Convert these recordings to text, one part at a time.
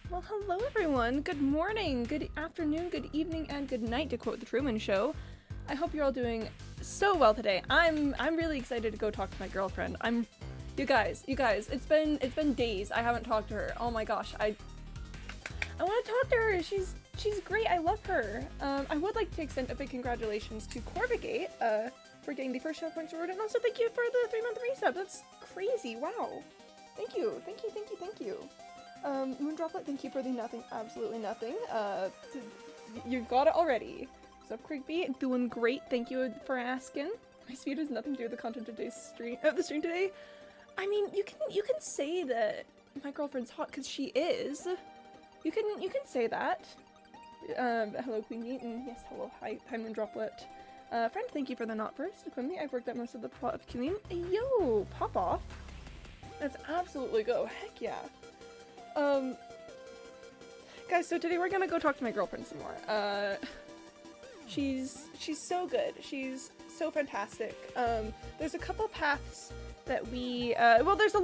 Well, hello everyone. Good morning, good afternoon, good evening, and good night, to quote The Truman Show. I hope you're all doing so well today. I'm really excited to go talk to my girlfriend. You guys, it's been days. I haven't talked to her. Oh my gosh, I want to talk to her. She's great. I love her. I would like to extend a big congratulations to Corvigate for getting the first 12 points reward, and also thank you for the 3-month resub. That's crazy. Wow. Thank you. Moondroplet, thank you for the nothing, absolutely nothing. You've got it already. What's up, Crigby? Doing great, thank you for asking. My speed has nothing to do with the content of the stream today. I mean, you can say that my girlfriend's hot, because she is. You can say that. Hello, Queenie, and yes, hello, hi, Moondroplet. Friend, thank you for the not first. Quimby, I've worked out most of the plot of Killeen. Yo, pop off. Let's absolutely go, heck yeah. Guys, so today we're gonna go talk to my girlfriend some more. She's so good. She's so fantastic. There's a couple paths that we, well, there's a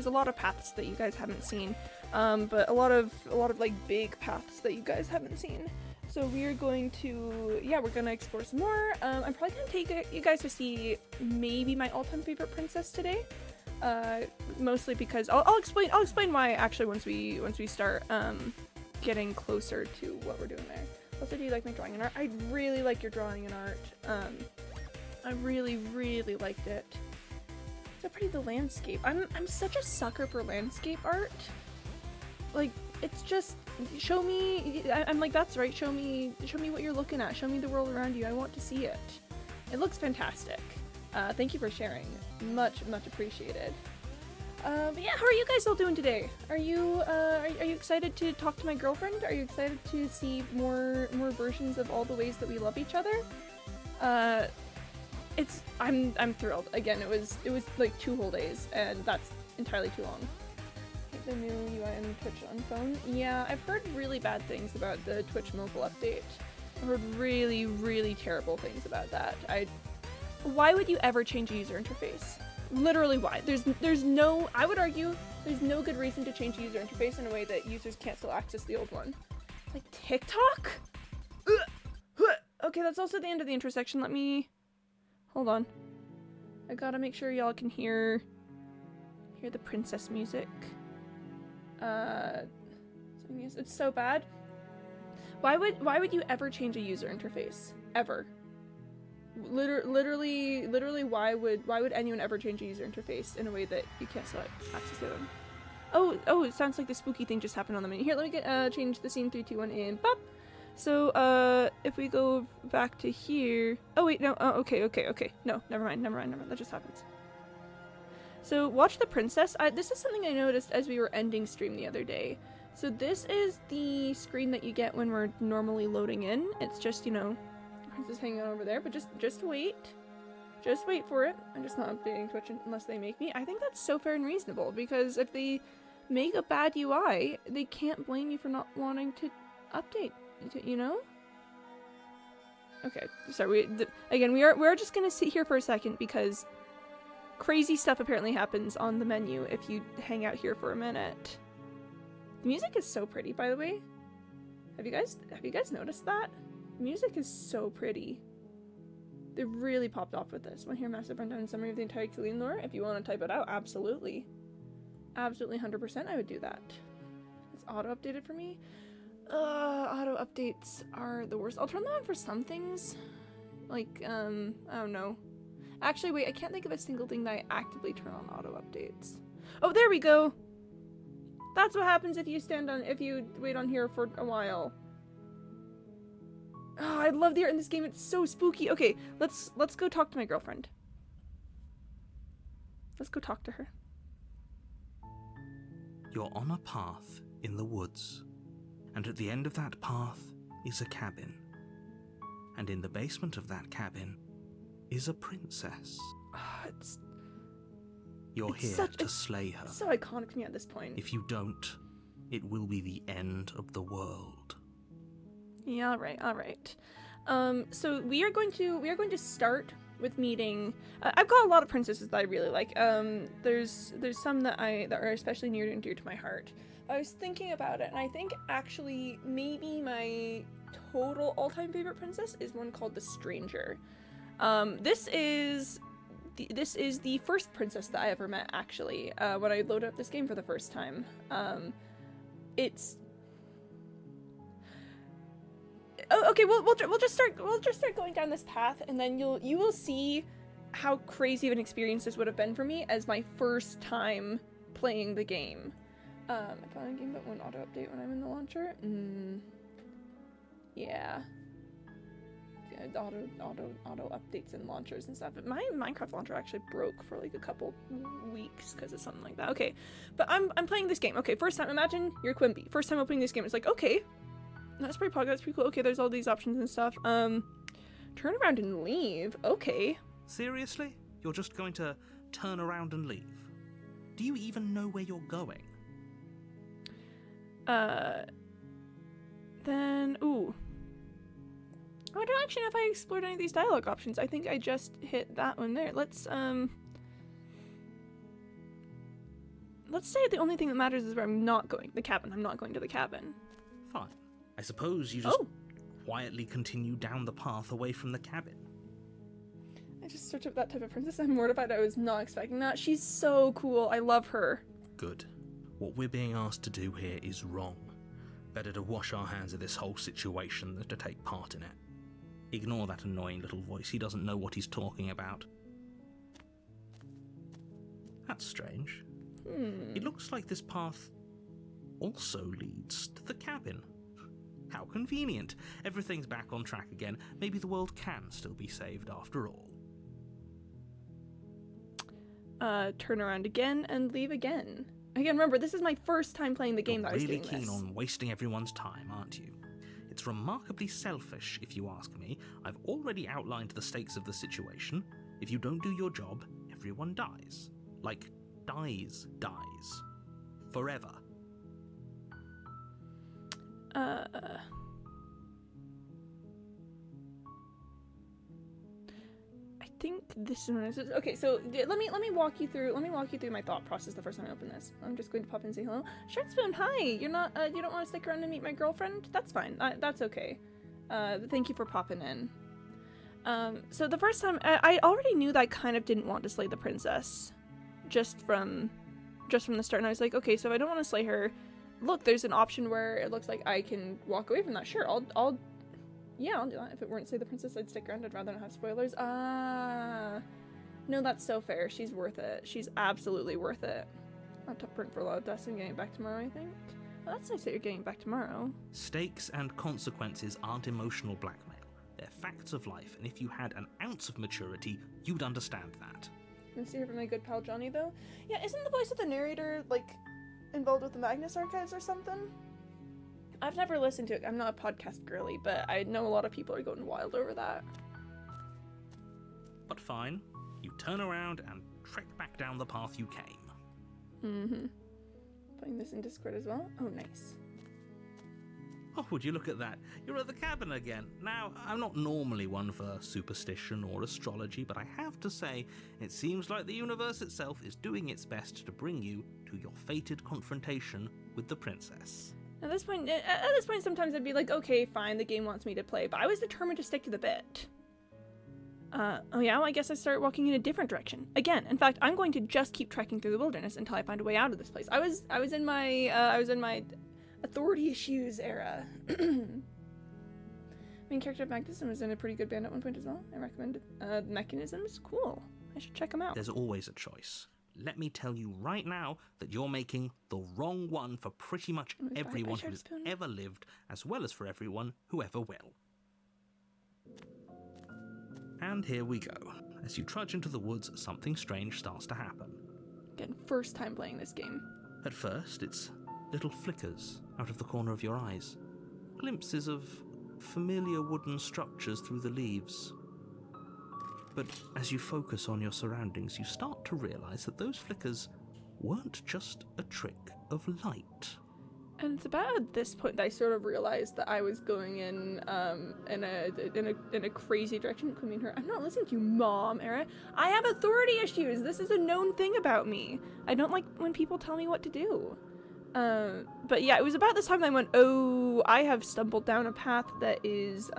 lot of paths that you guys haven't seen, but a lot of like big paths that you guys haven't seen. So we're going to, yeah, we're gonna explore some more. I'm probably gonna take you guys to see maybe my all-time favorite princess today. Mostly because I'll explain why actually once we start getting closer to what we're doing there. Also, do you like my drawing and art? I really like your drawing and art. I really liked it. So pretty, the landscape. I'm such a sucker for landscape art. Like, it's just, show me, I'm like, that's right, show me what you're looking at, show me the world around you, I want to see it. It looks fantastic. Thank you for sharing. Much appreciated. But yeah, how are you guys all doing today? Are you excited to talk to my girlfriend? Are you excited to see more versions of all the ways that we love each other? I'm thrilled. Again, it was like 2 whole days, and that's entirely too long. Hate the new UI and Twitch on phone. Yeah, I've heard really bad things about the Twitch mobile update. I've heard really terrible things about that. Why would you ever change a user interface? Literally why? There's no, I would argue, there's no good reason to change the user interface in a way that users can't still access the old one. Like TikTok? Okay, that's also the end of the intersection. Let me, hold on. I gotta make sure y'all can hear the princess music. It's so bad. Why would you ever change a user interface? Ever? Literally, why would anyone ever change a user interface in a way that you can't still access the other one? Oh, it sounds like the spooky thing just happened on the menu. Here, let me get change the scene 3, 2, 1 and pop. So if we go back to here, oh wait, no, okay, no, never mind, that just happens. So watch the princess. This is something I noticed as we were ending stream the other day. So this is the screen that you get when we're normally loading in. It's just, you know, princess hanging out over there, but just wait. Just wait for it. I'm just not updating Twitch unless they make me. I think that's so fair and reasonable, because if they make a bad UI, they can't blame you for not wanting to update, you know? Okay, sorry, again, we are just gonna sit here for a second because crazy stuff apparently happens on the menu if you hang out here for a minute. The music is so pretty, by the way. Have you guys noticed that? The music is so pretty. They really popped off with this. Want to hear a massive rundown and summary of the entire Killeen lore? If you want to type it out, absolutely. Absolutely 100% I would do that. It's auto-updated for me. Auto-updates are the worst. I'll turn them on for some things. Like, I don't know. Actually, wait, I can't think of a single thing that I actively turn on auto-updates. Oh, there we go! That's what happens if you wait on here for a while. Oh, I love the art in this game. It's so spooky. Okay, let's go talk to my girlfriend. Let's go talk to her. You're on a path in the woods, and at the end of that path is a cabin. And in the basement of that cabin is a princess. You're here to slay her. It's so iconic to me at this point. If you don't, it will be the end of the world. Yeah, all right. So we are going to start with meeting. I've got a lot of princesses that I really like. There's some that are especially near and dear to my heart. I was thinking about it, and I think actually maybe my total all-time favorite princess is one called the Stranger. This is the first princess that I ever met, actually. When I loaded up this game for the first time. It's okay, we'll just start going down this path, and then you will see how crazy of an experience this would have been for me as my first time playing the game. I found a game but won't auto update when I'm in the launcher. Yeah. Auto updates and launchers and stuff. But my Minecraft launcher actually broke for like a couple weeks because of something like that. Okay, but I'm playing this game. Okay, first time. Imagine you're Quimby. First time opening this game. It's like, okay. That's pretty popular, that's pretty cool. Okay, there's all these options and stuff. Turn around and leave? Okay. Seriously? You're just going to turn around and leave? Do you even know where you're going? Then, ooh. I don't actually know if I explored any of these dialogue options. I think I just hit that one there. Let's say the only thing that matters is where I'm not going. The cabin. I'm not going to the cabin. Fine. I suppose you just quietly continue down the path away from the cabin. I just searched up that type of princess. I'm mortified. I was not expecting that. She's so cool. I love her. Good. What we're being asked to do here is wrong. Better to wash our hands of this whole situation than to take part in it. Ignore that annoying little voice. He doesn't know what he's talking about. That's strange. It looks like this path also leads to the cabin. How convenient. Everything's back on track again. Maybe the world can still be saved after all. Turn around again and leave again. Again, remember, this is my first time playing the game that I was doing this. You're really keen on wasting everyone's time, aren't you? It's remarkably selfish, if you ask me. I've already outlined the stakes of the situation. If you don't do your job, everyone dies. Like, dies. Forever. I think this is okay. So let me walk you through my thought process the first time I open this. I'm just going to pop in and say hello. Sharkspoon, hi. You're not you don't want to stick around and meet my girlfriend? That's fine. That's okay. Thank you for popping in. So the first time I already knew that I kind of didn't want to slay the princess, just from the start. And I was like, okay, so if I don't want to slay her, look, there's an option where it looks like I can walk away from that. Sure, I'll do that. If it weren't Slay the Princess, I'd stick around. I'd rather not have spoilers. No, that's so fair. She's worth it. She's absolutely worth it. I'll have to print for a lot of dust and getting back tomorrow, I think. Well, that's nice that you're getting back tomorrow. Stakes and consequences aren't emotional blackmail. They're facts of life, and if you had an ounce of maturity, you'd understand that. Nice to hear from my good pal Johnny, though. Yeah, isn't the voice of the narrator, like, involved with the Magnus Archives or something? I've never listened to it. I'm not a podcast girly, but I know a lot of people are going wild over that. But fine. You turn around and trek back down the path you came. Mm-hmm. Putting this in Discord as well. Oh, nice. Oh, would you look at that? You're at the cabin again. Now, I'm not normally one for superstition or astrology, but I have to say, it seems like the universe itself is doing its best to bring you to your fated confrontation with the princess. At this point, sometimes I'd be like, okay, fine, the game wants me to play, but I was determined to stick to the bit. Oh yeah, well, I guess I start walking in a different direction. Again, in fact, I'm going to just keep trekking through the wilderness until I find a way out of this place. I was in my authority issues era. Main character of Magnetism was in a pretty good band at one point as well. I recommend it. Mechanisms, cool. I should check them out. There's always a choice. Let me tell you right now that you're making the wrong one for pretty much everyone who's ever lived, as well as for everyone who ever will. And here we go. As you trudge into the woods, something strange starts to happen. Again, first time playing this game. At first, it's little flickers out of the corner of your eyes. Glimpses of familiar wooden structures through the leaves. But as you focus on your surroundings, you start to realize that those flickers weren't just a trick of light. And it's about at this point that I sort of realized that I was going in a crazy direction, including her. I'm not listening to you, Mom, Era. I have authority issues. This is a known thing about me. I don't like when people tell me what to do. But yeah, it was about this time that I went, oh, I have stumbled down a path that is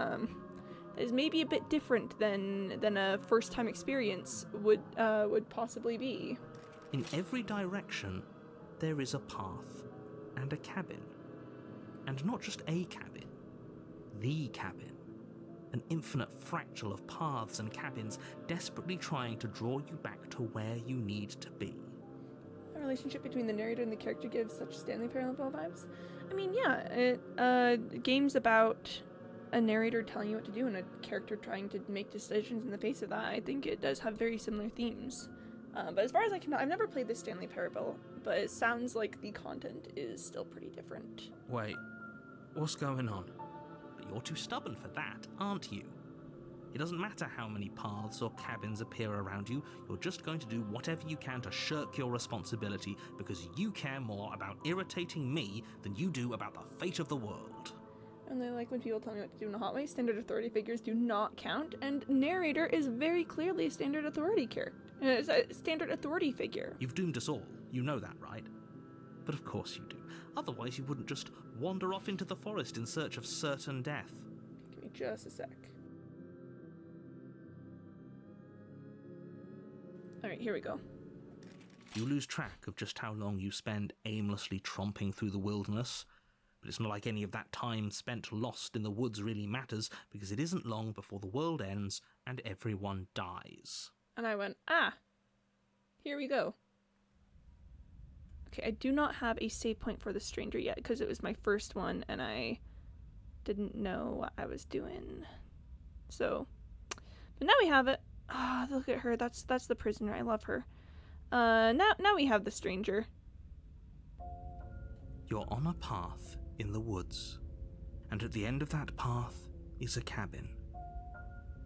maybe a bit different than a first-time experience would possibly be. In every direction, there is a path and a cabin. And not just a cabin, the cabin. An infinite fractal of paths and cabins desperately trying to draw you back to where you need to be. The relationship between the narrator and the character gives such Stanley Parable vibes. I mean, yeah, games about a narrator telling you what to do and a character trying to make decisions in the face of that, I think it does have very similar themes. But as far as I can tell, I've never played the Stanley Parable, but it sounds like the content is still pretty different. Wait, what's going on? But you're too stubborn for that, aren't you? It doesn't matter how many paths or cabins appear around you, you're just going to do whatever you can to shirk your responsibility because you care more about irritating me than you do about the fate of the world. And I like when people tell me what to do in a hot way. Standard authority figures do not count, and narrator is very clearly a standard authority character. It's a standard authority figure. You've doomed us all. You know that, right? But of course you do. Otherwise you wouldn't just wander off into the forest in search of certain death. Give me just a sec. Alright, here we go. You lose track of just how long you spend aimlessly tromping through the wilderness. But it's not like any of that time spent lost in the woods really matters, because it isn't long before the world ends and everyone dies. And I went, here we go. Okay, I do not have a save point for the stranger yet, because it was my first one, and I didn't know what I was doing. So, but now we have it. Ah, look at her. That's the prisoner. I love her. Now we have the stranger. You're on a path in the woods, and at the end of that path is a cabin.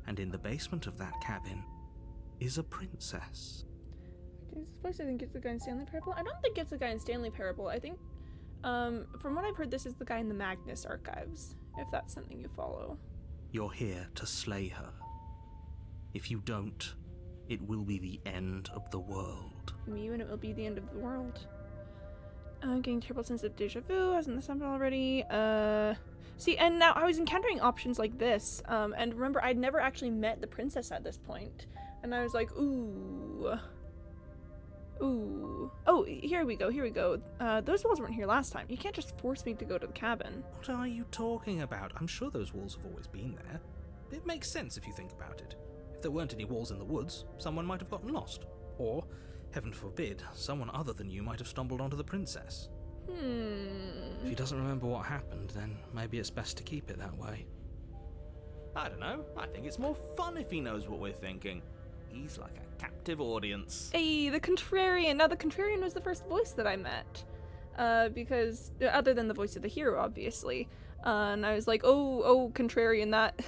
And in the basement of that cabin is a princess. Is this place, I think it's the guy in Stanley Parable? I don't think it's the guy in Stanley Parable. I think, from what I've heard, this is the guy in the Magnus Archives, if that's something you follow. You're here to slay her. If you don't, it will be the end of the world. Me, and it will be the end of the world. Getting terrible sense of deja vu, hasn't this happened already? See, and now I was encountering options like this, and remember, I'd never actually met the princess at this point, and I was like, ooh. Oh, here we go. Those walls weren't here last time. You can't just force me to go to the cabin. What are you talking about? I'm sure those walls have always been there. It makes sense if you think about it. If there weren't any walls in the woods, someone might have gotten lost. Or, heaven forbid, someone other than you might have stumbled onto the princess. If he doesn't remember what happened, then maybe it's best to keep it that way. I don't know. I think it's more fun if he knows what we're thinking. He's like a captive audience. Hey, the Contrarian. Now, the Contrarian was the first voice that I met. Because, other than the voice of the hero, obviously. And I was like, oh, Contrarian, that...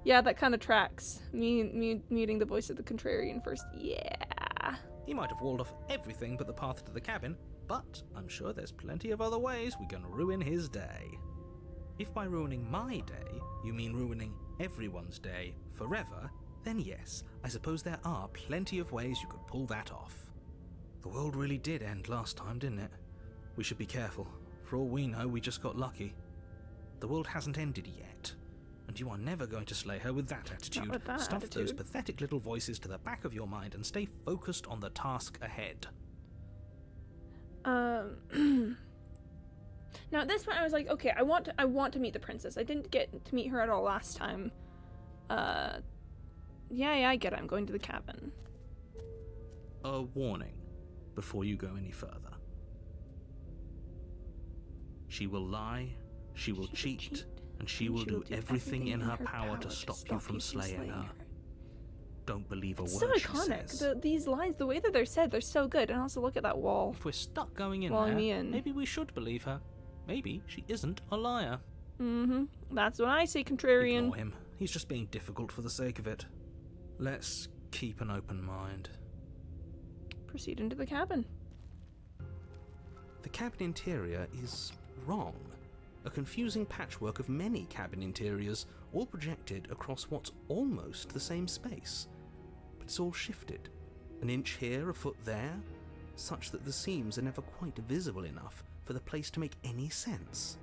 Yeah, that kind of tracks. Me meeting the voice of the Contrarian first. Yeah. He might have walled off everything but the path to the cabin, but I'm sure there's plenty of other ways we can ruin his day. If by ruining my day you mean ruining everyone's day forever, then yes, I suppose there are plenty of ways you could pull that off. The world really did end last time, didn't it? We should be careful. For all we know, we just got lucky. The world hasn't ended yet, and you are never going to slay her with that attitude. Not with that Stuff attitude. those pathetic little voices to the back of your mind and stay focused on the task ahead. Now at this point I was like, okay, I want to meet the princess. I didn't get to meet her at all last time. Yeah, I get it. I'm going to the cabin. A warning before you go any further. She will lie, she will cheat, and she will do everything in her power to stop you from slaying her. Don't believe a word So she iconic. says. These lines, the way that they're said, they're so good. And also look at that wall. If we're stuck going in Walling there, me in. maybe we should believe her. Maybe she isn't a liar. Mm-hmm. That's what I say, Contrarian. Ignore him. He's just being difficult for the sake of it. Let's keep an open mind. Proceed into the cabin. The cabin interior is wrong. A confusing patchwork of many cabin interiors, all projected across what's almost the same space. But it's all shifted. An inch here, a foot there, such that the seams are never quite visible enough for the place to make any sense.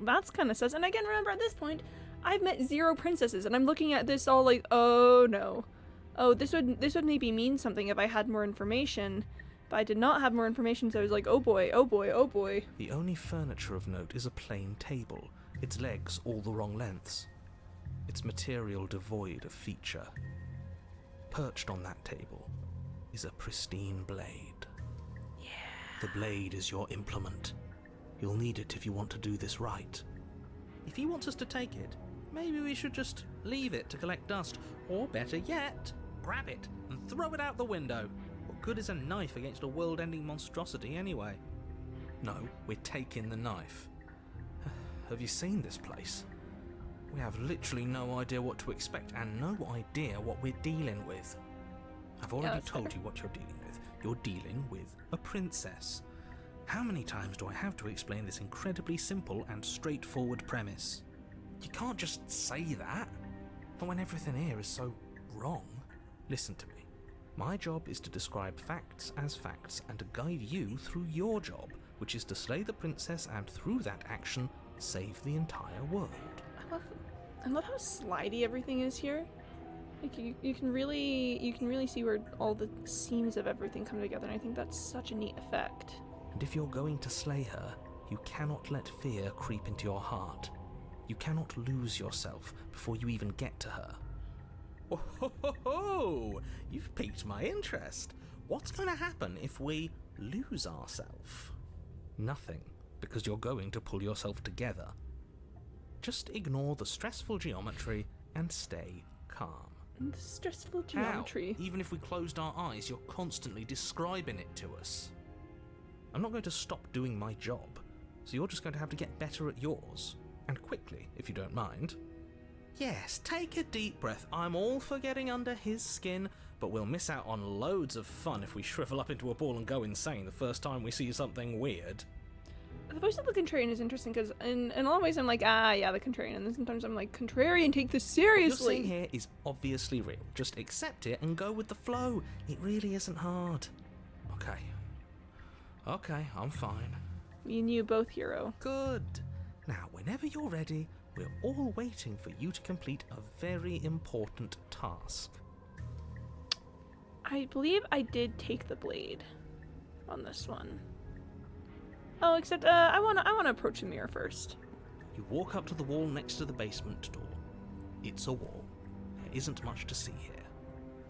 That's kind of sus. And again, remember at this point, I've met 0 princesses, and I'm looking at this all like, oh no. Oh, this would maybe mean something if I had more information. But I did not have more information, so I was like, oh boy, oh boy, oh boy. The only furniture of note is a plain table, its legs all the wrong lengths. Its material devoid of feature. Perched on that table is a pristine blade. Yeah. The blade is your implement. You'll need it if you want to do this right. If he wants us to take it, maybe we should just leave it to collect dust, or better yet, grab it and throw it out the window. What good is a knife against a world-ending monstrosity anyway? No, we're taking the knife. Have you seen this place? We have literally no idea what to expect and no idea what we're dealing with. I've already that's told fair. you what you're dealing with. You're dealing with a princess. How many times do I have to explain this incredibly simple and straightforward premise? You can't just say that. Not when everything here is so wrong. Listen to me. My job is to describe facts as facts and to guide you through your job, which is to slay the princess and through that action, save the entire world. I love how slidey everything is here. Like you can really see where all the seams of everything come together, and I think that's such a neat effect. And if you're going to slay her, you cannot let fear creep into your heart. You cannot lose yourself before you even get to her. Oh, ho, ho, ho. You've piqued my interest. What's going to happen if we lose ourselves? Nothing, because you're going to pull yourself together. Just ignore the stressful geometry and stay calm. And the stressful geometry. How? Even if we closed our eyes, you're constantly describing it to us. I'm not going to stop doing my job, so you're just going to have to get better at yours. And quickly, if you don't mind. Yes, take a deep breath. I'm all for getting under his skin, but we'll miss out on loads of fun if we shrivel up into a ball and go insane the first time we see something weird. The voice of the Contrarian is interesting because in a lot of ways I'm like, yeah, the Contrarian, and then sometimes I'm like, Contrarian, take this What you're seriously. seeing here is obviously real. Just accept it and go with the flow. It really isn't hard. Okay, I'm fine. Me and you both, hero. Good. Now, whenever you're ready, we're all waiting for you to complete a very important task. I believe I did take the blade on this one. Oh, except I wanna approach the mirror first. You walk up to the wall next to the basement door. It's a wall. There isn't much to see here.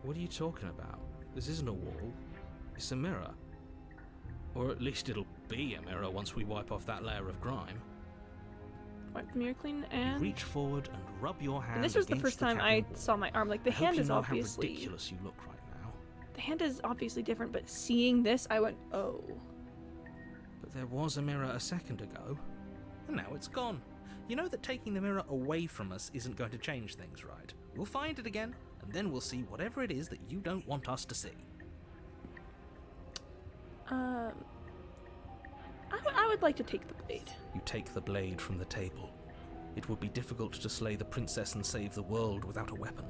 What are you talking about? This isn't a wall. It's a mirror. Or at least it'll be a mirror once we wipe off that layer of grime. Wipe the mirror clean You and. reach forward and rub your hand. And this was the against first time I cabin wall. saw my arm. Like the I hope hand you is know obviously. how ridiculous you look right now. The hand is obviously different, but seeing this, I went, oh. But there was a mirror a second ago, and now it's gone. You know that taking the mirror away from us isn't going to change things, right? We'll find it again, and then we'll see whatever it is that you don't want us to see. I would like to take the blade. You take the blade from the table. It would be difficult to slay the princess and save the world without a weapon.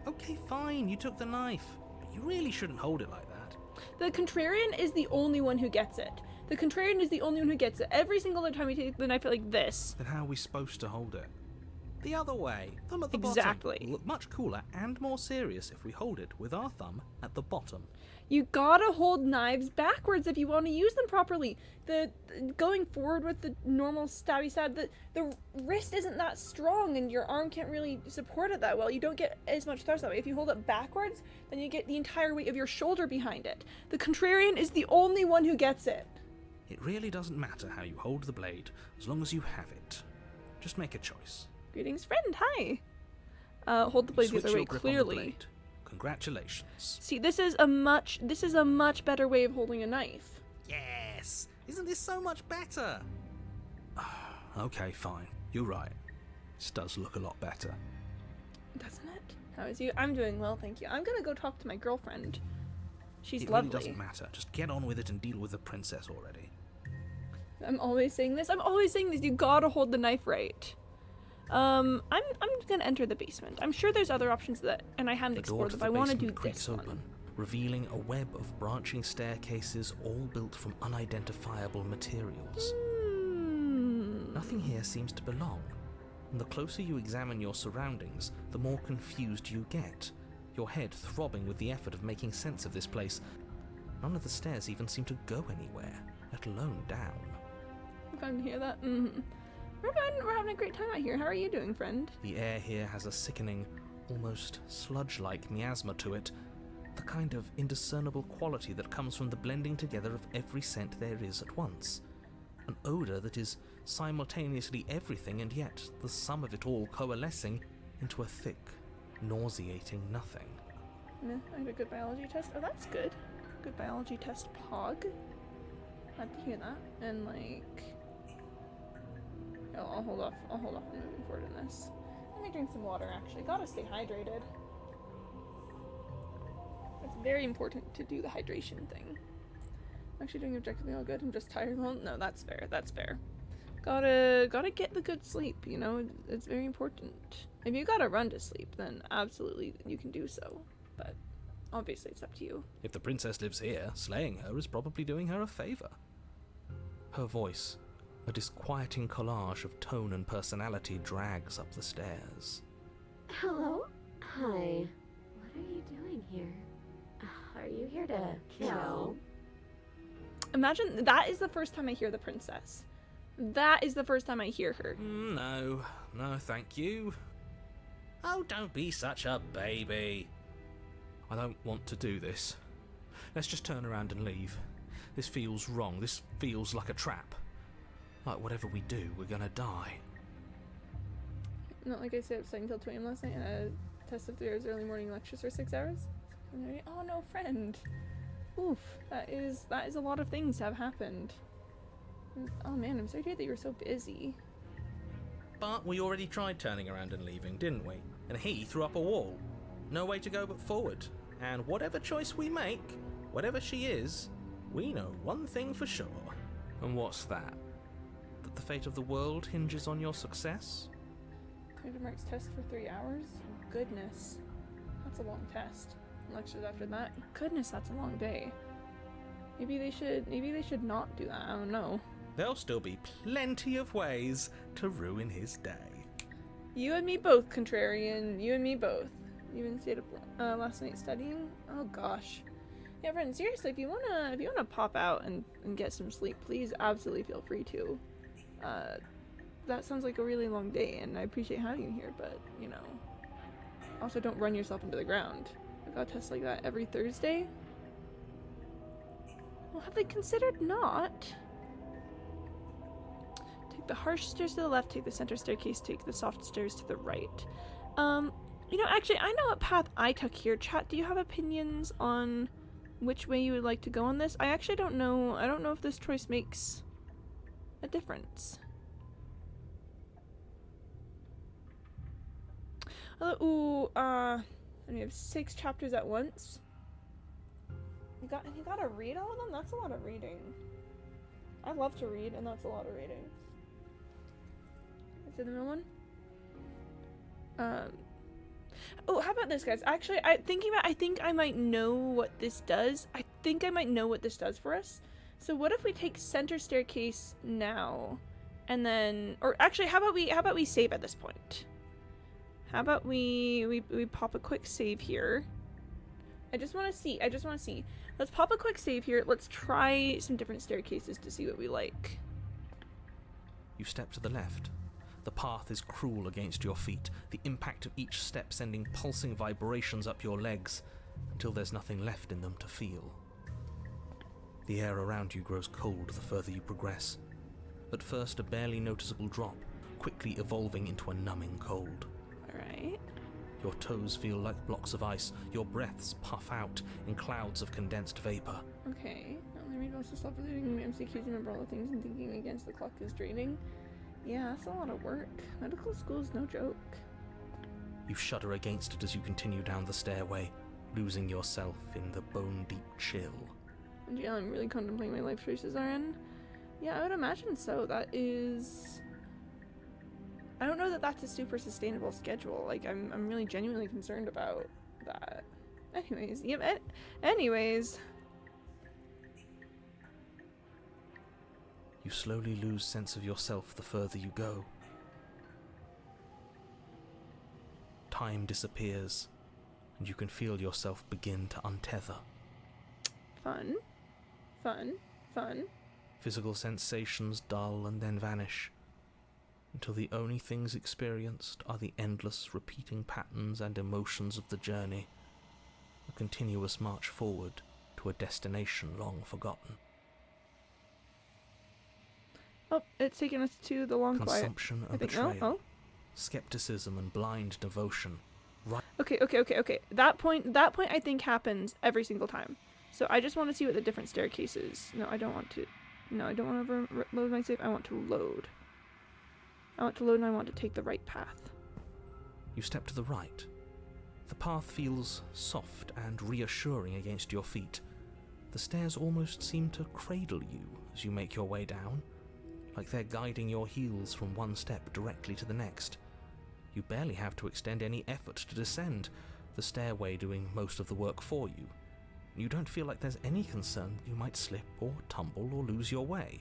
Okay, fine, you took the knife, but you really shouldn't hold it like that. The Contrarian is the only one who gets it. The Contrarian is the only one who gets it. Every single other time we take the knife like this. Then how are we supposed to hold it? The other way. Thumb at the Exactly. bottom. Will look much cooler and more serious if we hold it with our thumb at the bottom. You gotta hold knives backwards if you want to use them properly. Going forward with the normal stabby stab, the wrist isn't that strong and your arm can't really support it that well. You don't get as much thrust that way. If you hold it backwards, then you get the entire weight of your shoulder behind it. The Contrarian is the only one who gets it. It really doesn't matter how you hold the blade, as long as you have it. Just make a choice. Greetings, friend. Hi. Hold the blade the Switch other way, your grip on the clearly. blade. Congratulations. See, this is a much better way of holding a knife. Yes! Isn't this so much better? Okay, fine. You're right. This does look a lot better. Doesn't it? How is you? I'm doing well, thank you. I'm gonna go talk to my girlfriend. She's It lovely. really doesn't matter. Just get on with it and deal with the princess already. I'm always saying this. You gotta hold the knife right. I'm gonna enter the basement. I'm sure there's other options that, and I haven't The door explored to them. the I want to do basement creaks this open, one. revealing a web of branching staircases all built from unidentifiable materials. Nothing here seems to belong, and the closer you examine your surroundings, the more confused you get, your head throbbing with the effort of making sense of this place. None of the stairs even seem to go anywhere, let alone down. I'm fun to hear that. We're having a great time out here. How are you doing, friend? The air here has a sickening, almost sludge-like miasma to it, the kind of indiscernible quality that comes from the blending together of every scent there is at once. An odour that is simultaneously everything and yet the sum of it all coalescing into a thick, nauseating nothing. I had a good biology test. Oh, that's good. Good biology test, Pog. Glad to hear that. And I'll hold off on moving forward in this. Let me drink some water, actually. Gotta stay hydrated. It's very important to do the hydration thing. I'm actually doing objectively all good. I'm just tired. Well, no, that's fair. That's fair. Gotta get the good sleep, you know? It's very important. If you gotta run to sleep, then absolutely you can do so. But obviously it's up to you. If the princess lives here, slaying her is probably doing her a favour. Her voice, a disquieting collage of tone and personality, drags up the stairs. Hello? Hi. What are you doing here? Are you here to kill? Imagine that is the first time I hear the princess. That is the first time I hear her. No, thank you. Oh, don't be such a baby. I don't want to do this. Let's just turn around and leave. This feels wrong. This feels like a trap. Like whatever we do, we're gonna die. Not like I stayed up studying until 2 a.m. last night and a test of 3 hours early morning lectures for 6 hours. Oh no, friend. Oof, that is a lot of things have happened. Oh man, I'm sorry to hear that you were so busy. But we already tried turning around and leaving, didn't we? And he threw up a wall. No way to go but forward. And whatever choice we make, whatever she is, we know one thing for sure. And what's that? That the fate of the world hinges on your success? Dr. Mark's test for 3 hours? Goodness. That's a long test. Lectures after that? Goodness, that's a long day. Maybe they should not do that. I don't know. There'll still be plenty of ways to ruin his day. You and me both, Contrarian. You and me both. You even stayed up last night studying? Oh gosh. Yeah, friend, seriously, if you wanna pop out and get some sleep, please absolutely feel free to. That sounds like a really long day, and I appreciate having you here, but, you know, also don't run yourself into the ground. I've got tests like that every Thursday. Well, have they considered not? Take the harsh stairs to the left, take the center staircase, take the soft stairs to the right. You know, actually, I know what path I took here. Chat, do you have opinions on which way you would like to go on this? I actually don't know. I don't know if this choice makes a difference. Hello. Ooh. And we have 6 chapters at once. You gotta read all of them? That's a lot of reading. I love to read, and that's a lot of reading. Is it the middle one? Oh, how about this, guys? Actually, I think I might know what this does. I think I might know what this does for us. So what if we take center staircase now, and then, or actually, how about we save at this point? How about we pop a quick save here? I just want to see. Let's pop a quick save here. Let's try some different staircases to see what we like. You step to the left. The path is cruel against your feet, the impact of each step sending pulsing vibrations up your legs, until there's nothing left in them to feel. The air around you grows cold the further you progress. At first a barely noticeable drop, quickly evolving into a numbing cold. Alright. Your toes feel like blocks of ice, your breaths puff out in clouds of condensed vapor. Okay. Now let me also stop reading MCQs and remember all the things and thinking against the clock is draining. Yeah, that's a lot of work. Medical school is no joke. You shudder against it as you continue down the stairway, losing yourself in the bone-deep chill. And yeah, I'm really contemplating my life choices are in. Yeah, I would imagine so. That is... I don't know that that's a super sustainable schedule. Like, I'm really genuinely concerned about that. Anyways, yeah, anyways... You slowly lose sense of yourself the further you go. Time disappears, and you can feel yourself begin to untether. Fun. Fun. Fun. Physical sensations dull and then vanish, until the only things experienced are the endless repeating patterns and emotions of the journey, a continuous march forward to a destination long forgotten. Oh, it's taking us to the long quiet. Consumption and I think, betrayal. oh. Skepticism and blind devotion. Okay. That point I think happens every single time. So I just want to see what the different staircases. No, I don't want to. No, I don't want to load my save. I want to load. I want to load and I want to take the right path. You step to the right. The path feels soft and reassuring against your feet. The stairs almost seem to cradle you as you make your way down, like they're guiding your heels from one step directly to the next. You barely have to extend any effort to descend, the stairway doing most of the work for you. You don't feel like there's any concern that you might slip or tumble or lose your way.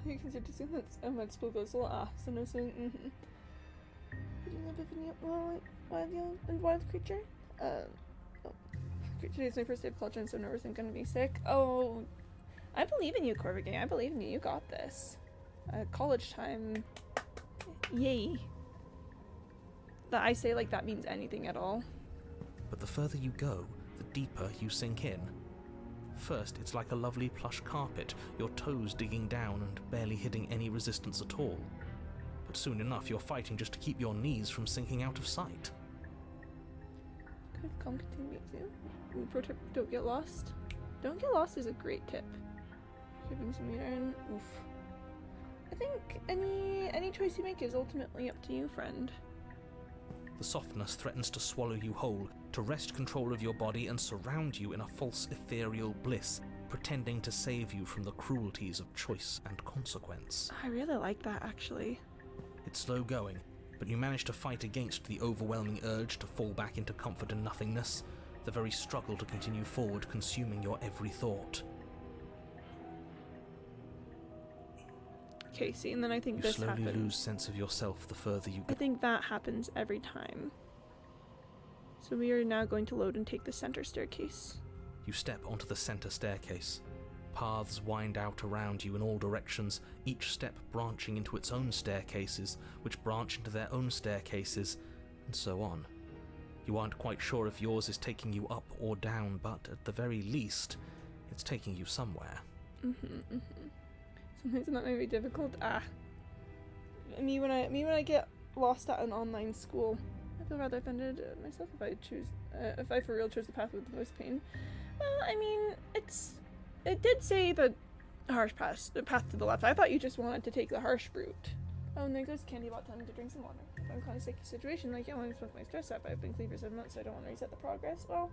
You consider to assume that med school goes a lot. So no soon. Wild creature. Today's my first day of college, and so nervous I'm gonna be sick. Oh, I believe in you, Corvigan. I believe in you. You got this. College time. Yay. That I say like that means anything at all. But the further you go, the deeper you sink in. First, it's like a lovely plush carpet, your toes digging down and barely hitting any resistance at all. But soon enough, you're fighting just to keep your knees from sinking out of sight. Good, calm, continue to. Pro tip, don't get lost. Don't get lost is a great tip. Keeping some meter in. Oof. I think any choice you make is ultimately up to you, friend. The softness threatens to swallow you whole, to wrest control of your body and surround you in a false ethereal bliss, pretending to save you from the cruelties of choice and consequence. I really like that, actually. It's slow going, but you manage to fight against the overwhelming urge to fall back into comfort and nothingness, the very struggle to continue forward consuming your every thought. Okay, see, and then I think this happens. You slowly lose sense of yourself the further you go. I think that happens every time. So we are now going to load and take the center staircase. You step onto the center staircase. Paths wind out around you in all directions, each step branching into its own staircases, which branch into their own staircases, and so on. You aren't quite sure if yours is taking you up or down, but at the very least, it's taking you somewhere. Sometimes that may be difficult. Me when I get lost at an online school, I feel rather offended myself if I for real chose the path with the most pain. Well, I mean, it did say the harsh path, the path to the left. I thought you just wanted to take the harsh route. Oh, and there goes Candy Bot telling me to drink some water. I'm kind of sticky situation. Like, yeah, I want to smoke my stress up. I've been clean for 7 months, so I don't want to reset the progress. Well,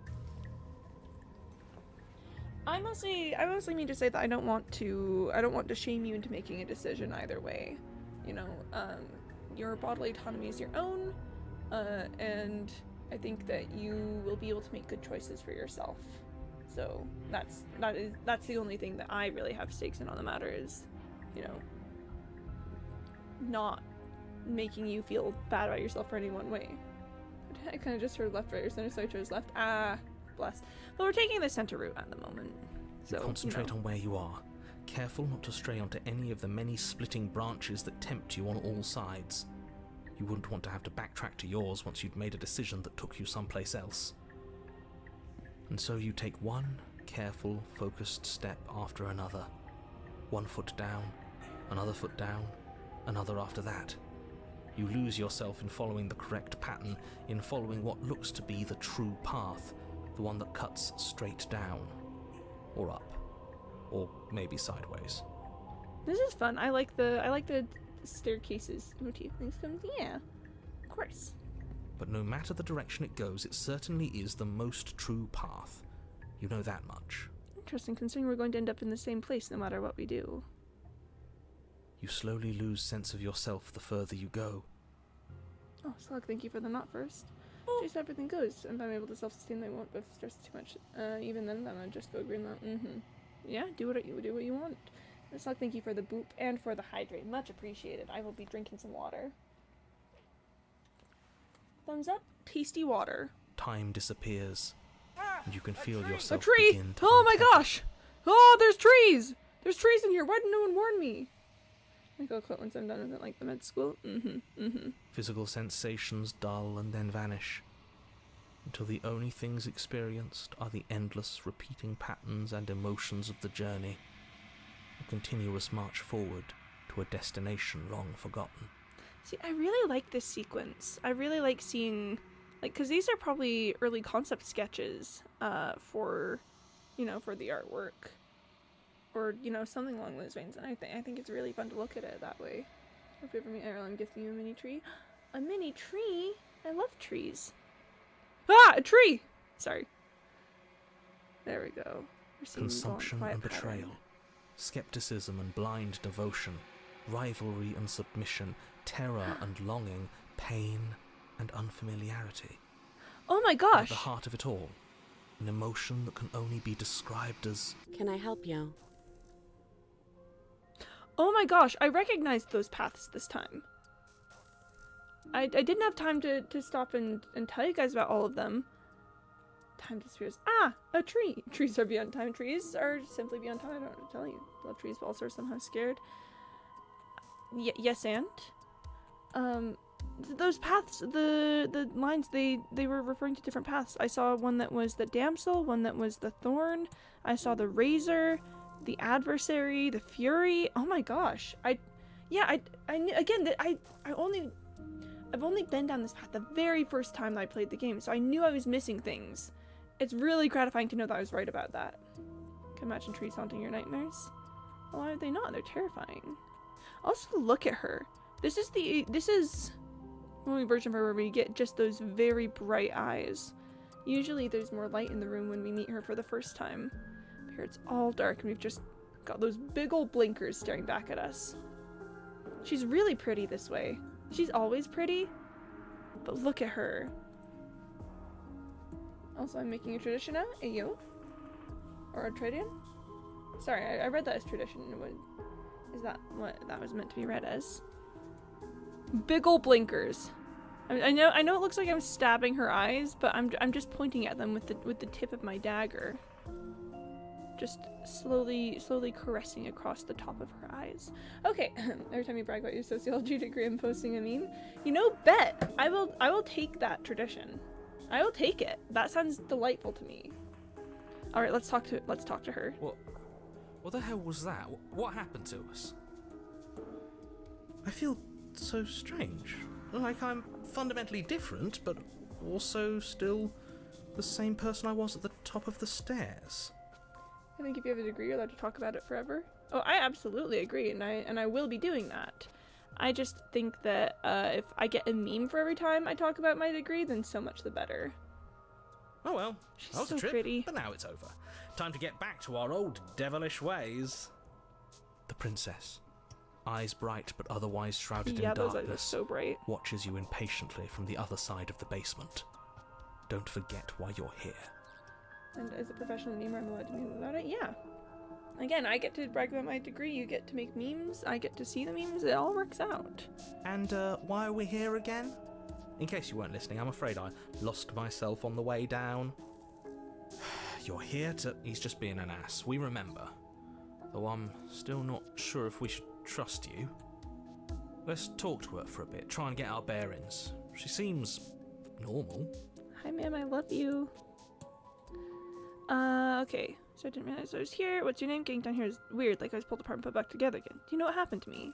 I mostly mean to say that I don't want to shame you into making a decision either way. You know, your bodily autonomy is your own, and I think that you will be able to make good choices for yourself. So that's the only thing that I really have stakes in on the matter is, you know, not making you feel bad about yourself for any one way. I kind of just heard left, right, or center, so I chose left. Ah, bless. But we're taking the center route at the moment. So Concentrate you know. on where you are. Careful not to stray onto any of the many splitting branches that tempt you on all sides. You wouldn't want to have to backtrack to yours once you'd made a decision that took you someplace else. And so you take one careful, focused step after another. 1 foot down, another foot down, another after that. You lose yourself in following the correct pattern, in following what looks to be the true path, the one that cuts straight down, or up, or maybe sideways. This is fun. I like the staircases motif. Things come, yeah, of course. But no matter the direction it goes, it certainly is the most true path. You know that much. Interesting, considering we're going to end up in the same place no matter what we do. You slowly lose sense of yourself the further you go. Oh, Slug, thank you for the knot first. Just everything goes. If I'm able to self-sustain, I won't stress too much. Even then, I'm gonna just go green that. Yeah, do what you want. Slug, thank you for the boop and for the hydrate. Much appreciated. I will be drinking some water. Thumbs up. Tasty water. Time disappears, and you can feel A yourself tree! begin to Oh my untether. gosh! Oh, there's trees! There's trees in here. Why did no one warn me? I go quit once I'm done with it, like the med school. Physical sensations dull and then vanish, until the only things experienced are the endless repeating patterns and emotions of the journey, a continuous march forward to a destination long forgotten. See, I really like this sequence. I really like seeing, like, because these are probably early concept sketches for, you know, for the artwork. Or, you know, something along those veins. And I think it's really fun to look at it that way. If you ever meet Errol, I'm gifting you a mini tree. A mini tree? I love trees. Ah! A tree! Sorry. There we go. We're seeing Consumption quiet and betrayal, pattern. skepticism and blind devotion, rivalry and submission, terror and longing, pain and unfamiliarity. Oh my At gosh! the heart of it all, an emotion that can only be described as... Can I help you? Oh my gosh, I recognized those paths this time. I didn't have time to stop and tell you guys about all of them. Time disappears. Ah! A tree! Trees are beyond time. Trees are simply beyond time. I don't know what to tell you. Love trees, but also are somehow scared. Yes, and? Those paths, the lines, they were referring to different paths. I saw one that was the damsel, one that was the thorn. I saw the razor, the adversary, the fury. Oh my gosh. I knew, again, that I've only been down this path the very first time that I played the game, so I knew I was missing things. It's really gratifying to know that I was right about that. Can imagine trees haunting your nightmares. Well, why are they not? They're terrifying. Also, look at her. This is the only version of her where we get just those very bright eyes. Usually there's more light in the room when we meet her for the first time. But here it's all dark and we've just got those big old blinkers staring back at us. She's really pretty this way. She's always pretty, but look at her. Also, I'm making a tradition now. Ayo. Or a tradition? Sorry, I read that as tradition. Is that what that was meant to be read as? Big ol' blinkers. I know it looks like I'm stabbing her eyes, but I'm just pointing at them with the tip of my dagger. Just slowly caressing across the top of her eyes. Okay, every time you brag about your sociology degree, I'm posting a meme. You know, bet I will take that tradition. I will take it. That sounds delightful to me. All right, let's talk to her. What the hell was that? What happened to us? I feel so strange. Like I'm fundamentally different, but also still the same person I was at the top of the stairs. I think if you have a degree, you're allowed to talk about it forever. Oh, I absolutely agree, and I will be doing that. I just think that if I get a meme for every time I talk about my degree, then so much the better. Oh well, She's that was so a trip, pretty. but now it's over. Time to get back to our old devilish ways. The princess, eyes bright but otherwise shrouded Yeah, in those eyes are darkness, so bright. watches you impatiently from the other side of the basement. Don't forget why you're here. And as a professional memer, I'm allowed to meme about it? Yeah. Again, I get to brag about my degree, you get to make memes, I get to see the memes, it all works out. And why are we here again? In case you weren't listening, I'm afraid I lost myself on the way down. You're here to... He's just being an ass, we remember. Though I'm still not sure if we should trust you. Let's talk to her for a bit, try and get our bearings. She seems normal. Hi ma'am, I love you. Okay. So I didn't realize I was here. What's your name? Getting down here is weird, like I was pulled apart and put back together again. Do you know what happened to me?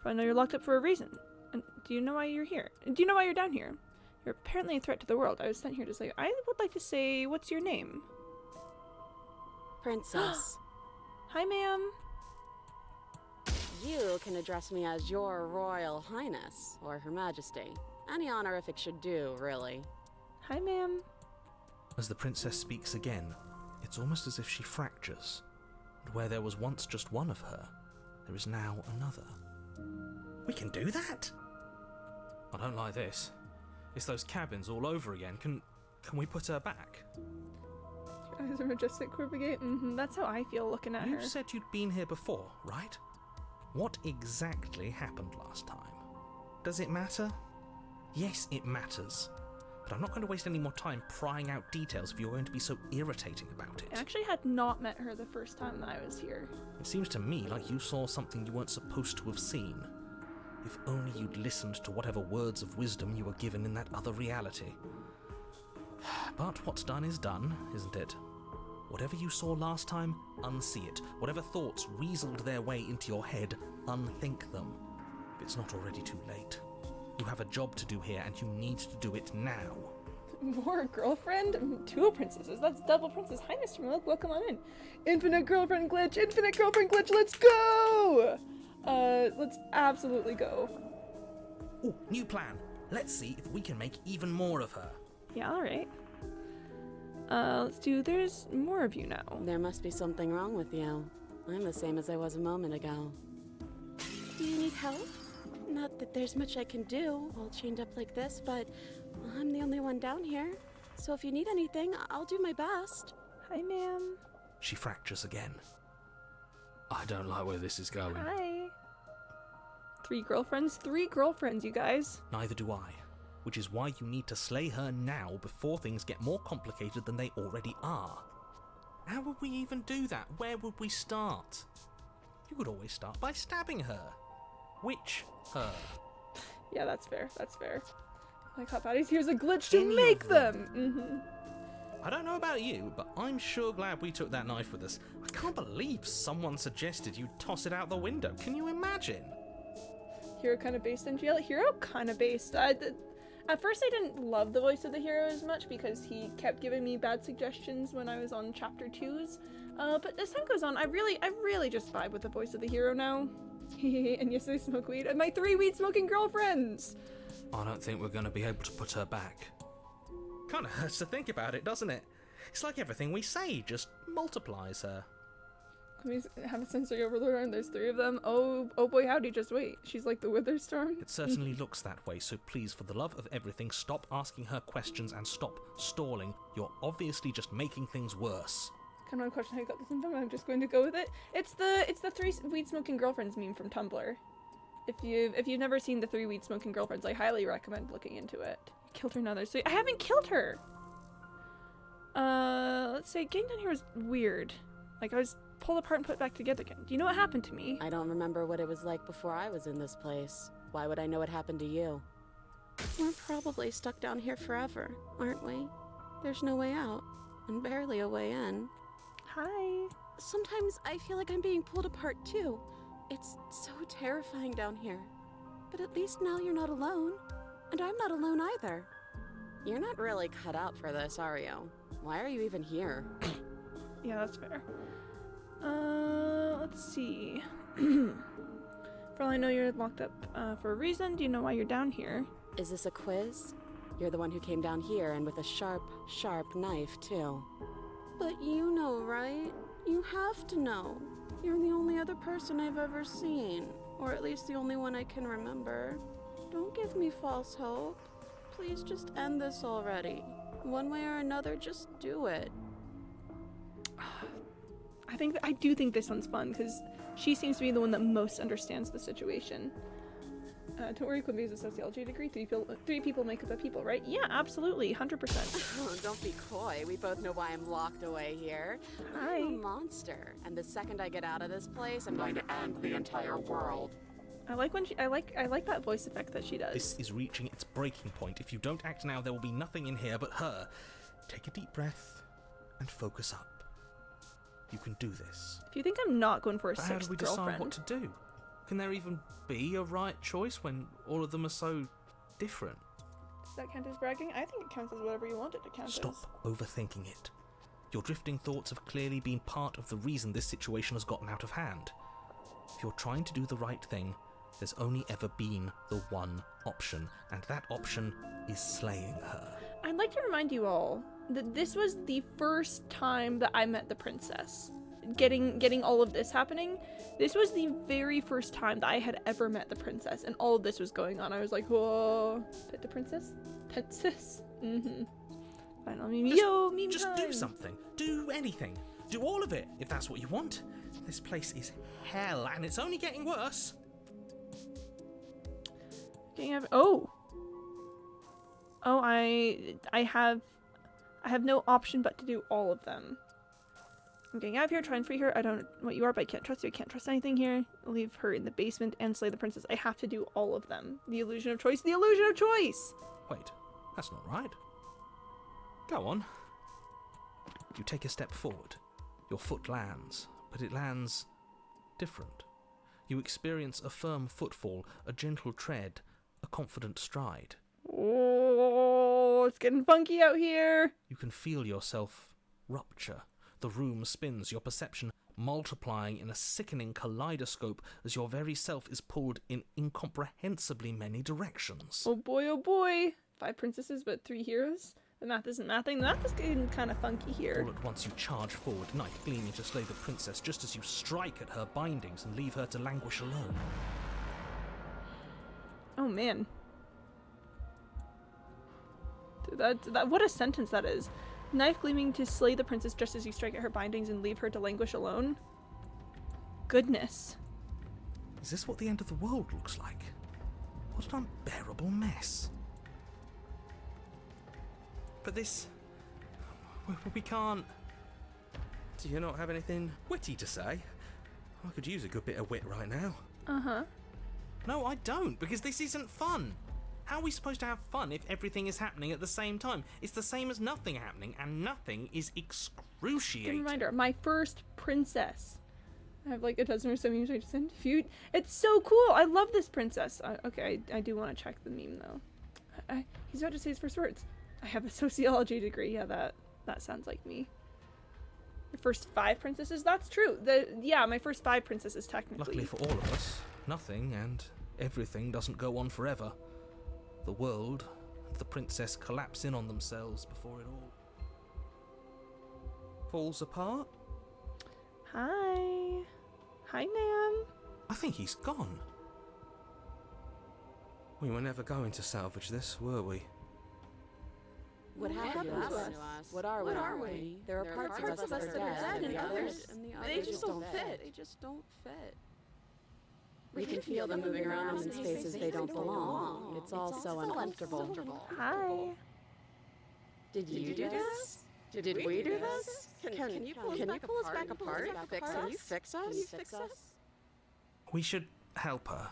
Probably know you're locked up for a reason. And do you know why you're here? Do you know why you're down here? You're apparently a threat to the world. I was sent here to say, I would like to say, what's your name? Princess. Hi ma'am. You can address me as Your Royal Highness, or Her Majesty. Any honorific should do, really. Hi ma'am. As the princess speaks again, it's almost as if she fractures, and where there was once just one of her, there is now another. We can do that? I don't like this. It's those cabins all over again. Can we put her back? Your eyes are majestic, Corvigate. That's how I feel looking at her. You said you'd been here before, right? What exactly happened last time? Does it matter? Yes, it matters. But I'm not going to waste any more time prying out details if you're going to be so irritating about I it. actually had not met her the first time that I was here. It seems to me like you saw something you weren't supposed to have seen. If only you'd listened to whatever words of wisdom you were given in that other reality. But what's done is done, isn't it? Whatever you saw last time, unsee it. Whatever thoughts weaseled their way into your head, unthink them. If it's not already too late. You have a job to do here, and you need to do it now. More girlfriend? Two princesses. That's double princess. Hi, Mr. Milk. Welcome on in. Infinite girlfriend glitch. Infinite girlfriend glitch. Let's go! Let's absolutely go. Ooh, new plan. Let's see if we can make even more of her. Yeah, alright. Let's do, there's more of you now. There must be something wrong with you. I'm the same as I was a moment ago. Do you need help? Not that there's much I can do, all chained up like this, but I'm the only one down here. So if you need anything, I'll do my best. Hi, ma'am. She fractures again. I don't like where this is going. Hi. Three girlfriends, you guys. Neither do I. Which is why you need to slay her now before things get more complicated than they already are. How would we even do that? Where would we start? You could always start by stabbing her. Which her? Yeah, that's fair. That's fair. Like Hot Patties, here's a glitch to Any make of them. I don't know about you, but I'm sure glad we took that knife with us. I can't believe someone suggested you toss it out the window. Can you imagine? Hero kind of based in jail. Hero kind of based. At first I didn't love the voice of the hero as much because he kept giving me bad suggestions when I was on chapter 2s. But as time goes on, I really just vibe with the voice of the hero now. And yes, I smoke weed. And my 3 weed smoking girlfriends! I don't think we're going to be able to put her back. Kind of hurts to think about it, doesn't it? It's like everything we say just multiplies her. We have a sensory overload and there's 3 of them. Oh boy, howdy, just wait. She's like the Witherstorm. It certainly looks that way, so please, for the love of everything, stop asking her questions and stop stalling. You're obviously just making things worse. Kind of want to question how you got this info, I'm just going to go with it. It's the 3 weed smoking girlfriends meme from Tumblr. If you've never seen the 3 weed smoking girlfriends, I highly recommend looking into it. Killed her another, so I haven't killed her! Let's say getting down here was weird. Like I was pulled apart and put back together again. Do you know what happened to me? I don't remember what it was like before I was in this place. Why would I know what happened to you? We're probably stuck down here forever, aren't we? There's no way out, and barely a way in. Hi. Sometimes I feel like I'm being pulled apart too. It's so terrifying down here. But at least now you're not alone. And I'm not alone either. You're not really cut out for this, are you? Why are you even here? Yeah, that's fair. Let's see. From For all I know, you're locked up for a reason. Do you know why you're down here? Is this a quiz? You're the one who came down here and with a sharp, sharp knife, too. But you know, right? You have to know. You're the only other person I've ever seen. Or at least the only one I can remember. Don't give me false hope. Please just end this already. One way or another, just do it. I do think this one's fun because she seems to be the one that most understands the situation. Don't worry, Quimby has a sociology degree. Three people make up a people, right? Yeah, absolutely, 100%. Oh, don't be coy. We both know why I'm locked away here. Hi. I'm a monster, and the second I get out of this place, I'm going to end the entire world. I like when I like that voice effect that she does. This is reaching its breaking point. If you don't act now, there will be nothing in here but her. Take a deep breath and focus up. You can do this. If you think I'm not going for a But how do sixth we decide girlfriend, what to do? Can there even be a right choice when all of them are so different? does that count as bragging? I think it counts as whatever you want it to count as. Stop overthinking it. Your drifting thoughts have clearly been part of the reason this situation has gotten out of hand. If you're trying to do the right thing, there's only ever been the one option, and that option is slaying her. I'd like to remind you all that this was the first time that I met the princess. Getting all of this happening, this was the very first time that I had ever met the princess, and all of this was going on. I was like, whoa, pet the princess? Princess? Mm-hmm. Final meme. Meme Just time. do something. Do anything. Do all of it, if that's what you want. This place is hell, and it's only getting worse. Oh, I have no option but to do all of them. I'm getting out of here, try and free her. I don't know what you are, but I can't trust you. I can't trust anything here. Leave her in the basement and slay the princess. I have to do all of them. The illusion of choice. The illusion of choice! Wait, that's not right. Go on. You take a step forward. Your foot lands, but it lands different. You experience a firm footfall, a gentle tread, a confident stride. Oh, it's getting funky out here. You can feel yourself rupture. The room spins, your perception multiplying in a sickening kaleidoscope as your very self is pulled in incomprehensibly many directions. Oh boy. 5 princesses but 3 heroes? The math isn't mathing. The math is getting kind of funky here. All at once you charge forward, knife gleaming to slay the princess just as you strike at her bindings and leave her to languish alone. Oh man. Dude, that what a sentence that is. Knife gleaming to slay the princess just as you strike at her bindings and leave her to languish alone? Goodness. Is this what the end of the world looks like? What an unbearable mess. But this... we can't... Do you not have anything witty to say? I could use a good bit of wit right now. Uh-huh. No, I don't, because this isn't fun. How are we supposed to have fun if everything is happening at the same time? It's the same as nothing happening, and nothing is Good excruciating. reminder, my first princess. I have like a dozen or so memes I just sent. It's so cool. I love this princess. Okay, I do want to check the meme though. He's about to say his first words. I have a sociology degree. Yeah, that sounds like me. The first 5 princesses? That's true. My first 5 princesses technically. Luckily for all of us, nothing and everything doesn't go on forever. The world and the princess collapse in on themselves before it all falls apart. Hi, ma'am. I think he's gone. We were never going to salvage this, were we? What happened to us? What are we? There are parts of us that are dead, and the others just don't fit. They just don't fit. We can feel them moving around in spaces they don't belong. It's all so uncomfortable. Hi. Did you do this? Did we do this? Can you pull us back apart? Can you fix us? We should help her.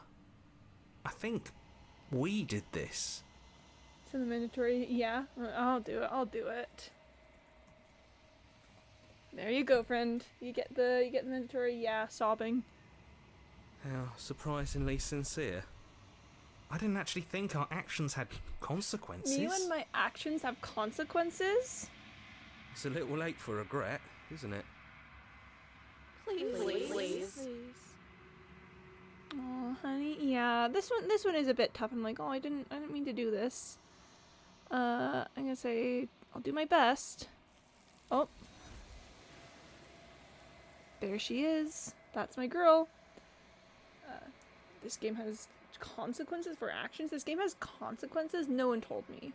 I think we did this. So the mandatory, yeah, I'll do it. There you go, friend. You get the mandatory, yeah, sobbing. How surprisingly sincere. I didn't actually think our actions had consequences. Me and my actions have consequences? It's a little late for regret, isn't it? Please. Oh, honey, yeah. This one is a bit tough. I'm like, oh, I didn't mean to do this. I'm gonna say I'll do my best. Oh, there she is. That's my girl. This game has consequences for actions. This game has consequences. No one told me.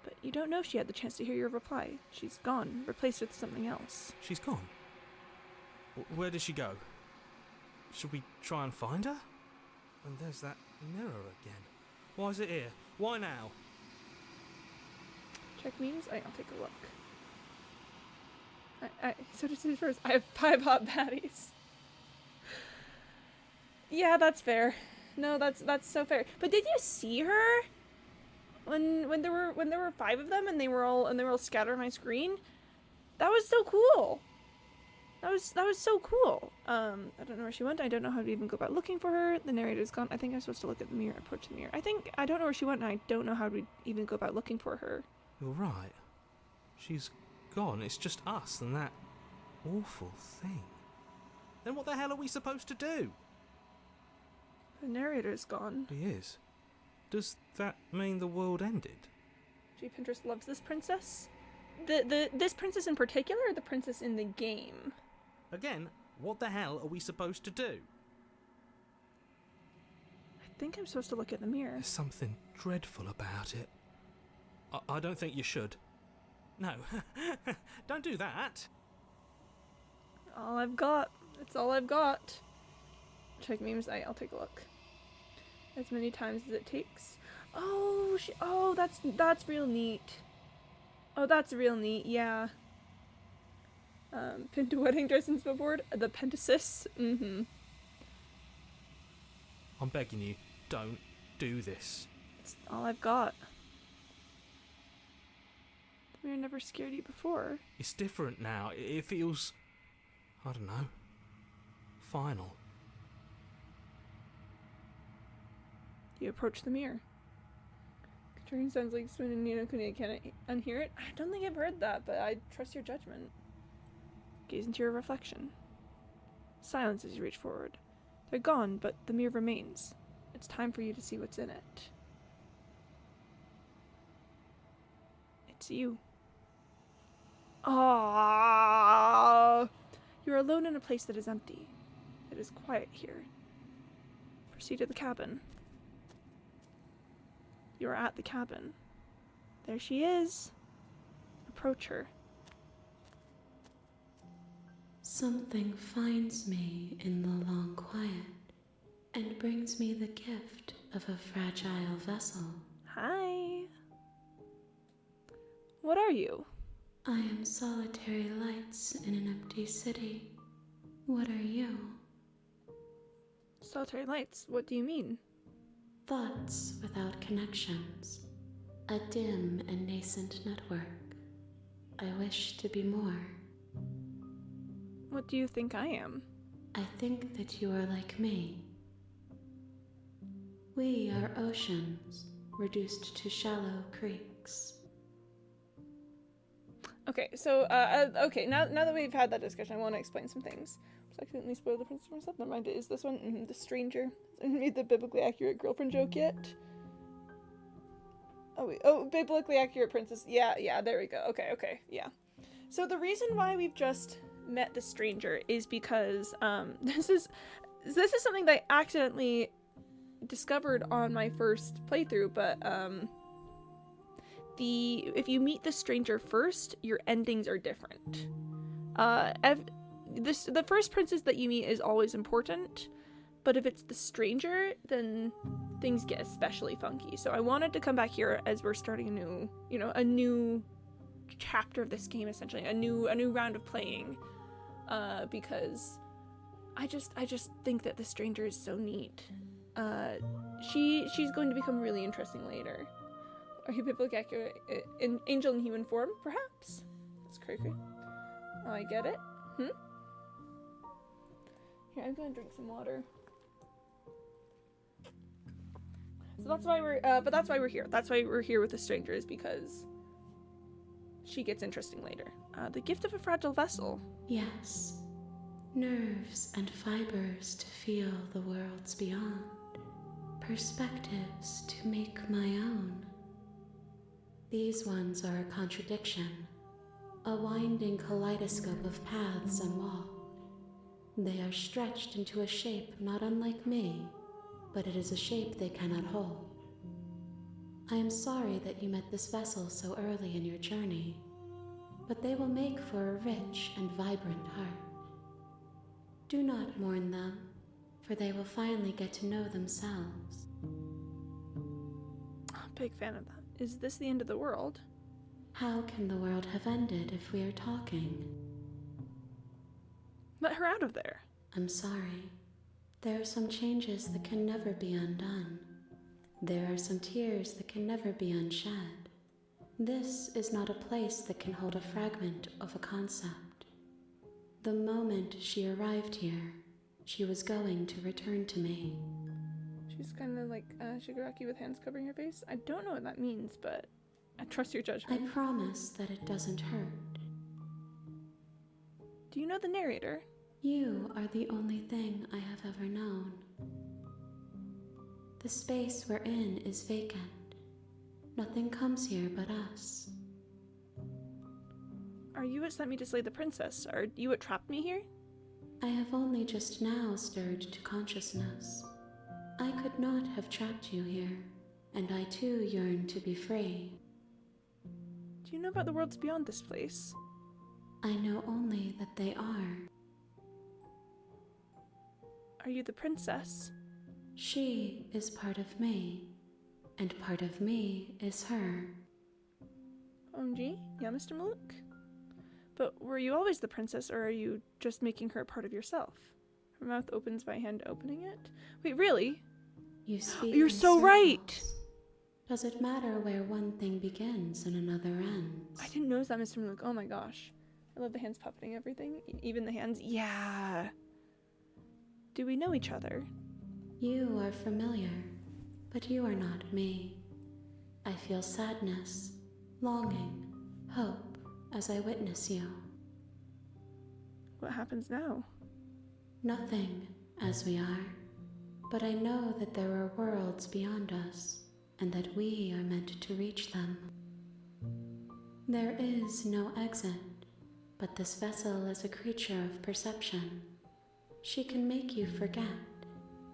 But you don't know if she had the chance to hear your reply. She's gone, replaced with something else. She's gone. Where did she go? Should we try and find her? And there's that mirror again. Why is it here? Why now? Check memes? I'll take a look. So to say first, I have 5 hot baddies. Yeah, that's fair. No, that's so fair. But did you see her when there were 5 of them and they were all scattered on my screen? That was so cool. That was so cool. I don't know where she went. I don't know how to even go about looking for her. The narrator's gone. I think I'm supposed to look at the mirror, approach the mirror. I don't know where she went, and I don't know how to even go about looking for her. You're right. She's gone. It's just us and that awful thing. Then what the hell are we supposed to do? The narrator's gone. He is. Does that mean the world ended? Gee, Pinterest loves this princess. This princess in particular, or the princess in the game? Again, what the hell are we supposed to do? I think I'm supposed to look at the mirror. There's something dreadful about it. I don't think you should. No, don't do that. All I've got. It's all I've got. Check memes. I'll take a look. As many times as it takes. Oh, that's real neat. Oh, that's real neat. Yeah. Pinned to wedding dress and board. The pentasis. Mm-hmm. I'm begging you, don't do this. It's all I've got. The mirror never scared you before. It's different now. It feels, I don't know, final. You approach the mirror. Conjuring sounds like Spoon and Nino Kuni. Can I unhear it? I don't think I've heard that, but I trust your judgment. Gaze into your reflection. Silence as you reach forward. They're gone, but the mirror remains. It's time for you to see what's in it. It's you. Ah! You're alone in a place that is empty. It is quiet here. Proceed to the cabin. You are at the cabin. There she is. Approach her. Something finds me in the long quiet and brings me the gift of a fragile vessel. Hi. What are you? I am solitary lights in an empty city. What are you? Solitary lights, what do you mean? Thoughts without connections. A dim and nascent network. I wish to be more. What do you think I am? I think that you are like me. We are oceans, reduced to shallow creeks. Okay, so, okay, now that we've had that discussion, I want to explain some things. I accidentally spoiled the princess for myself. Never mind, is this one? The stranger. I haven't made the biblically accurate girlfriend joke yet. Oh, wait. Oh, biblically accurate princess. Yeah, there we go. Okay, yeah. So the reason why we've just met the stranger is because, this is something that I accidentally discovered on my first playthrough, but, if you meet the stranger first, your endings are different. The first princess that you meet is always important, but if it's the stranger, then things get especially funky. So I wanted to come back here as we're starting a new chapter of this game, essentially, a new round of playing, because I just think that the stranger is so neat. She's going to become really interesting later. Are you biblically accurate in angel in human form? Perhaps. That's creepy. Oh, I get it. Here, I'm gonna drink some water. So that's why we're here. That's why we're here with the stranger, is because she gets interesting later. The gift of a fragile vessel. Yes. Nerves and fibers to feel the worlds beyond. Perspectives to make my own. These ones are a contradiction, a winding kaleidoscope of paths unwalked. They are stretched into a shape not unlike me, but it is a shape they cannot hold. I am sorry that you met this vessel so early in your journey, but they will make for a rich and vibrant heart. Do not mourn them, for they will finally get to know themselves. Big fan of that. Is this the end of the world? How can the world have ended if we are talking? Let her out of there. I'm sorry. There are some changes that can never be undone. There are some tears that can never be unshed. This is not a place that can hold a fragment of a concept. The moment she arrived here, she was going to return to me. She's kind of like Shigaraki with hands covering her face. I don't know what that means, but I trust your I judgment. promise that it doesn't hurt. Do you know the narrator? You are the only thing I have ever known. The space we're in is vacant. Nothing comes here but us. Are you what sent me to slay the princess? Are you what trapped me here? I have only just now stirred to consciousness. I could not have trapped you here, and I too yearn to be free. Do you know about the worlds beyond this place? I know only that they are. Are you the princess? She is part of me, and part of me is her. OMG? Yeah, Mr. Maluk? But were you always the princess, or are you just making her a part of yourself? Her mouth opens by hand opening it. Wait, really? You speak. You're in so right! circles. Does it matter where one thing begins and another ends? I didn't notice that, Mr. Maluk. Oh my gosh. I love the hands puppeting everything. Even the hands. Yeah! Do we know each other? You are familiar, but you are not me. I feel sadness, longing, hope as I witness you. What happens now? Nothing, as we are, but I know that there are worlds beyond us, and that we are meant to reach them. There is no exit, but this vessel is a creature of perception. She can make you forget,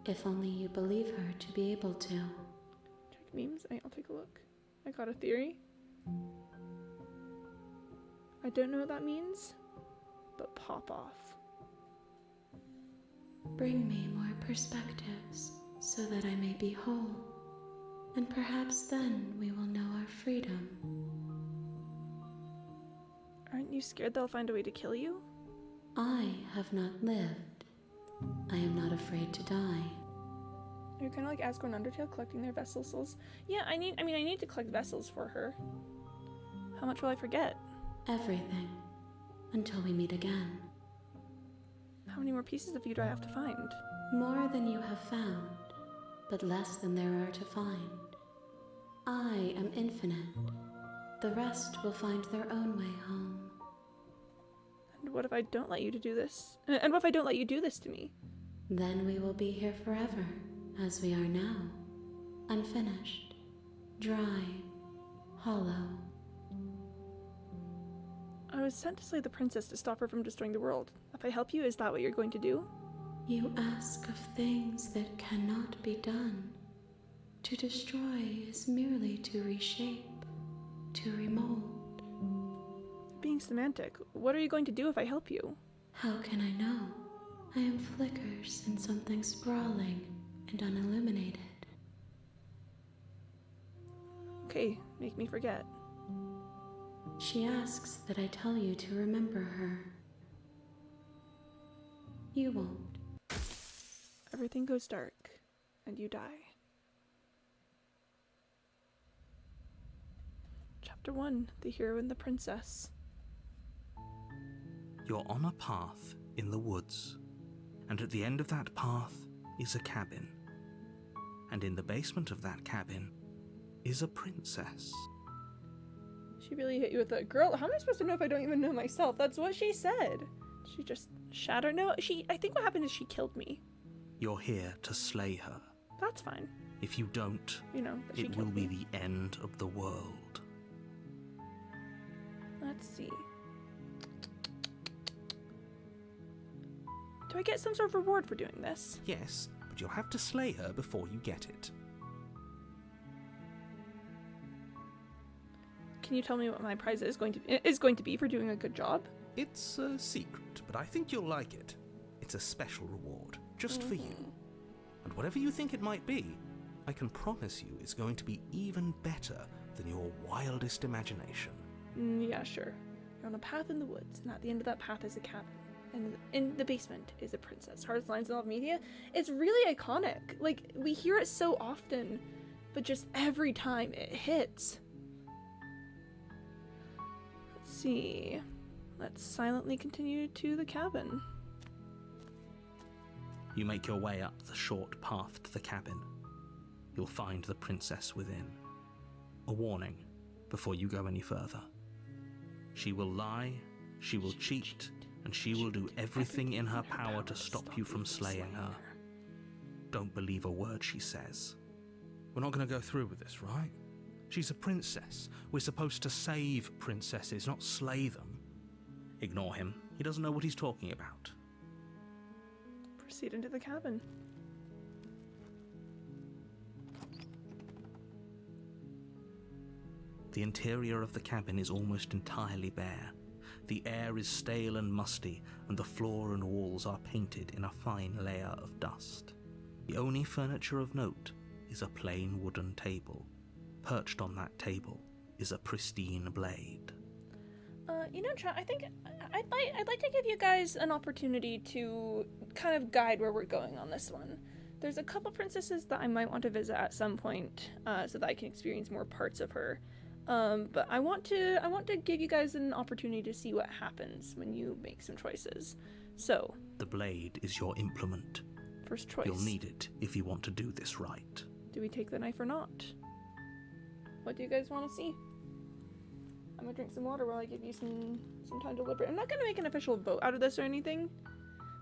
if only you believe her to be able to. Check memes? I'll take a look. I got a theory. I don't know what that means, but pop off. Bring me more perspectives, so that I may be whole, and perhaps then we will know our freedom. Aren't you scared they'll find a way to kill you? I have not lived. I am not afraid to die. You're kind of like Asgore and Undertale collecting their vessel souls. Yeah, I need to collect vessels for her. How much will I forget? Everything, until we meet again. How many more pieces of you do I have to find? More than you have found, but less than there are to find. I am infinite. The rest will find their own way home. And what if I don't let you to do this? And what if I don't let you do this to me? Then we will be here forever, as we are now. Unfinished, dry, hollow. I was sent to slay the princess to stop her from destroying the world. If I help you, is that what you're going to do? You ask of things that cannot be done. To destroy is merely to reshape, to remold. Being semantic, what are you going to do if I help you? How can I know? I am flickers in something sprawling and unilluminated. Okay, make me forget. She asks that I tell you to remember her. You won't. Everything goes dark, and you die. Chapter 1, The Hero and the Princess. You're on a path in the woods, and at the end of that path is a cabin. And in the basement of that cabin is a princess. She really hit you with a girl. How am I supposed to know if I don't even know myself? That's what she said. She just Shatter? No, I think what happened is she killed me. You're here to slay her. That's fine. If you don't, You know, that she it will killed be me. the end of the world. Let's see. Do I get some sort of reward for doing this? Yes, but you'll have to slay her before you get it. Can you tell me what my prize is going to be for doing a good job? It's a secret, but I think you'll like it. It's a special reward, just for you. And whatever you think it might be, I can promise you it's going to be even better than your wildest imagination. Yeah, sure. You're on a path in the woods, and at the end of that path is a cabin. And in the basement is a princess. Hardest lines in all of media. It's really iconic. Like, we hear it so often, but just every time it hits. Let's see. Let's silently continue to the cabin. You make your way up the short path to the cabin. You'll find the princess within. A warning before you go any further. She will lie, she will cheat, and she will do everything in her power to stop you from slaying her. Don't believe a word she says. We're not going to go through with this, right? She's a princess. We're supposed to save princesses, not slay them. Ignore him. He doesn't know what he's talking about. Proceed into the cabin. The interior of the cabin is almost entirely bare. The air is stale and musty, and the floor and walls are painted in a fine layer of dust. The only furniture of note is a plain wooden table. Perched on that table is a pristine blade. You know, Chat, I think I'd like to give you guys an opportunity to kind of guide where we're going on this one. There's a couple princesses that I might want to visit at some point, so that I can experience more parts of her. But I want to give you guys an opportunity to see what happens when you make some choices. So, The blade is your implement. first choice. You'll need it if you want to do this right. Do we take the knife or not? What do you guys want to see? I'm gonna drink some water while I give you some time to deliberate. I'm not gonna make an official vote out of this or anything.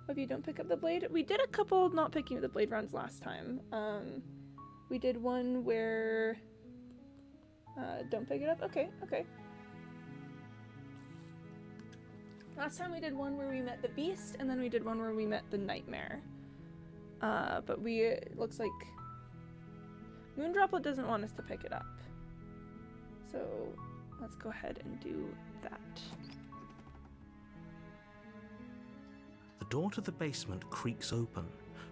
If you don't pick up the blade, we did a couple not picking up the blade rounds last time. We did one where don't pick it up. Okay. Last time we did one where we met the beast, and then we did one where we met the nightmare. But it looks like Moondroplet doesn't want us to pick it up. So let's go ahead and do that. The door to the basement creaks open,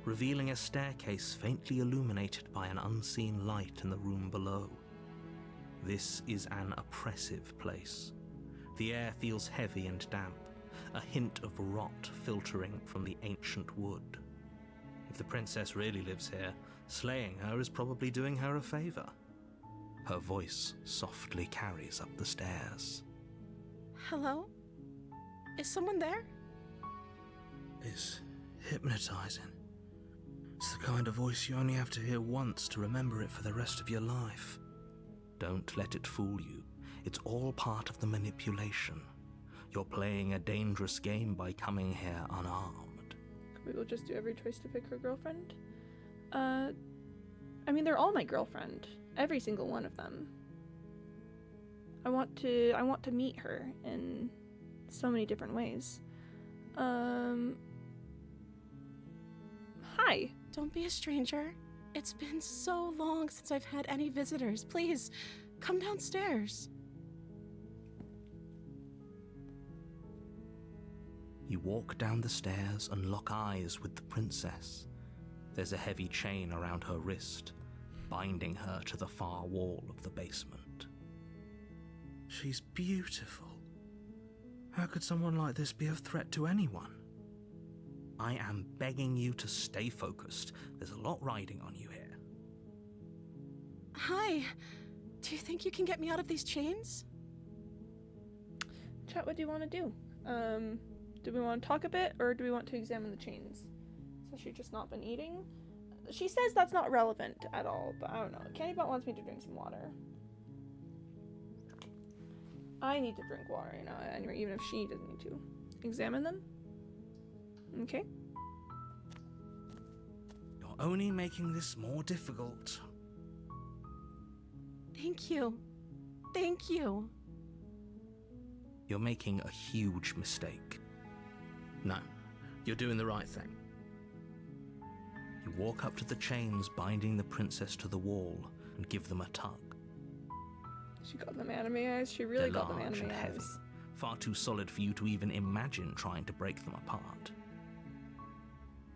revealing a staircase faintly illuminated by an unseen light in the room below. This is an oppressive place. The air feels heavy and damp, a hint of rot filtering from the ancient wood. If the princess really lives here, slaying her is probably doing her a favor. Her voice softly carries up the stairs. Hello? Is someone there? It's hypnotizing. It's the kind of voice you only have to hear once to remember it for the rest of your life. Don't let it fool you. It's all part of the manipulation. You're playing a dangerous game by coming here unarmed. We will just do every choice to pick her girlfriend. I mean, they're all my girlfriend. Every single one of them. I want to meet her in so many different ways. Hi. Don't be a stranger. It's been so long since I've had any visitors. Please, come downstairs. You walk down the stairs and lock eyes with the princess. There's a heavy chain around her wrist, binding her to the far wall of the basement. She's beautiful. How could someone like this be a threat to anyone? I am begging you to stay focused. There's a lot riding on you here. Hi. Do you think you can get me out of these chains? Chat, what do you want to do? Do we want to talk a bit, or do we want to examine the chains? So she's just not been eating? She says that's not relevant at all, but I don't know. Candybot wants me to drink some water. I need to drink water, you know, anyway, even if she doesn't need to. Examine them? Okay. You're only making this more difficult. Thank you. Thank you. You're making a huge mistake. No, you're doing the right thing. You walk up to the chains binding the princess to the wall and give them a tug. She got them anime eyes. She really They're got them large anime and heavy, eyes. far too solid for you to even imagine trying to break them apart.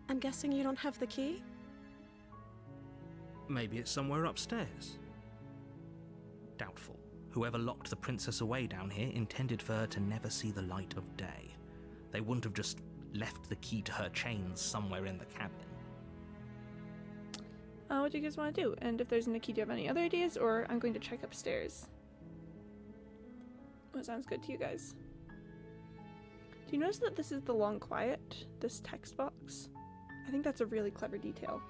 I'm guessing you don't have the key? Maybe it's somewhere upstairs. Doubtful. Whoever locked the princess away down here intended for her to never see the light of day. They wouldn't have just left the key to her chains somewhere in the cabin. What do you guys want to do? And if there's no key, do you have any other ideas? Or I'm going to check upstairs. What sounds good to you guys? Do you notice that this is the long quiet? This text box? I think that's a really clever detail.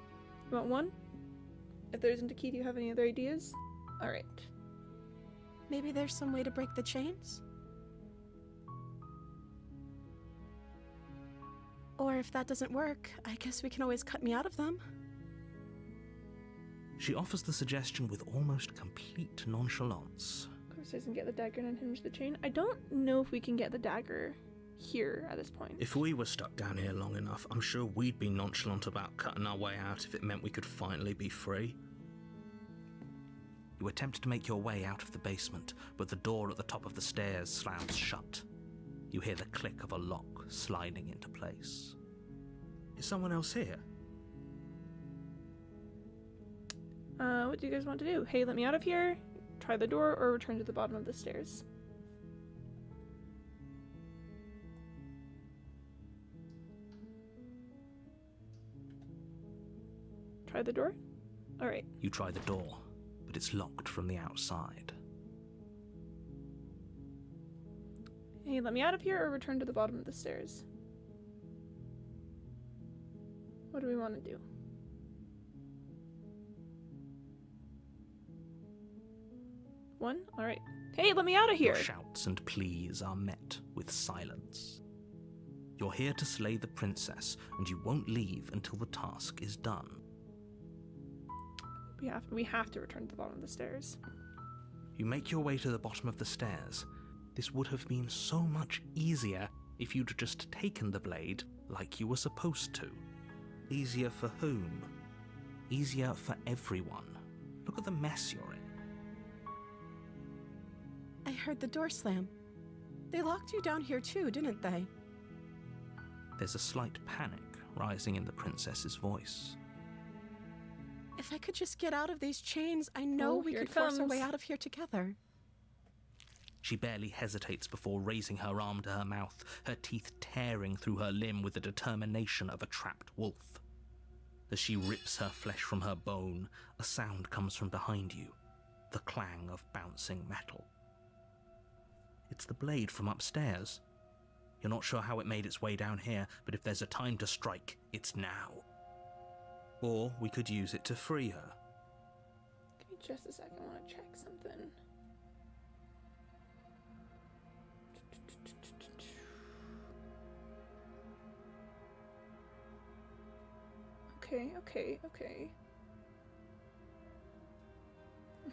You want one? If there isn't a key, do you have any other ideas? Alright. Maybe there's some way to break the chains? Or if that doesn't work, I guess we can always cut me out of them. She offers the suggestion with almost complete nonchalance. Of course, doesn't get the dagger and unhinge the chain. I don't know if we can get the dagger here at this point. If we were stuck down here long enough, I'm sure we'd be nonchalant about cutting our way out if it meant we could finally be free. You attempt to make your way out of the basement, but the door at the top of the stairs slams shut. You hear the click of a lock sliding into place. Is someone else here? What do you guys want to do? Hey, let me out of here, try the door, or return to the bottom of the stairs? Try the door? Alright. You try the door, but it's locked from the outside. Hey, let me out of here or return to the bottom of the stairs? What do we want to do? One? Alright. Hey, let me out of here! Your shouts and pleas are met with silence. You're here to slay the princess, and you won't leave until the task is done. We have to return to the bottom of the stairs. You make your way to the bottom of the stairs. This would have been so much easier if you'd just taken the blade like you were supposed to. Easier for whom? Easier for everyone. Look at the mess you're in. I heard the door slam. They locked you down here too, didn't they? There's a slight panic rising in the princess's voice. If I could just get out of these chains, I know we here could it force our way comes. out of here together. She barely hesitates before raising her arm to her mouth, her teeth tearing through her limb with the determination of a trapped wolf. As she rips her flesh from her bone, a sound comes from behind you, the clang of bouncing metal. It's the blade from upstairs. You're not sure how it made its way down here, but if there's a time to strike, it's now. Or we could use it to free her. Give me just a second, I want to check something. Okay.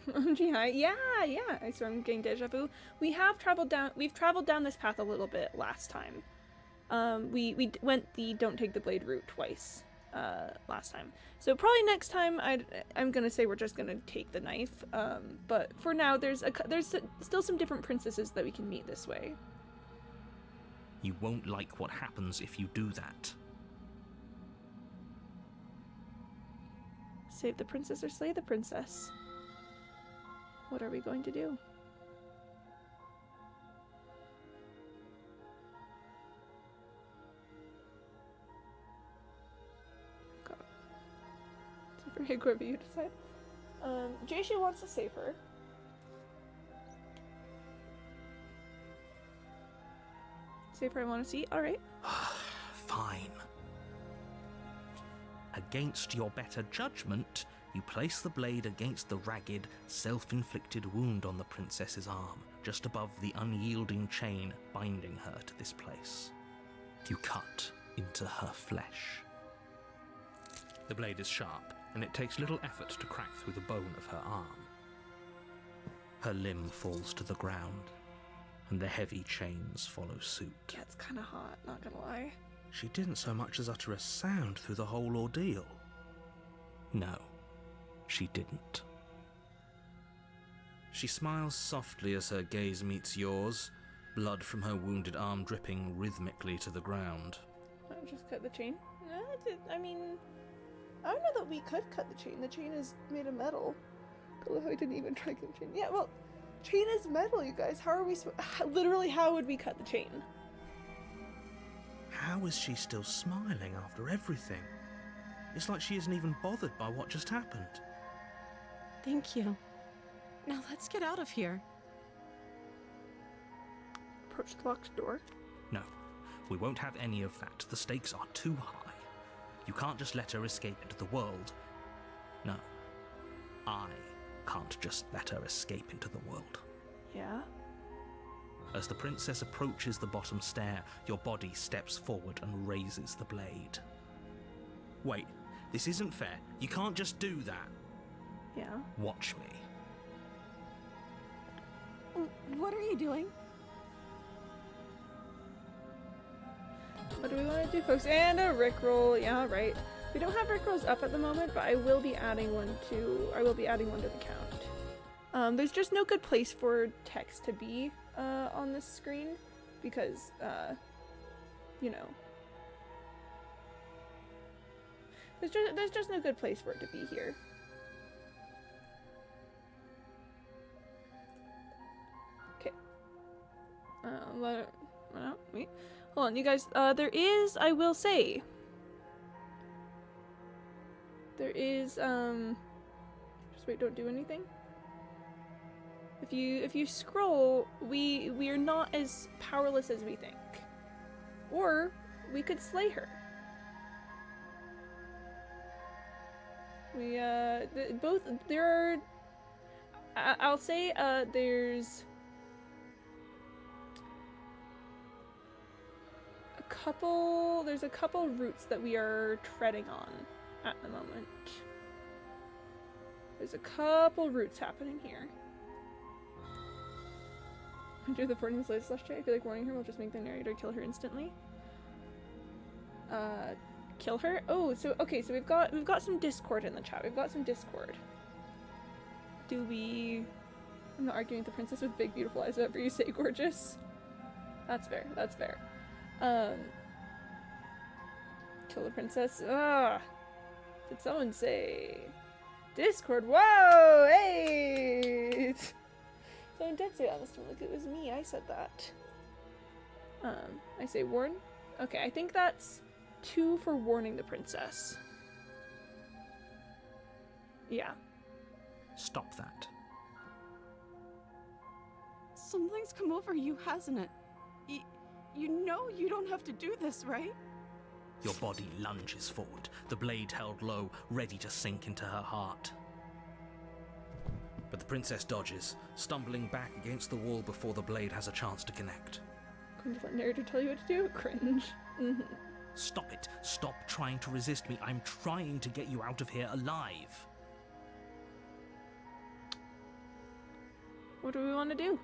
OMG, hi. Yeah, I swear I'm getting deja vu. We've traveled down this path a little bit last time. We went the don't take the blade route twice last time. So probably next time I'm gonna say we're just gonna take the knife. But for now there's still some different princesses that we can meet this way. You won't like what happens if you do that. Save the princess or slay the princess. What are we going to do? God. It's a very whoever you decide. Jaysha wants to save her. Save her, I want to see. Alright. Fine. Against your better judgment, you place the blade against the ragged, self-inflicted wound on the princess's arm, just above the unyielding chain binding her to this place. You cut, into her flesh. The blade is sharp, and it takes little effort to crack through the bone of her arm. Her limb falls to the ground, and the heavy chains follow suit. Yeah, it's kind of hot, not gonna lie. She didn't so much as utter a sound through the whole ordeal. No, she didn't. She smiles softly as her gaze meets yours, blood from her wounded arm dripping rhythmically to the ground. I'll just cut the chain. No, I mean, I don't know that we could cut the chain. The chain is made of metal. I love how I didn't even try to cut the chain. Yeah, well, chain is metal, you guys. How are we literally, how would we cut the chain? How is she still smiling after everything? It's like she isn't even bothered by what just happened. Thank you. Now let's get out of here. Approach the locked door. No, we won't have any of that. The stakes are too high. You can't just let her escape into the world. No, I can't just let her escape into the world. Yeah? As the princess approaches the bottom stair, your body steps forward and raises the blade. Wait, this isn't fair. You can't just do that. Yeah. Watch me. What are you doing? What do we want to do, folks? And a Rickroll. Yeah, right. We don't have Rickrolls up at the moment, but I will be adding one to the count. There's just no good place for text to be on this screen because, you know, there's just no good place for it to be here. Okay. Wait. Hold on, you guys. There is, I will say, there is, just wait, don't do anything. If you scroll, we are not as powerless as we think. Or we could slay her. We, both, there are, I'll say, there's a couple routes that we are treading on at the moment. There's a couple routes happening here. Do the warning slash check. I feel like warning her will just make the narrator kill her instantly. Kill her? Oh, so okay, so we've got some Discord in the chat. We've got some Discord. Do we? I'm not arguing with the princess with big beautiful eyes, whatever you say, gorgeous. That's fair. That's fair. Kill the princess. Ah, did someone say Discord? Whoa, hey! Someone did say that. Like it was me. I said that. I say warn. Okay, I think that's 2 for warning the princess. Yeah. Stop that. Something's come over you, hasn't it? You know you don't have to do this, right? Your body lunges forward, the blade held low, ready to sink into her heart. But the princess dodges, stumbling back against the wall before the blade has a chance to connect. Going to let narrator tell you what to do? Cringe. Stop it. Stop trying to resist me. I'm trying to get you out of here alive. What do we want to do?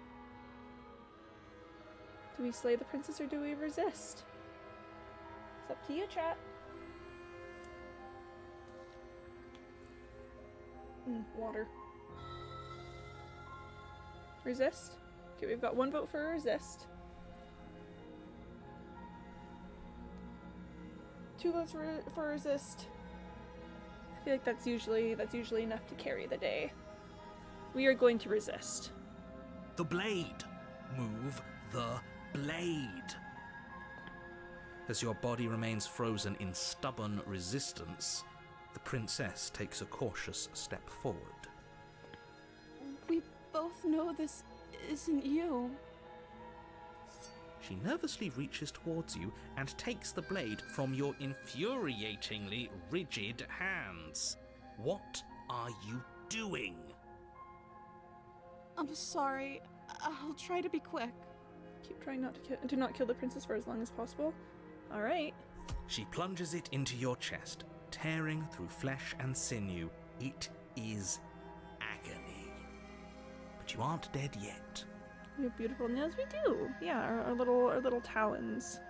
Do we slay the princess or do we resist? It's up to you, chat. Water. Resist? Okay, we've got 1 vote for resist. 2 votes for resist. I feel like that's usually enough to carry the day. We are going to resist. The blade. Move the blade. As your body remains frozen in stubborn resistance, the princess takes a cautious step forward. We both know this isn't you. She nervously reaches towards you and takes the blade from your infuriatingly rigid hands. What are you doing? I'm sorry. I'll try to be quick. Keep trying not to not kill the princess for as long as possible. All right. She plunges it into your chest, tearing through flesh and sinew. It is agony. But you aren't dead yet. We have beautiful nails. We do. Yeah, our little talons.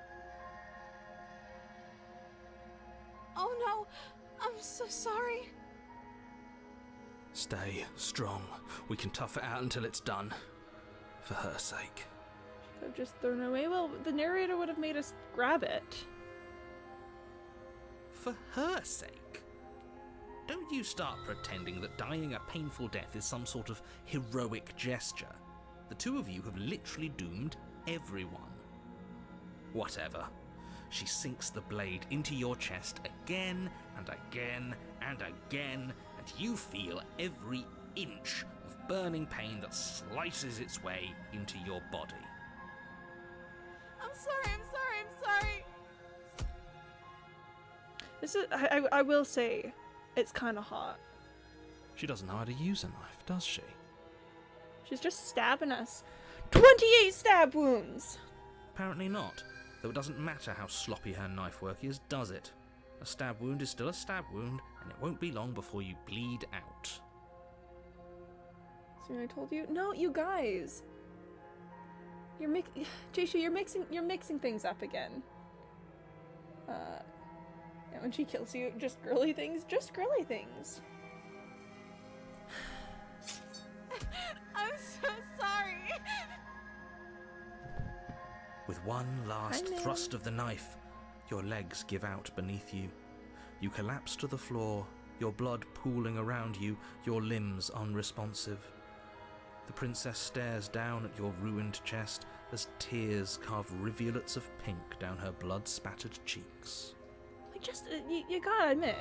Oh no, I'm so sorry. Stay strong. We can tough it out until it's done. For her sake. Could have just thrown it away. Well, the narrator would have made us grab it. For her sake. Don't you start pretending that dying a painful death is some sort of heroic gesture. The two of you have literally doomed everyone. Whatever. She sinks the blade into your chest again and again and again, and you feel every inch of burning pain that slices its way into your body. I'm sorry. This is. I will say, it's kind of hot. She doesn't know how to use a knife, does she? She's just stabbing us. 28 stab wounds! Apparently not, though it doesn't matter how sloppy her knife work is, does it? A stab wound is still a stab wound, and it won't be long before you bleed out. See what I told you? No, you guys! Jaisha, you're mixing things up again. And when she kills you, just girly things. I'm so sorry. With one last Hi, ma'am. thrust of the knife, your legs give out beneath you. You collapse to the floor, your blood pooling around you, your limbs unresponsive. The princess stares down at your ruined chest as tears carve rivulets of pink down her blood-spattered cheeks. Like, just, you gotta admit,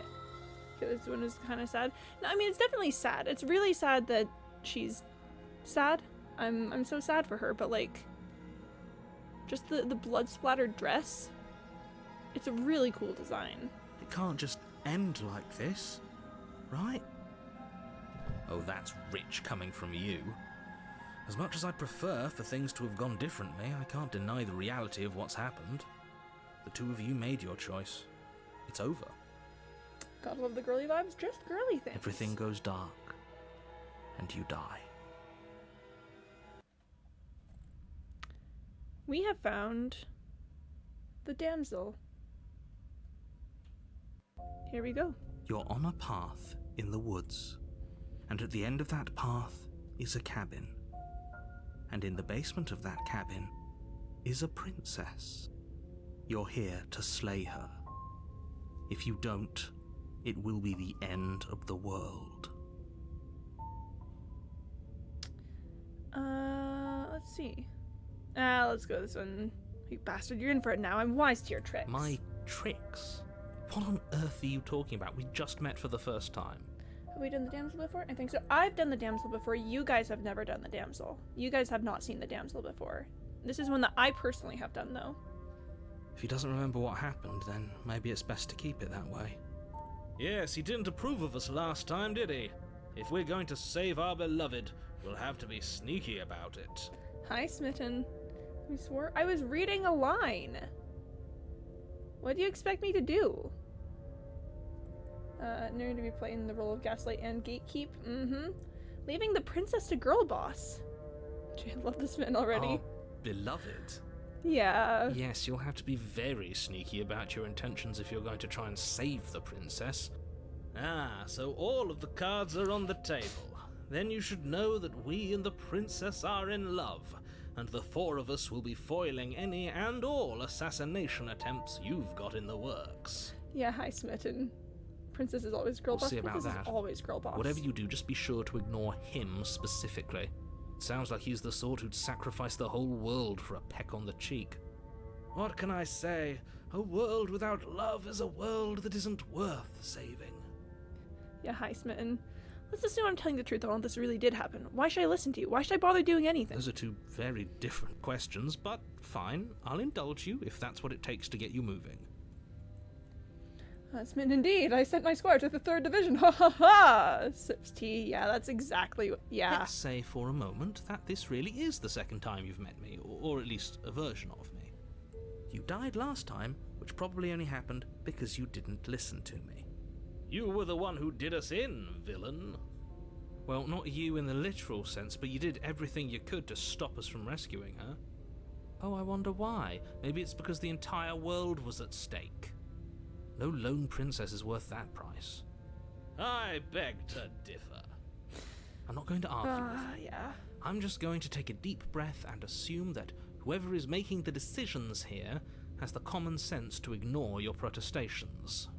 this one is kind of sad. No, I mean, it's definitely sad. It's really sad that she's sad. I'm so sad for her, but like, just the blood-splattered dress, it's a really cool design. It can't just end like this, right? Oh, that's rich coming from you. As much as I'd prefer for things to have gone differently, I can't deny the reality of what's happened. The two of you made your choice. It's over. Gotta love the girly vibes, just girly things. Everything goes dark, and you die. We have found the damsel. Here we go. You're on a path in the woods, and at the end of that path is a cabin. And in the basement of that cabin is a princess. You're here to slay her. If you don't, it will be the end of the world. Let's see. Let's go this one. You bastard, you're in for it now. I'm wise to your tricks. My tricks? What on earth are you talking about? We just met for the first time. Have we done the damsel before? I think so. I've done the damsel before. You guys have never done the damsel. You guys have not seen the damsel before. This is one that I personally have done, though. If he doesn't remember what happened, then maybe it's best to keep it that way. Yes, he didn't approve of us last time, did he? If we're going to save our beloved, we'll have to be sneaky about it. Hi, Smitten. I swore I was reading a line. What do you expect me to do? Known to be playing the role of Gaslight and Gatekeep. Leaving the princess to girl boss. Gee, I love this man already. Our beloved? Yeah. Yes, you'll have to be very sneaky about your intentions if you're going to try and save the princess. Ah, so all of the cards are on the table. Then you should know that we and the princess are in love, and the four of us will be foiling any and all assassination attempts you've got in the works. Yeah, hi, Smitten. Princess is always girl We'll boss. see about Princess that. is always girl boss. Whatever you do, just be sure to ignore him specifically. It sounds like he's the sort who'd sacrifice the whole world for a peck on the cheek. What can I say? A world without love is a world that isn't worth saving. Yeah, hi, Smitten. Let's assume I'm telling the truth and all this really did happen. Why should I listen to you? Why should I bother doing anything? Those are two very different questions, but fine. I'll indulge you if that's what it takes to get you moving. Smitten indeed. I sent my squire to the 3rd division. Ha ha ha! Sips tea. Yeah, that's exactly what... Yeah. Let's say for a moment that this really is the second time you've met me, or at least a version of me. You died last time which probably only happened because you didn't listen to me. You were the one who did us in, villain. Well, not you in the literal sense, but you did everything you could to stop us from rescuing her. Oh, I wonder why. Maybe it's because the entire world was at stake. No lone princess is worth that price. I beg to differ. I'm not going to argue with you. Yeah. I'm just going to take a deep breath and assume that whoever is making the decisions here has the common sense to ignore your protestations.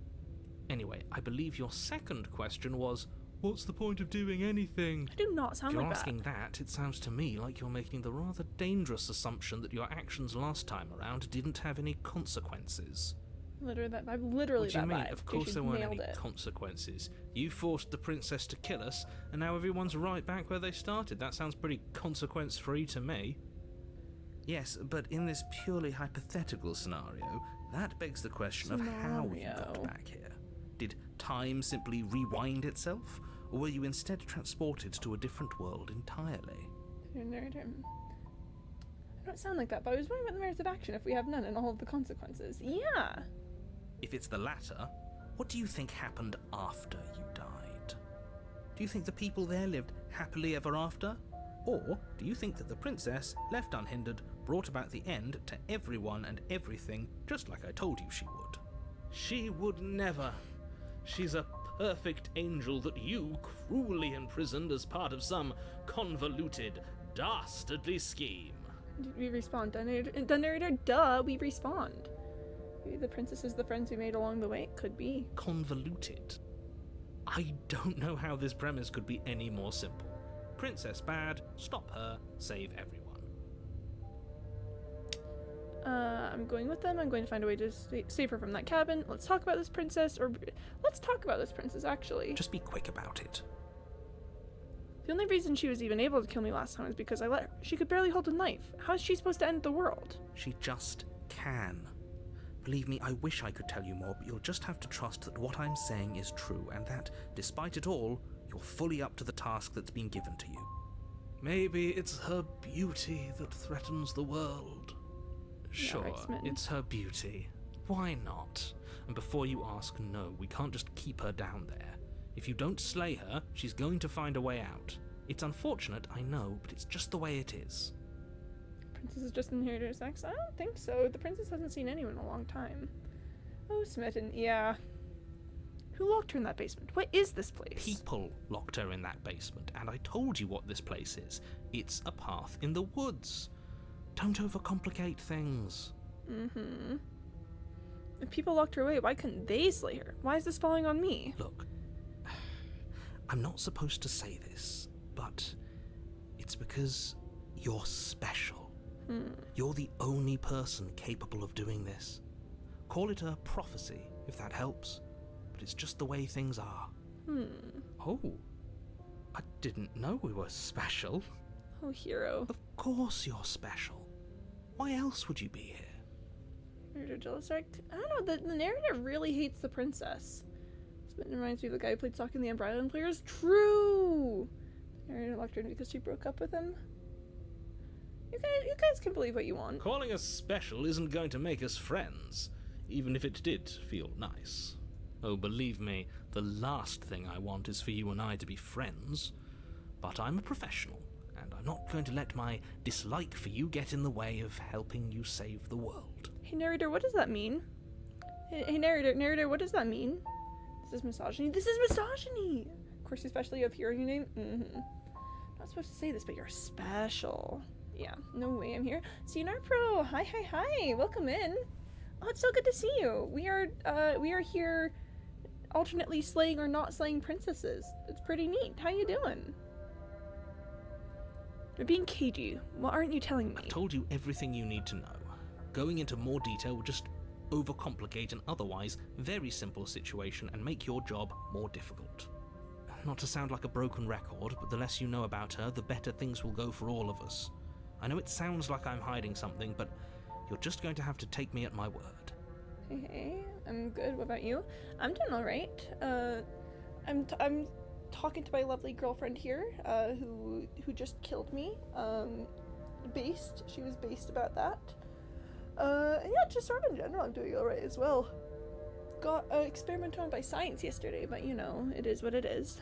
Anyway, I believe your second question was, what's the point of doing anything? I do not sound If you're like asking that, it sounds to me like you're making the rather dangerous assumption that your actions last time around didn't have any consequences. I'm literally What do you that mean? vibe. Of course You there weren't nailed any it. consequences. You forced the princess to kill us, and now everyone's right back where they started. That sounds pretty consequence-free to me. Yes, but in this purely hypothetical scenario, that begs the question of how you got back here. Did time simply rewind itself, or were you instead transported to a different world entirely? I don't sound like that, but I was wondering about the merits of action if we have none and all of the consequences. Yeah. If it's the latter, what do you think happened after you died? Do you think the people there lived happily ever after? Or do you think that the princess, left unhindered, brought about the end to everyone and everything, just like I told you she would? She would never. She's a perfect angel that you cruelly imprisoned as part of some convoluted, dastardly scheme. We respawn. Dunerator, duh, we respawned. Maybe the princess is the friends we made along the way. It could be. Convoluted. I don't know how this premise could be any more simple. Princess bad, stop her, save everyone. I'm going with them. I'm going to find a way to save her from that cabin. Let's talk about this princess, actually. Just be quick about it. The only reason she was even able to kill me last time is because I let her. She could barely hold a knife. How is she supposed to end the world? She just can. Believe me, I wish I could tell you more, but you'll just have to trust that what I'm saying is true, and that, despite it all, you're fully up to the task that's been given to you. Maybe it's her beauty that threatens the world. Sure, right, Smitten. it's her beauty. Why not? And before you ask, no, we can't just keep her down there. If you don't slay her, she's going to find a way out. It's unfortunate, I know, but it's just the way it is. Princess is just inherited sex? I don't think so. The princess hasn't seen anyone in a long time. Oh, Smitten, yeah. Who locked her in that basement? What is this place? People locked her in that basement, and I told you what this place is. It's a path in the woods. Don't overcomplicate things. Mm-hmm. If people locked her away, why couldn't they slay her? Why is this falling on me? Look, I'm not supposed to say this, but it's because you're special. You're the only person capable of doing this. Call it a prophecy, if that helps, but it's just the way things are. Oh, I didn't know we were special. Oh, hero. Of course you're special. Why else would you be here? Narrator jealous act? I don't know, the narrator really hates the princess. Smitten reminds me of the guy who played Sokka in the Umbrella Island Players. True! The narrator locked her in because she broke up with him. You guys can believe what you want. Calling us special isn't going to make us friends, even if it did feel nice. Oh, believe me, the last thing I want is for you and I to be friends. But I'm a professional, and I'm not going to let my dislike for you get in the way of helping you save the world. Hey, narrator, what does that mean? Hey, narrator, what does that mean? This is misogyny. This is misogyny! Of course, especially of hero your name. Not supposed to say this, but you're special. Yeah, no way I'm here. CNR Pro, hi, welcome in. Oh, it's so good to see you. We are here alternately slaying or not slaying princesses. It's pretty neat. How you doing? You're being cagey. What aren't you telling me? I've told you everything you need to know. Going into more detail would just overcomplicate an otherwise very simple situation and make your job more difficult. Not to sound like a broken record, but the less you know about her, the better things will go for all of us. I know it sounds like I'm hiding something, but you're just going to have to take me at my word. Hey, I'm good. What about you? I'm doing all right. I'm talking to my lovely girlfriend here, who just killed me. She was based about that. And yeah, just sort of in general, I'm doing alright as well. Got experimented on by science yesterday, but you know, it is what it is.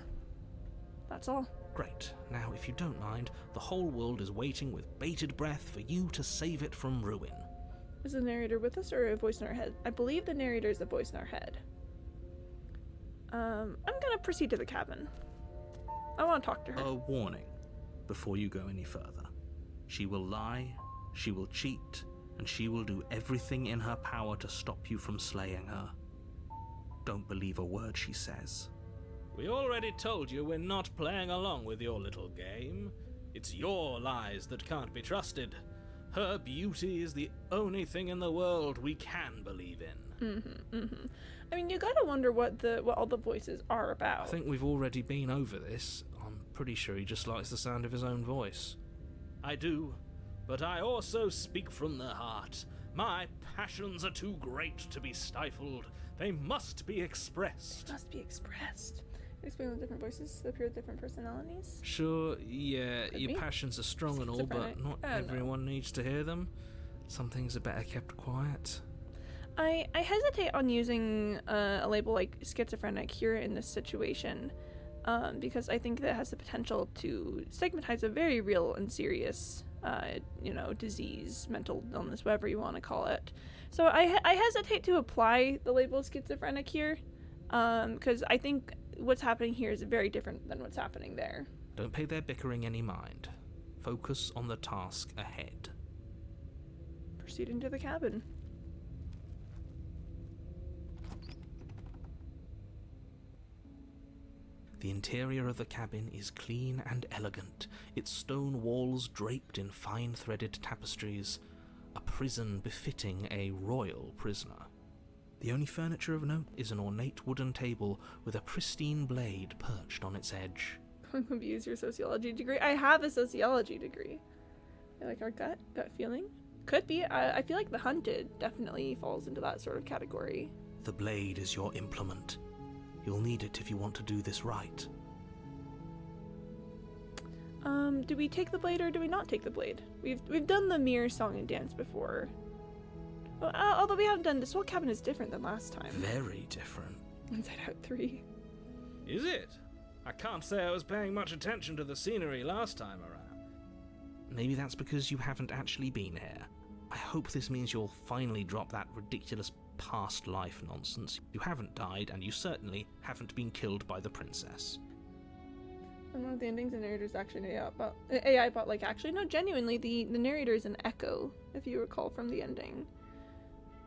That's all. Great. Now, if you don't mind, the whole world is waiting with bated breath for you to save it from ruin. Is the narrator with us or a voice in our head? I believe the narrator is a voice in our head. I'm gonna proceed to the cabin. I want to talk to her. A warning before you go any further. She will lie, she will cheat, and she will do everything in her power to stop you from slaying her. Don't believe a word she says. We already told you we're not playing along with your little game. It's your lies that can't be trusted. Her beauty is the only thing in the world we can believe in. I mean, you gotta wonder what all the voices are about. I think we've already been over this. I'm pretty sure he just likes the sound of his own voice. I do, but I also speak from the heart. My passions are too great to be stifled. They must be expressed. Must be expressed. Explain the different voices that appear with different personalities. Sure, yeah, Could your be. passions are strong and all, but not I don't know. everyone needs to hear them. Some things are better kept quiet. I hesitate on using a label like schizophrenic here in this situation, because I think that has the potential to stigmatize a very real and serious, disease, mental illness, whatever you want to call it. So I hesitate to apply the label schizophrenic here, because I think what's happening here is very different than what's happening there. Don't pay their bickering any mind. Focus on the task ahead. Proceed into the cabin. The interior of the cabin is clean and elegant, its stone walls draped in fine-threaded tapestries, a prison befitting a royal prisoner. The only furniture of note is an ornate wooden table with a pristine blade perched on its edge. Use your sociology degree. I have a sociology degree. I like our gut feeling. Could be. I feel like The Hunted definitely falls into that sort of category. The blade is your implement. You'll need it if you want to do this right. Do we take the blade or do we not take the blade? We've done the mirror song and dance before. Well, although we haven't done this whole cabin is different than last time. Very different. Inside Out 3. Is it? I can't say I was paying much attention to the scenery last time around. Maybe that's because you haven't actually been here. I hope this means you'll finally drop that ridiculous past life nonsense. You haven't died, and you certainly haven't been killed by the princess. And one of the endings, the narrator's actually an AI bot. Like, actually, no, genuinely, the narrator is an echo, if you recall from the ending.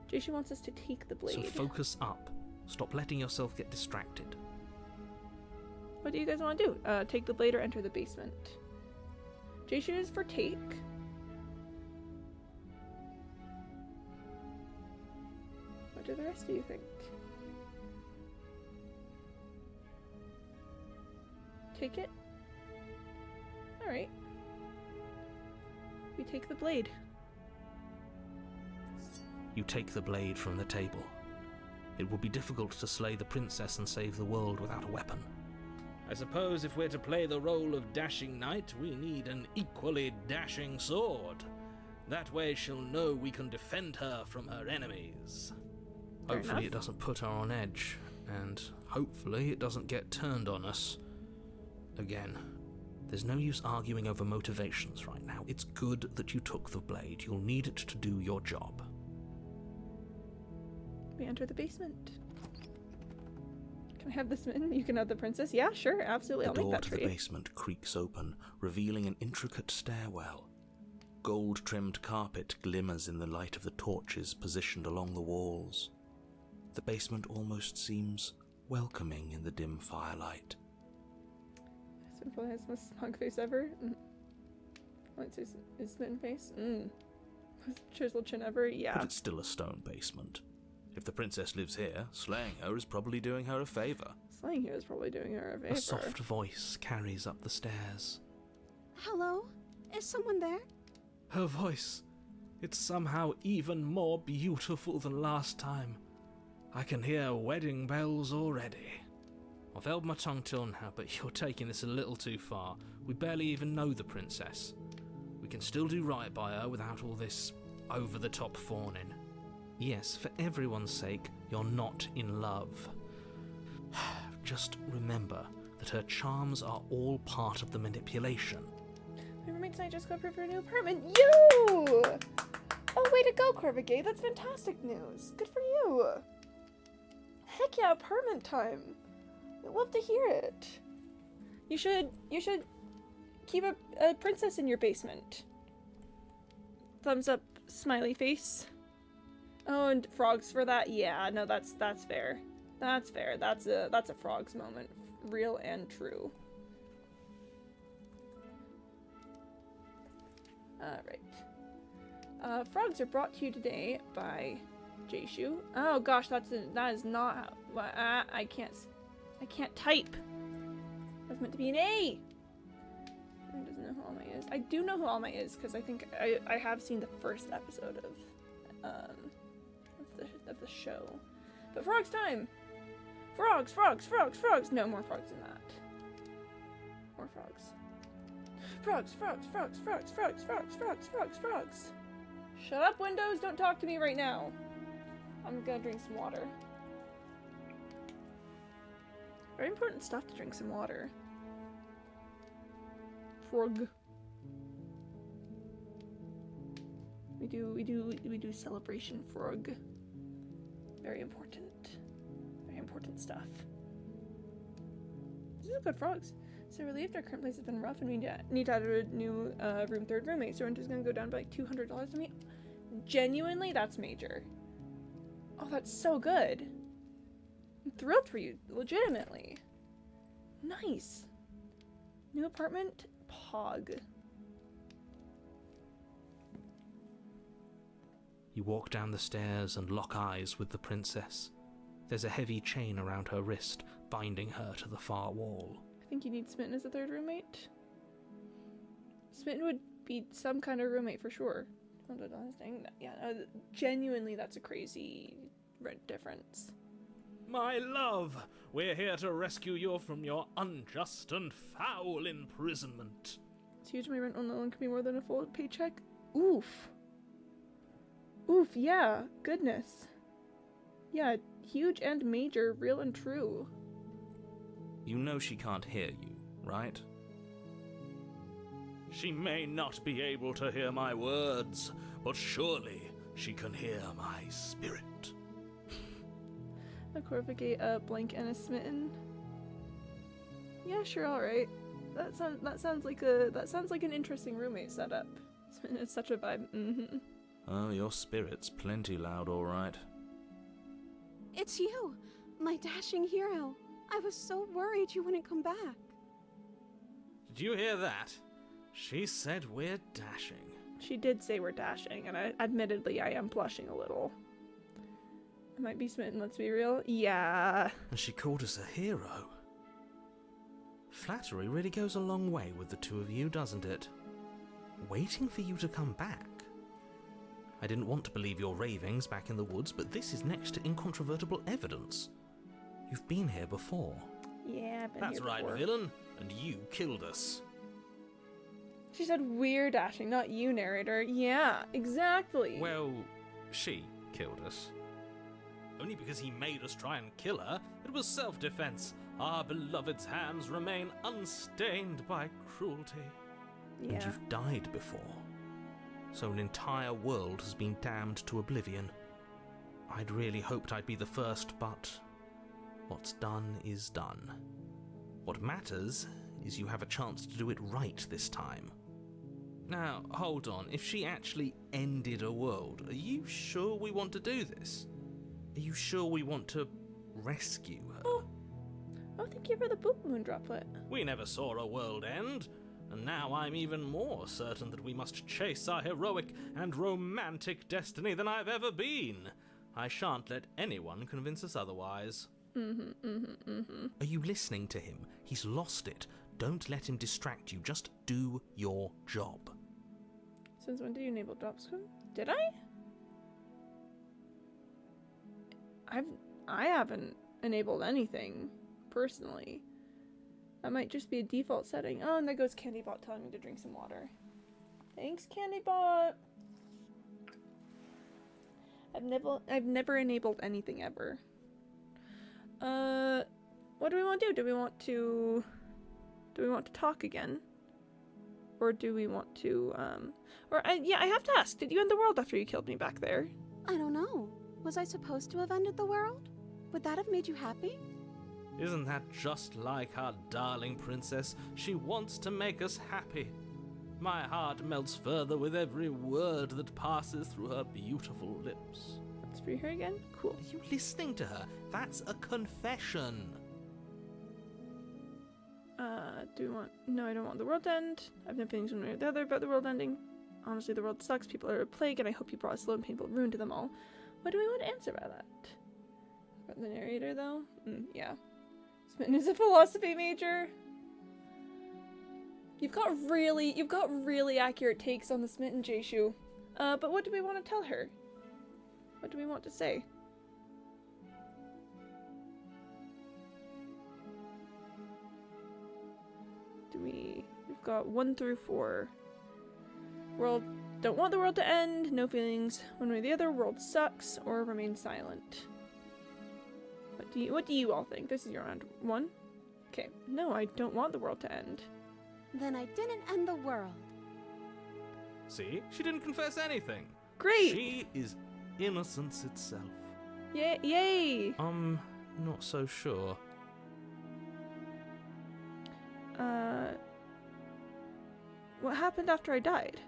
Jason wants us to take the blade. So focus up. Stop letting yourself get distracted. What do you guys want to do? Take the blade or enter the basement? Jason is for take. What do the rest of you think? Take it? Alright. We take the blade. You take the blade from the table. It will be difficult to slay the princess and save the world without a weapon. I suppose if we're to play the role of dashing knight, we need an equally dashing sword. That way she'll know we can defend her from her enemies. Fair Hopefully enough. it doesn't put her on edge, and hopefully it doesn't get turned on us. Again, there's no use arguing over motivations right now. It's good that you took the blade. You'll need it to do your job. We enter the basement. Can I have the smitten? You can have the princess? Yeah, sure, absolutely. The I'll make door that to for the you. basement creaks open, revealing an intricate stairwell. Gold-trimmed carpet glimmers in the light of the torches positioned along the walls. The basement almost seems welcoming in the dim firelight. Simple has the most smug face ever. What's his smitten face? Most chiseled chin ever? Yeah. But it's still a stone basement. If the princess lives here, slaying her is probably doing her a favor. Slaying here is probably doing her a favor. A soft voice carries up the stairs. Hello? Is someone there? Her voice, it's somehow even more beautiful than last time. I can hear wedding bells already. I've held my tongue till now, but you're taking this a little too far. We barely even know the princess. We can still do right by her without all this over-the-top fawning. Yes, for everyone's sake, you're not in love. Just remember that her charms are all part of the manipulation. My roommates and I just got approved for a new apartment. You! Oh, way to go, Corvigay. That's fantastic news. Good for you. Heck yeah, apartment time. I'd love to hear it. You should keep a princess in your basement. Thumbs up, smiley face. Oh, and frogs for that? Yeah, no, that's fair. That's fair. That's a frogs moment. Real and true. Alright. Frogs are brought to you today by Jayshu. Oh gosh, that is not how, I can't type. That's meant to be an A. Who doesn't know who Alma is? I do know who Alma is because I think I have seen the first episode of the show. But frogs time. Frogs. No more frogs than that. More frogs. Frogs. Shut up, Windows. Don't talk to me right now. I'm gonna drink some water. Very important stuff to drink some water. Frog. We do celebration frog. Very important. Very important stuff. These are good frogs. So relieved our current place has been rough and we need to add a new third roommate. So rent is gonna go down by like $200 to me. Genuinely, that's major. Oh, that's so good. I'm thrilled for you, legitimately. Nice. New apartment, Pog. You walk down the stairs and lock eyes with the princess. There's a heavy chain around her wrist, binding her to the far wall. I think you need Smitten as a third roommate. Smitten would be some kind of roommate for sure. Yeah, genuinely, that's a crazy rent difference. My love, we're here to rescue you from your unjust and foul imprisonment. It's huge. My rent on the loan can be more than a full paycheck. Oof. Oof, yeah. Goodness. Yeah, huge and major, real and true. You know she can't hear you, right? She may not be able to hear my words, but surely she can hear my spirit. A Corvigate, a Blank, and a Smitten. Yeah, sure, alright. That sounds like an interesting roommate setup. Smitten is such a vibe. Mm-hmm. Oh, your spirit's plenty loud, all right. It's you, my dashing hero. I was so worried you wouldn't come back. Did you hear that? She said we're dashing. She did say we're dashing, and admittedly I am blushing a little. I might be smitten, let's be real. Yeah. And she called us a hero. Flattery really goes a long way with the two of you, doesn't it? Waiting for you to come back. I didn't want to believe your ravings back in the woods, but this is next to incontrovertible evidence. You've been here before. Yeah, I've been That's here right, before. villain. And you killed us. She said we're dashing, not you, narrator. Yeah, exactly. Well, she killed us. Only because he made us try and kill her. It was self-defense. Our beloved's hands remain unstained by cruelty. Yeah. And you've died before. So an entire world has been damned to oblivion. I'd really hoped I'd be the first, but what's done is done. What matters is you have a chance to do it right this time. Now, hold on. If she actually ended a world, are you sure we want to do this? Are you sure we want to rescue her? Oh, thank you for the boop moon droplet. We never saw a world end, and now I'm even more certain that we must chase our heroic and romantic destiny than I've ever been. I shan't let anyone convince us otherwise. Are you listening to him? He's lost it. Don't let him distract you. Just do your job. Since when did you enable drop screen? Did I haven't enabled anything, personally. That might just be a default setting. Oh, and there goes CandyBot telling me to drink some water. Thanks, CandyBot! I've never enabled anything ever. What do we want to do? Do we want to talk again? Or do we want to, yeah, I have to ask, did you end the world after you killed me back there? I don't know. Was I supposed to have ended the world? Would that have made you happy? Isn't that just like our darling princess? She wants to make us happy. My heart melts further with every word that passes through her beautiful lips. Let's free her again? Cool. Are you listening to her? That's a confession. Do we want... No, I don't want the world to end. I have no feelings one way or the other about the world ending. Honestly, the world sucks. People are a plague, and I hope you brought a slow and painful ruin to them all. What do we want to answer about that? About the narrator, though? Yeah. Smitten is a philosophy major. You've got really accurate takes on the Smitten Jayshu. But what do we want to tell her? What do we want to say? We've got 1 through 4. World, don't want the world to end, no feelings one way or the other, world sucks, or remain silent. What do you all think? This is your round 1. Okay, no, I don't want the world to end. Then I didn't end the world. See? She didn't confess anything. Great! She is innocence itself. Yay! I'm not so sure. What happened after I died?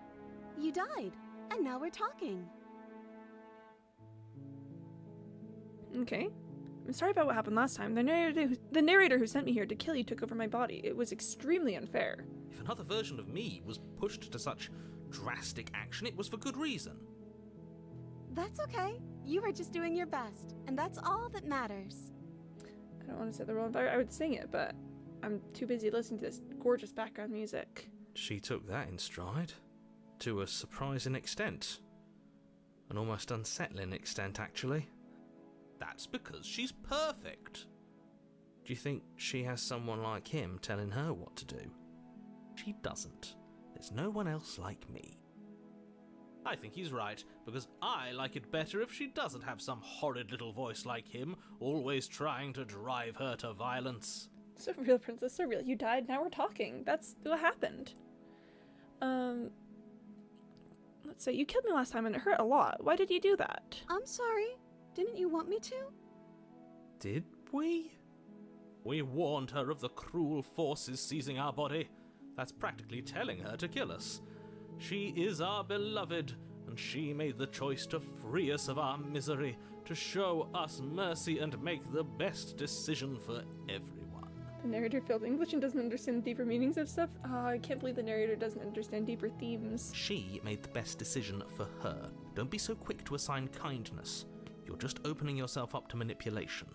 You died, and now we're talking. Okay. I'm sorry about what happened last time. The narrator who sent me here to kill you took over my body. It was extremely unfair. If another version of me was pushed to such drastic action, it was for good reason. That's okay. You were just doing your best, and that's all that matters. I don't want to set the role. I would sing it, but I'm too busy listening to this gorgeous background music. She took that in stride. To a surprising extent. An almost unsettling extent, actually. That's because she's perfect. Do you think she has someone like him telling her what to do? She doesn't. There's no one else like me. I think he's right, because I like it better if she doesn't have some horrid little voice like him, always trying to drive her to violence. So real, princess, so real. You died, now we're talking. That's what happened. Let's say you killed me last time and it hurt a lot. Why did you do that? I'm sorry. Didn't you want me to? Did we? We warned her of the cruel forces seizing our body. That's practically telling her to kill us. She is our beloved, and she made the choice to free us of our misery, to show us mercy and make the best decision for everyone. The narrator failed English and doesn't understand the deeper meanings of stuff? Oh, I can't believe the narrator doesn't understand deeper themes. She made the best decision for her. Don't be so quick to assign kindness. You're just opening yourself up to manipulation.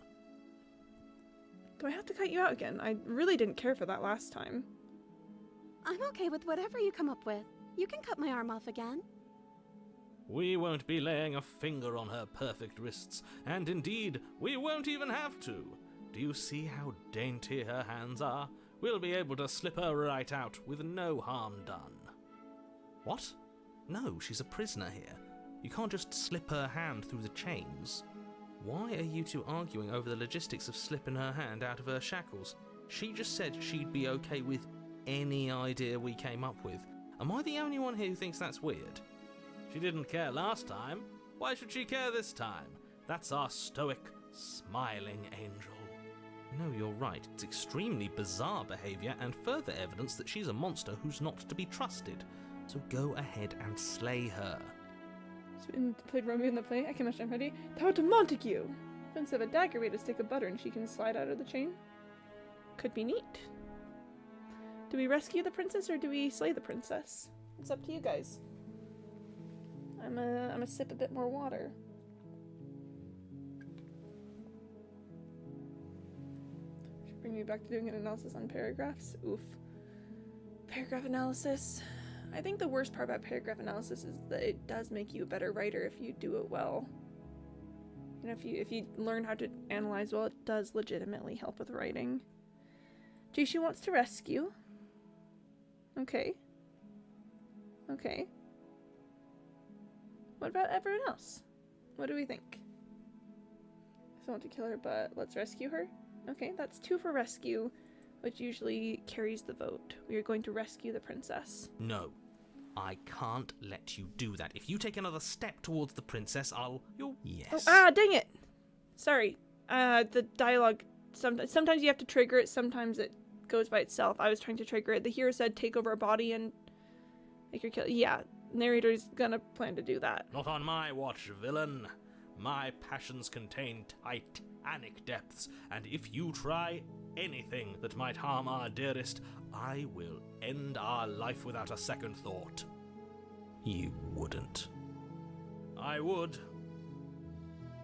Do I have to cut you out again? I really didn't care for that last time. I'm okay with whatever you come up with. You can cut my arm off again. We won't be laying a finger on her perfect wrists, and indeed, we won't even have to. Do you see how dainty her hands are? We'll be able to slip her right out with no harm done. What? No, she's a prisoner here. You can't just slip her hand through the chains. Why are you two arguing over the logistics of slipping her hand out of her shackles? She just said she'd be okay with any idea we came up with. Am I the only one here who thinks that's weird? She didn't care last time. Why should she care this time? That's our stoic, smiling angel. No, you're right. It's extremely bizarre behaviour and further evidence that she's a monster who's not to be trusted. So go ahead and slay her. Smitten played Romeo in the play. I can imagine I'm ready. Thou art a Montague! Instead of a dagger, we had a stick of butter and she can slide out of the chain. Could be neat. Do we rescue the princess or do we slay the princess? It's up to you guys. I'm a sip a bit more water. Should bring me back to doing an analysis on paragraphs. Oof. Paragraph analysis. I think the worst part about paragraph analysis is that it does make you a better writer if you do it well. You know, if you learn how to analyze well, it does legitimately help with writing. Jayshu wants to rescue. Okay. Okay. What about everyone else? What do we think? I don't want to kill her, but let's rescue her. Okay, that's 2 for rescue, which usually carries the vote. We are going to rescue the princess. No. I can't let you do that. If you take another step towards the princess, you'll... Yes. Oh, dang it! Sorry. The dialogue, sometimes you have to trigger it, sometimes it goes by itself. I was trying to trigger it. The hero said take over a body and make her kill. Yeah, narrator's gonna plan to do that. Not on my watch, villain. My passions contain titanic depths, and if you try anything that might harm our dearest, I will end our life without a second thought. You wouldn't. I would.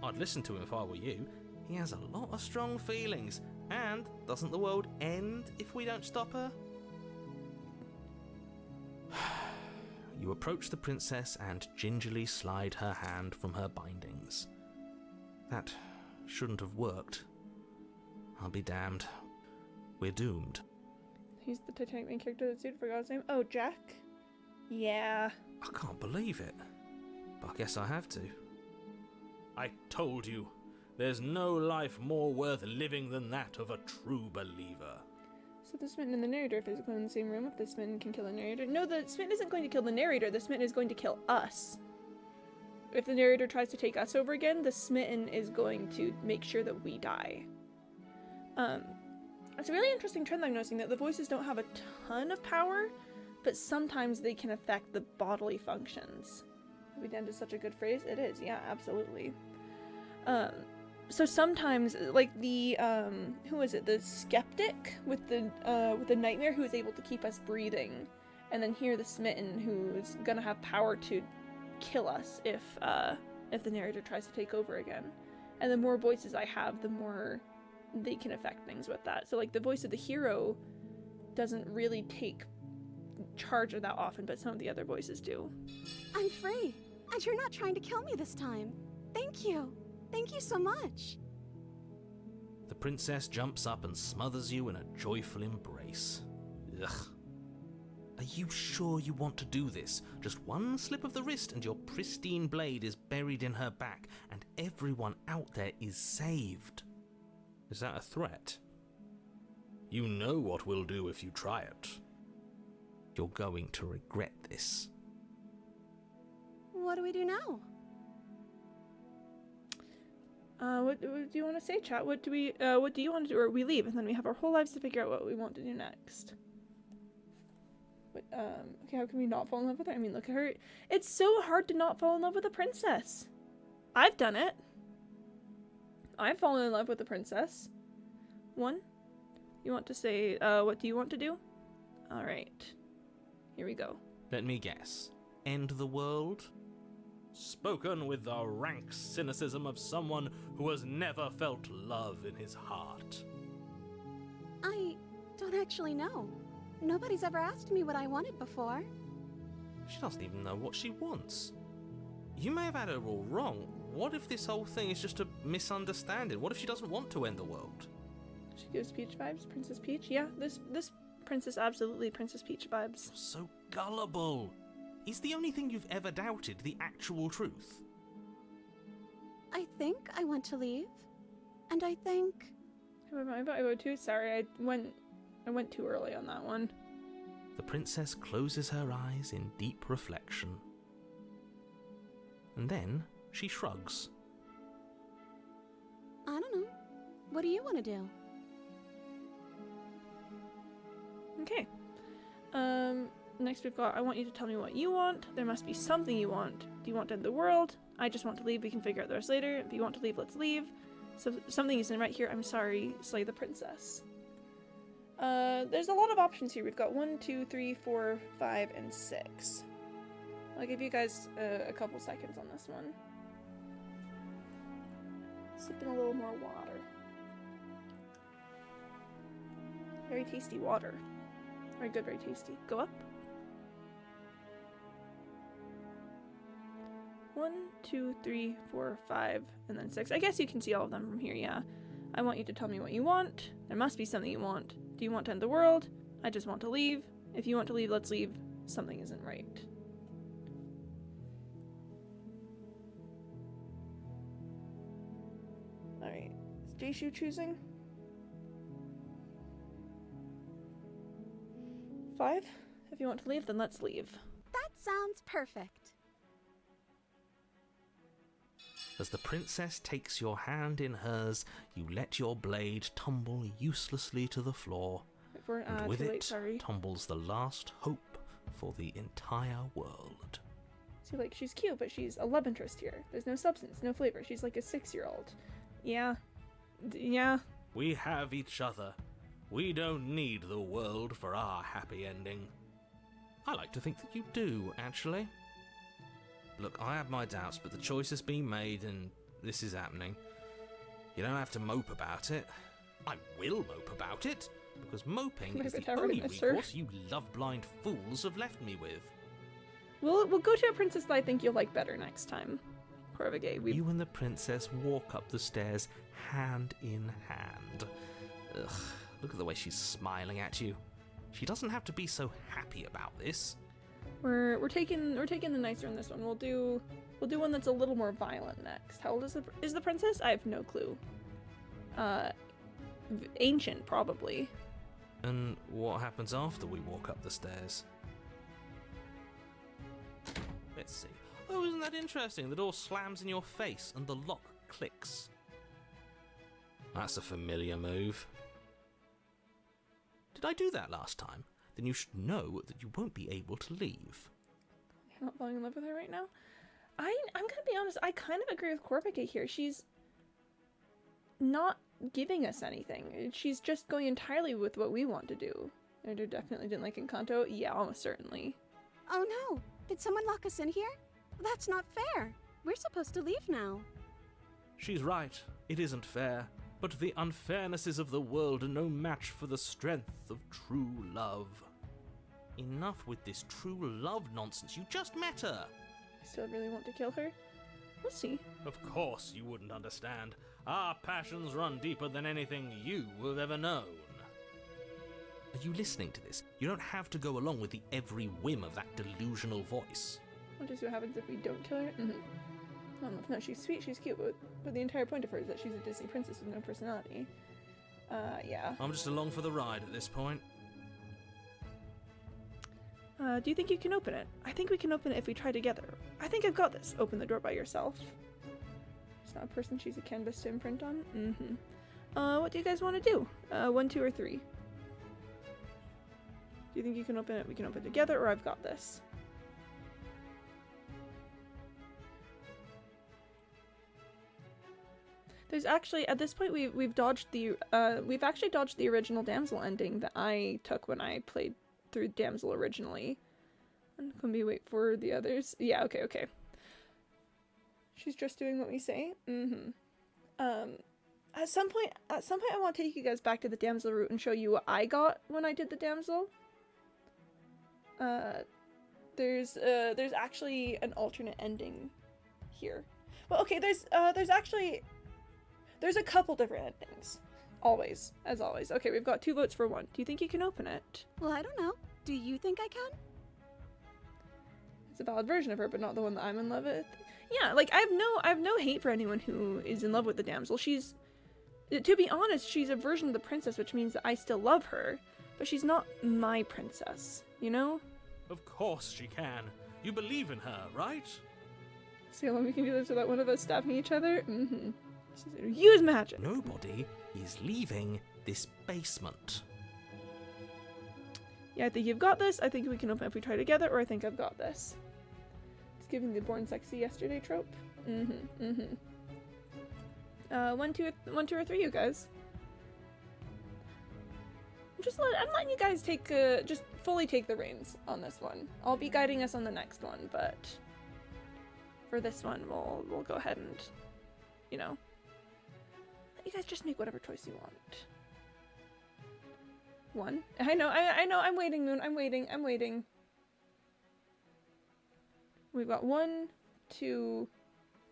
I'd listen to him if I were you. He has a lot of strong feelings. And doesn't the world end if we don't stop her? You approach the princess and gingerly slide her hand from her bindings. That shouldn't have worked. I'll be damned. We're doomed. He's the Titanic main character that's sued for God's name. Oh, Jack? Yeah. I can't believe it. But I guess I have to. I told you, there's no life more worth living than that of a true believer. So the smitten and the narrator are physically in the same room. If the smitten can kill the narrator... No, the smitten isn't going to kill the narrator. The smitten is going to kill us. If the narrator tries to take us over again, the smitten is going to make sure that we die. It's a really interesting trend I'm noticing, that the voices don't have a ton of power, but sometimes they can affect the bodily functions. Have we done to such a good phrase? It is, yeah, absolutely. So sometimes, like the, who is it? The skeptic with the nightmare who is able to keep us breathing. And then here the smitten who's gonna have power to kill us if the narrator tries to take over again. And the more voices I have, the more they can affect things with that. So like the voice of the hero doesn't really take charge of that often, but some of the other voices do. I'm free, and you're not trying to kill me this time. Thank you. Thank you so much. The princess jumps up and smothers you in a joyful embrace. Ugh. Are you sure you want to do this? Just one slip of the wrist and your pristine blade is buried in her back, and everyone out there is saved. Is that a threat? You know what we'll do if you try it. You're going to regret this. What do we do now? What do you want to say, chat? What do you want to do? Or we leave, and then we have our whole lives to figure out what we want to do next. But, okay, how can we not fall in love with her? I mean, look at her. It's so hard to not fall in love with a princess. I've done it. I've fallen in love with a princess. One, you want to say, what do you want to do? Alright. Here we go. Let me guess. End the world? Spoken with the rank cynicism of someone who has never felt love in his heart. I don't actually know. Nobody's ever asked me what I wanted before. She doesn't even know what she wants. You may have had her all wrong. What if this whole thing is just a misunderstanding? What if she doesn't want to end the world? She gives Peach vibes. Princess Peach? Yeah, this princess absolutely Princess Peach vibes. So gullible. Is the only thing you've ever doubted the actual truth? I think I want to leave. And I think... I vote too. Sorry, I went too early on that one. The princess closes her eyes in deep reflection. And then she shrugs. I don't know. What do you want to do? Okay. Next we've got, I want you to tell me what you want. There must be something you want. Do you want to end the world? I just want to leave. We can figure out the rest later. If you want to leave, let's leave. So something isn't right here. I'm sorry. Slay the princess. There's a lot of options here. We've got 1, 2, 3, 4, 5, and 6. I'll give you guys a couple seconds on this one. Sipping a little more water. Very tasty water. Very good, very tasty. Go up. 1, 2, 3, 4, 5, and then 6. I guess you can see all of them from here, yeah. I want you to tell me what you want. There must be something you want. Do you want to end the world? I just want to leave. If you want to leave, let's leave. Something isn't right. Alright. Is Jayshu choosing? 5? If you want to leave, then let's leave. That sounds perfect. As the princess takes your hand in hers, you let your blade tumble uselessly to the floor, Wait for it. and with Too late, it sorry. tumbles the last hope for the entire world. See, like, she's cute, but she's a love interest here. There's no substance, no flavor. She's like a 6-year-old. Yeah. Yeah. We have each other. We don't need the world for our happy ending. I like to think that you do, actually. Look, I have my doubts, but the choice has been made and this is happening. You don't have to mope about it. I will mope about it, because moping is the only recourse you love-blind fools have left me with. We'll go to a princess that I think you'll like better next time. Corvigate. You and the princess walk up the stairs hand in hand. Ugh, look at the way she's smiling at you. She doesn't have to be so happy about this. We're taking the nicer in this one. We'll do one that's a little more violent next. How old is the princess? I have no clue. Ancient probably. And what happens after we walk up the stairs? Let's see. Oh, isn't that interesting? The door slams in your face and the lock clicks. That's a familiar move. Did I do that last time? Then you should know that you won't be able to leave. You're not falling in love with her right now? I'm gonna be honest, I kind of agree with Corvigate here. She's not giving us anything. She's just going entirely with what we want to do. And I definitely didn't like Encanto. Yeah, almost certainly. Oh no! Did someone lock us in here? That's not fair. We're supposed to leave now. She's right. It isn't fair. But the unfairnesses of the world are no match for the strength of true love. Enough with this true love nonsense. You just met her. I still really want to kill her. We'll see. Of course you wouldn't understand. Our passions run deeper than anything you have ever known. Are you listening to this? You don't have to go along with the every whim of that delusional voice. We'll just see what happens if we don't kill her. No, she's sweet, she's cute, but the entire point of her is that she's a Disney princess with no personality. Yeah. I'm just along for the ride at this point. Do you think you can open it? I think we can open it if we try together. I think I've got this. Open the door by yourself. She's not a person, she's a canvas to imprint on. What do you guys want to do? 1, 2, or 3? Do you think you can open it? We can open it together, or I've got this. There's actually, at this point, we've actually dodged the original Damsel ending that I took when I played through Damsel originally. And can we wait for the others? Yeah, okay. She's just doing what we say. At some point I want to take you guys back to the Damsel route and show you what I got when I did the Damsel. There's actually an alternate ending here. Well, okay, there's a couple different endings. Always, as always. Okay, we've got 2 votes for 1. Do you think you can open it? Well, I don't know. Do you think I can? It's a valid version of her, but not the one that I'm in love with. Yeah, like I have no hate for anyone who is in love with the damsel. She's, to be honest, she's a version of the princess, which means that I still love her, but she's not my princess, you know? Of course she can. You believe in her, right? See how long we can do this without one of us stabbing each other? Use magic! Nobody is leaving this basement. Yeah, I think you've got this. I think we can open it if we try together, or I think I've got this. It's giving the born sexy yesterday trope. 1, 2, or 3, you guys. I'm letting you guys take, just fully take the reins on this one. I'll be guiding us on the next one, but for this one, we'll go ahead and, you know, let you guys just make whatever choice you want. 1. I know, I'm waiting, Moon. I'm waiting. We've got 1, 2.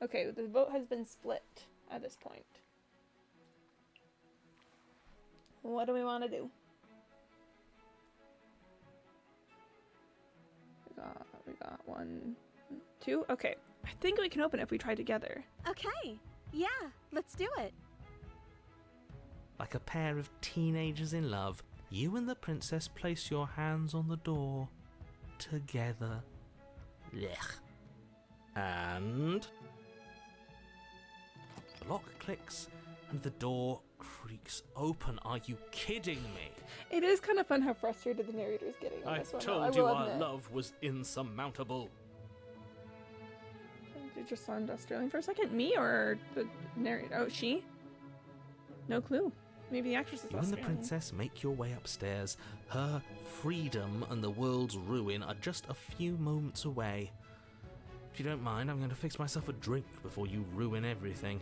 Okay, the vote has been split at this point. What do we want to do? We got 1, 2. Okay, I think we can open it if we try together. Okay. Yeah, let's do it. Like a pair of teenagers in love, you and the princess place your hands on the door. Together. Blech. And... the lock clicks, and the door creaks open. Are you kidding me? It is kind of fun how frustrated the narrator's getting on I this one. told you our love was insurmountable. Did you just sound Australian for a second? Me or the narrator? Oh, she? No clue. Maybe the actress is You and Australian. the princess make your way upstairs. Her freedom and the world's ruin are just a few moments away. If you don't mind, I'm going to fix myself a drink before you ruin everything.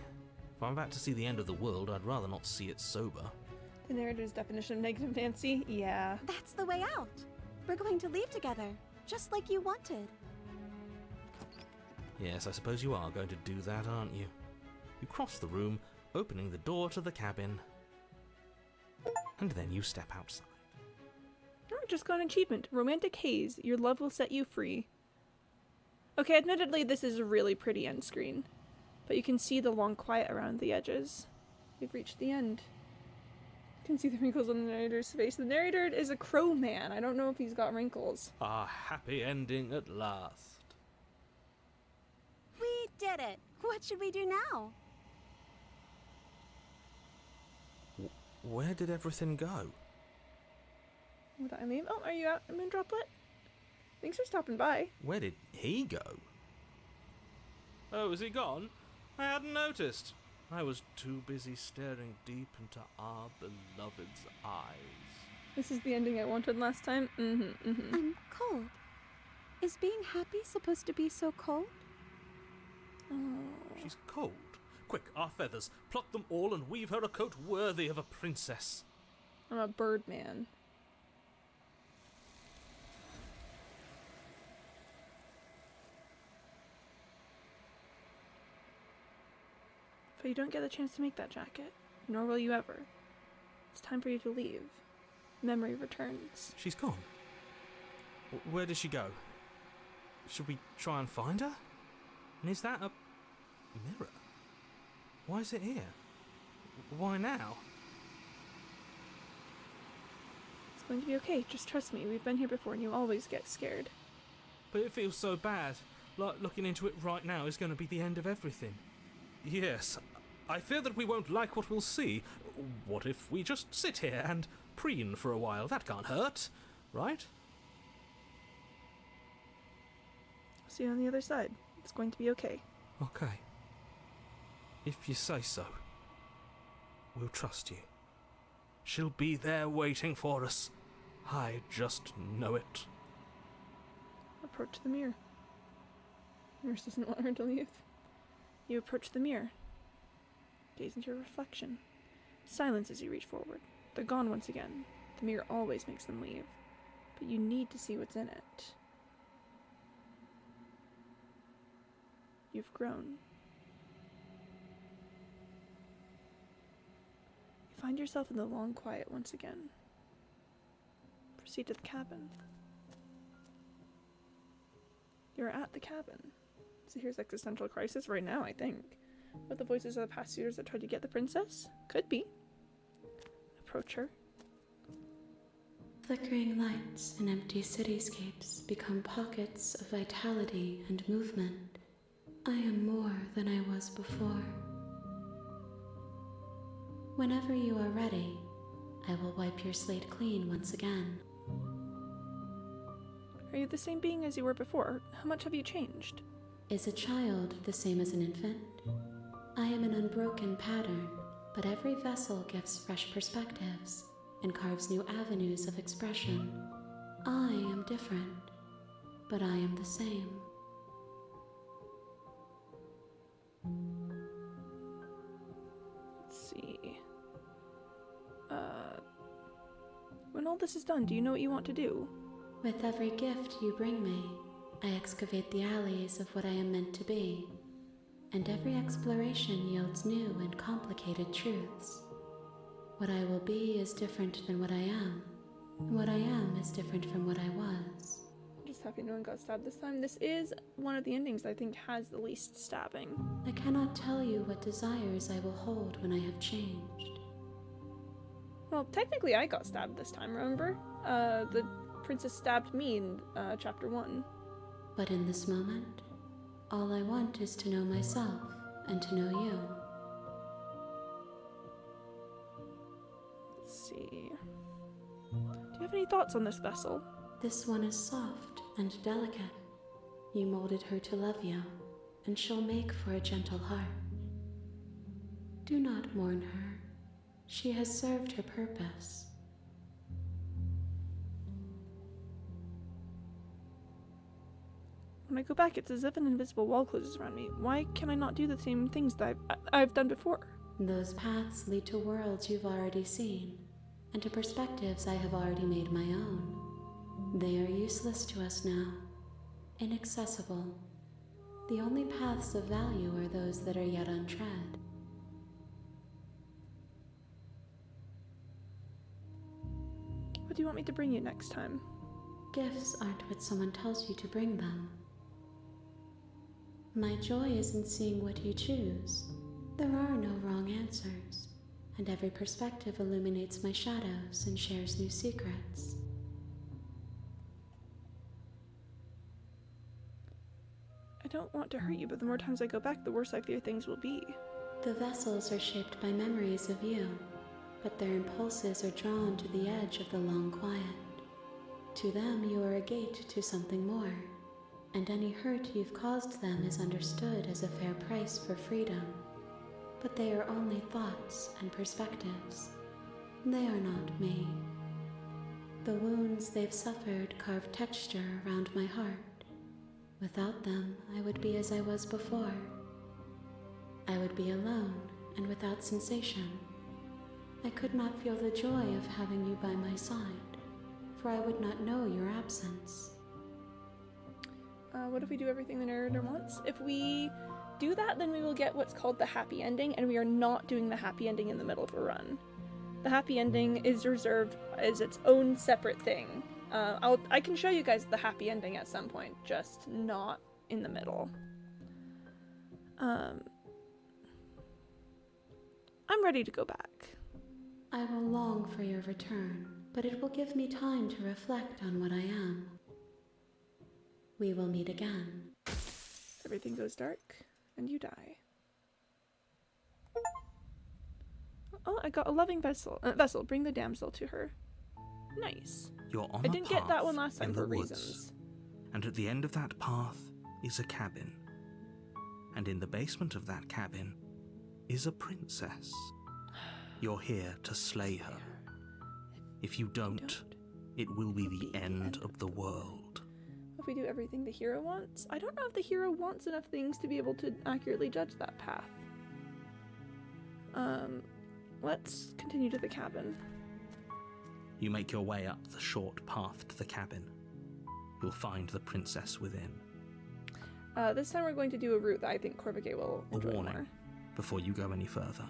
If I'm about to see the end of the world, I'd rather not see it sober. The narrator's definition of negative Nancy? Yeah. That's the way out. We're going to leave together, just like you wanted. Yes, I suppose you are going to do that, aren't you? You cross the room, opening the door to the cabin. And then you step outside. Oh, just got an achievement. Romantic Haze. Your love will set you free. Okay, admittedly, this is a really pretty end screen. But you can see the long quiet around the edges. We've reached the end. You can see the wrinkles on the narrator's face. The narrator is a crow man. I don't know if he's got wrinkles. A happy ending at last. We did it. What should we do now? Where did everything go? Would I leave? Oh, are you out, Moondroplet? Thanks for stopping by. Where did he go? Oh, is he gone? I hadn't noticed. I was too busy staring deep into our beloved's eyes. This is the ending I wanted last time. I'm cold. Is being happy supposed to be so cold? Oh. She's cold. Quick, our feathers. Pluck them all and weave her a coat worthy of a princess. I'm a bird man. But you don't get the chance to make that jacket, nor will you ever. It's time for you to leave. Memory returns. She's gone. Where did she go? Should we try and find her? And is that a mirror? Why is it here? Why now? It's going to be okay, just trust me. We've been here before and you always get scared. But it feels so bad. Like looking into it right now is going to be the end of everything. Yes, I fear that we won't like what we'll see. What if we just sit here and preen for a while? That can't hurt, right? See you on the other side. It's going to be okay. Okay. If you say so. We'll trust you. She'll be there waiting for us. I just know it. Approach the mirror. Nurse doesn't want her to leave. You approach the mirror. Gaze into your reflection. Silence as you reach forward. They're gone once again. The mirror always makes them leave. But you need to see what's in it. You've grown. You find yourself in the long quiet once again. Proceed to the cabin. You're at the cabin. So here's existential crisis right now, I think. With the voices of the past suitors that tried to get the princess? Could be. Approach her. Flickering lights and empty cityscapes become pockets of vitality and movement. I am more than I was before. Whenever you are ready, I will wipe your slate clean once again. Are you the same being as you were before? How much have you changed? Is a child the same as an infant? I am an unbroken pattern, but every vessel gives fresh perspectives and carves new avenues of expression. I am different, but I am the same. Let's see. When all this is done, do you know what you want to do? With every gift you bring me, I excavate the alleys of what I am meant to be, and every exploration yields new and complicated truths. What I will be is different than what I am, and what I am is different from what I was. I'm just happy no one got stabbed this time. This is one of the endings that I think has the least stabbing. I cannot tell you what desires I will hold when I have changed. Well, technically I got stabbed this time, remember? The princess stabbed me in chapter 1. But in this moment, all I want is to know myself and to know you. Let's see. Do you have any thoughts on this vessel? This one is soft and delicate. You molded her to love you, and she'll make for a gentle heart. Do not mourn her. She has served her purpose. When I go back, it's as if an invisible wall closes around me. Why can I not do the same things that I've done before? Those paths lead to worlds you've already seen, and to perspectives I have already made my own. They are useless to us now, inaccessible. The only paths of value are those that are yet untread. What do you want me to bring you next time? Gifts aren't what someone tells you to bring them. My joy is in seeing what you choose. There are no wrong answers, and every perspective illuminates my shadows and shares new secrets. I don't want to hurt you, but the more times I go back, the worse I fear things will be. The vessels are shaped by memories of you, but their impulses are drawn to the edge of the long quiet. To them, you are a gate to something more, and any hurt you've caused them is understood as a fair price for freedom. But they are only thoughts and perspectives. They are not me. The wounds they've suffered carve texture around my heart. Without them, I would be as I was before. I would be alone and without sensation. I could not feel the joy of having you by my side, for I would not know your absence. What if we do everything the narrator wants? If we do that, then we will get what's called the happy ending, and we are not doing the happy ending in the middle of a run. The happy ending is reserved as its own separate thing. I can show you guys the happy ending at some point, just not in the middle. I'm ready to go back. I will long for your return, but it will give me time to reflect on what I am. We will meet again. Everything goes dark, and you die. Oh, I got a loving vessel. Vessel, bring the damsel to her. Nice. You're on I a didn't get that one path last time in for the woods, reasons. and at the end of that path is a cabin. And in the basement of that cabin is a princess. You're here to slay her. If you don't, it will be the end of the world. If we do everything the hero wants? I don't know if the hero wants enough things to be able to accurately judge that path. Let's continue to the cabin. You make your way up the short path to the cabin. You'll find the princess within. This time we're going to do a route that I think Corvigate will A enjoy warning more. before you go any further.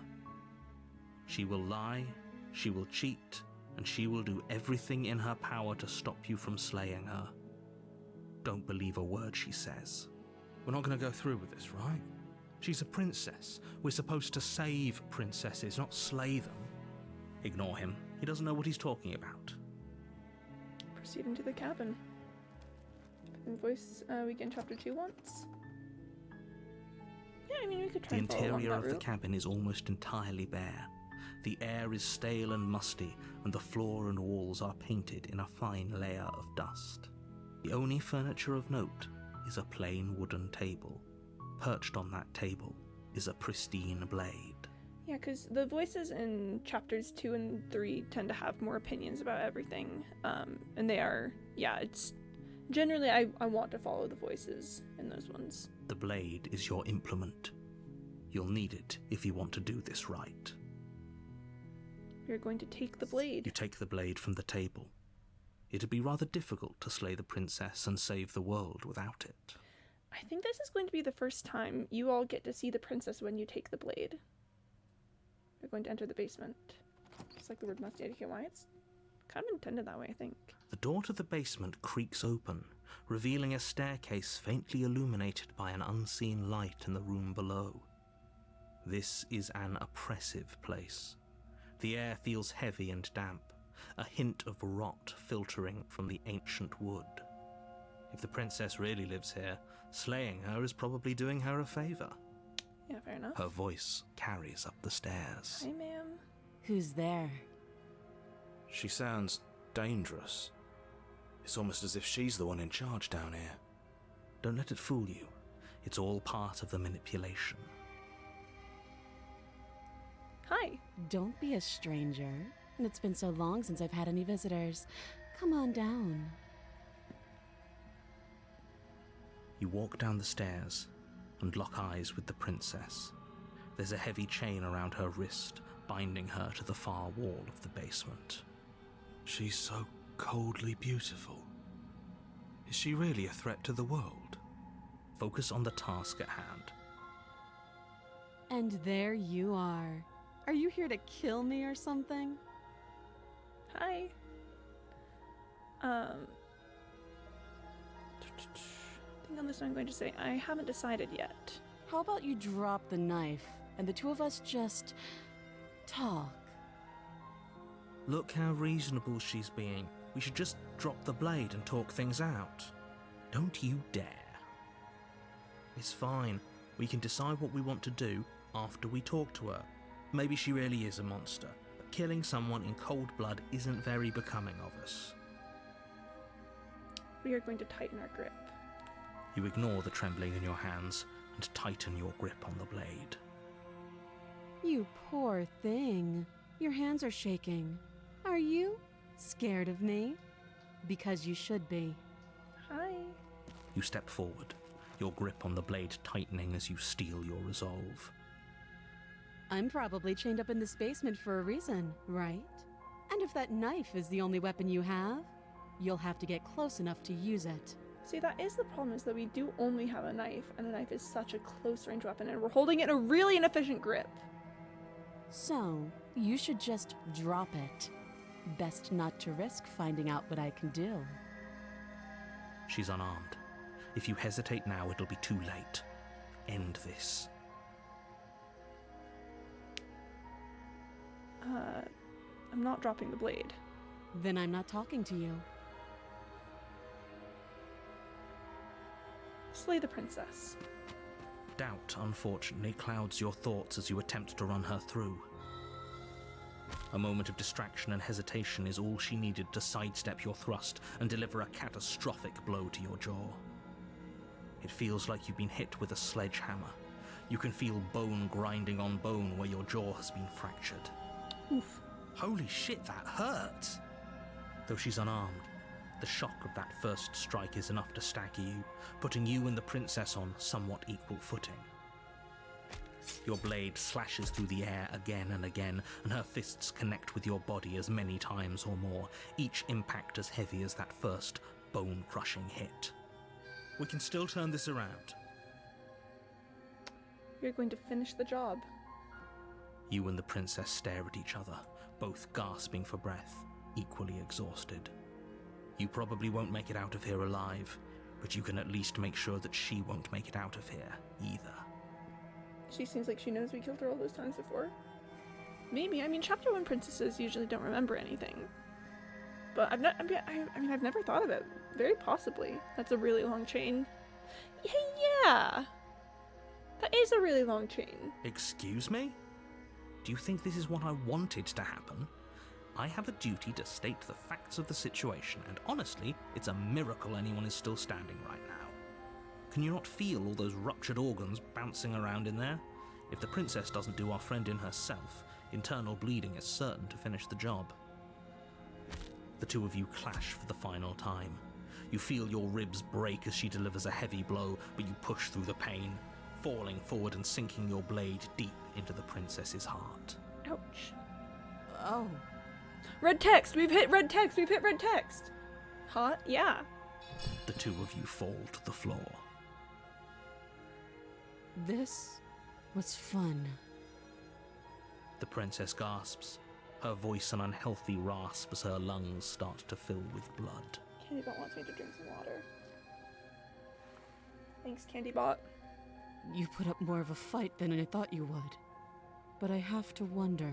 She will lie, she will cheat, and she will do everything in her power to stop you from slaying her. Don't believe a word she says. We're not going to go through with this, right? She's a princess. We're supposed to save princesses, not slay them. Ignore him. He doesn't know what he's talking about. Proceed into the cabin. And voice weekend chapter 2 once. Yeah, I mean we could try The and follow along interior that of the route. cabin is almost entirely bare. The air is stale and musty, and the floor and walls are painted in a fine layer of dust. The only furniture of note is a plain wooden table. Perched on that table is a pristine blade. Yeah, because the voices in chapters 2 and 3 tend to have more opinions about everything. And they are, yeah, it's generally I want to follow the voices in those ones. The blade is your implement. You'll need it if you want to do this right. You're going to take the blade. You take the blade from the table. It'd be rather difficult to slay the princess and save the world without it. I think this is going to be the first time you all get to see the princess when you take the blade. You're going to enter the basement. Just like the word must indicate why it's kind of intended that way, I think. The door to the basement creaks open, revealing a staircase faintly illuminated by an unseen light in the room below. This is an oppressive place. The air feels heavy and damp, a hint of rot filtering from the ancient wood. If the princess really lives here, slaying her is probably doing her a favor. Yeah, fair enough. Her voice carries up the stairs. Hi, ma'am. Who's there? She sounds dangerous. It's almost as if she's the one in charge down here. Don't let it fool you. It's all part of the manipulation. Hi. Don't be a stranger. And it's been so long since I've had any visitors. Come on down. You walk down the stairs and lock eyes with the princess. There's a heavy chain around her wrist, binding her to the far wall of the basement. She's so coldly beautiful. Is she really a threat to the world? Focus on the task at hand. And there you are. Are you here to kill me or something? Hi. I think on this one I'm going to say I haven't decided yet. How about you drop the knife and the two of us just talk? Look how reasonable she's being. We should just drop the blade and talk things out. Don't you dare. It's fine. We can decide what we want to do after we talk to her. Maybe she really is a monster, but killing someone in cold blood isn't very becoming of us. We are going to tighten our grip. You ignore the trembling in your hands and tighten your grip on the blade. You poor thing. Your hands are shaking. Are you scared of me? Because you should be. Hi. You step forward, your grip on the blade tightening as you steel your resolve. I'm probably chained up in this basement for a reason, right? And if that knife is the only weapon you have, you'll have to get close enough to use it. See, that is the problem, is that we do only have a knife, and a knife is such a close-range weapon, and we're holding it in a really inefficient grip. So, you should just drop it. Best not to risk finding out what I can do. She's unarmed. If you hesitate now, it'll be too late. End this. I'm not dropping the blade. Then I'm not talking to you. Slay the princess. Doubt, unfortunately, clouds your thoughts as you attempt to run her through. A moment of distraction and hesitation is all she needed to sidestep your thrust and deliver a catastrophic blow to your jaw. It feels like you've been hit with a sledgehammer. You can feel bone grinding on bone where your jaw has been fractured. Oof. Holy shit, that hurt! Though she's unarmed, the shock of that first strike is enough to stagger you, putting you and the princess on somewhat equal footing. Your blade slashes through the air again and again, and her fists connect with your body as many times or more, each impact as heavy as that first bone-crushing hit. We can still turn this around. You're going to finish the job. You and the princess stare at each other, both gasping for breath, equally exhausted. You probably won't make it out of here alive, but you can at least make sure that she won't make it out of here either. She seems like she knows we killed her all those times before. Maybe. I mean, Chapter 1 princesses usually don't remember anything. But I've never thought of it. Very possibly. That's a really long chain. Yeah. That is a really long chain. Excuse me? Do you think this is what I wanted to happen? I have a duty to state the facts of the situation, and honestly, it's a miracle anyone is still standing right now. Can you not feel all those ruptured organs bouncing around in there? If the princess doesn't do our friend in herself, internal bleeding is certain to finish the job. The two of you clash for the final time. You feel your ribs break as she delivers a heavy blow, but you push through the pain, falling forward and sinking your blade deep into the princess's heart. Ouch. Oh. Red text! We've hit red text! We've hit red text! Hot? Yeah. The two of you fall to the floor. This was fun. The princess gasps, her voice an unhealthy rasp as her lungs start to fill with blood. Candybot wants me to drink some water. Thanks, Candybot. You put up more of a fight than I thought you would. But I have to wonder,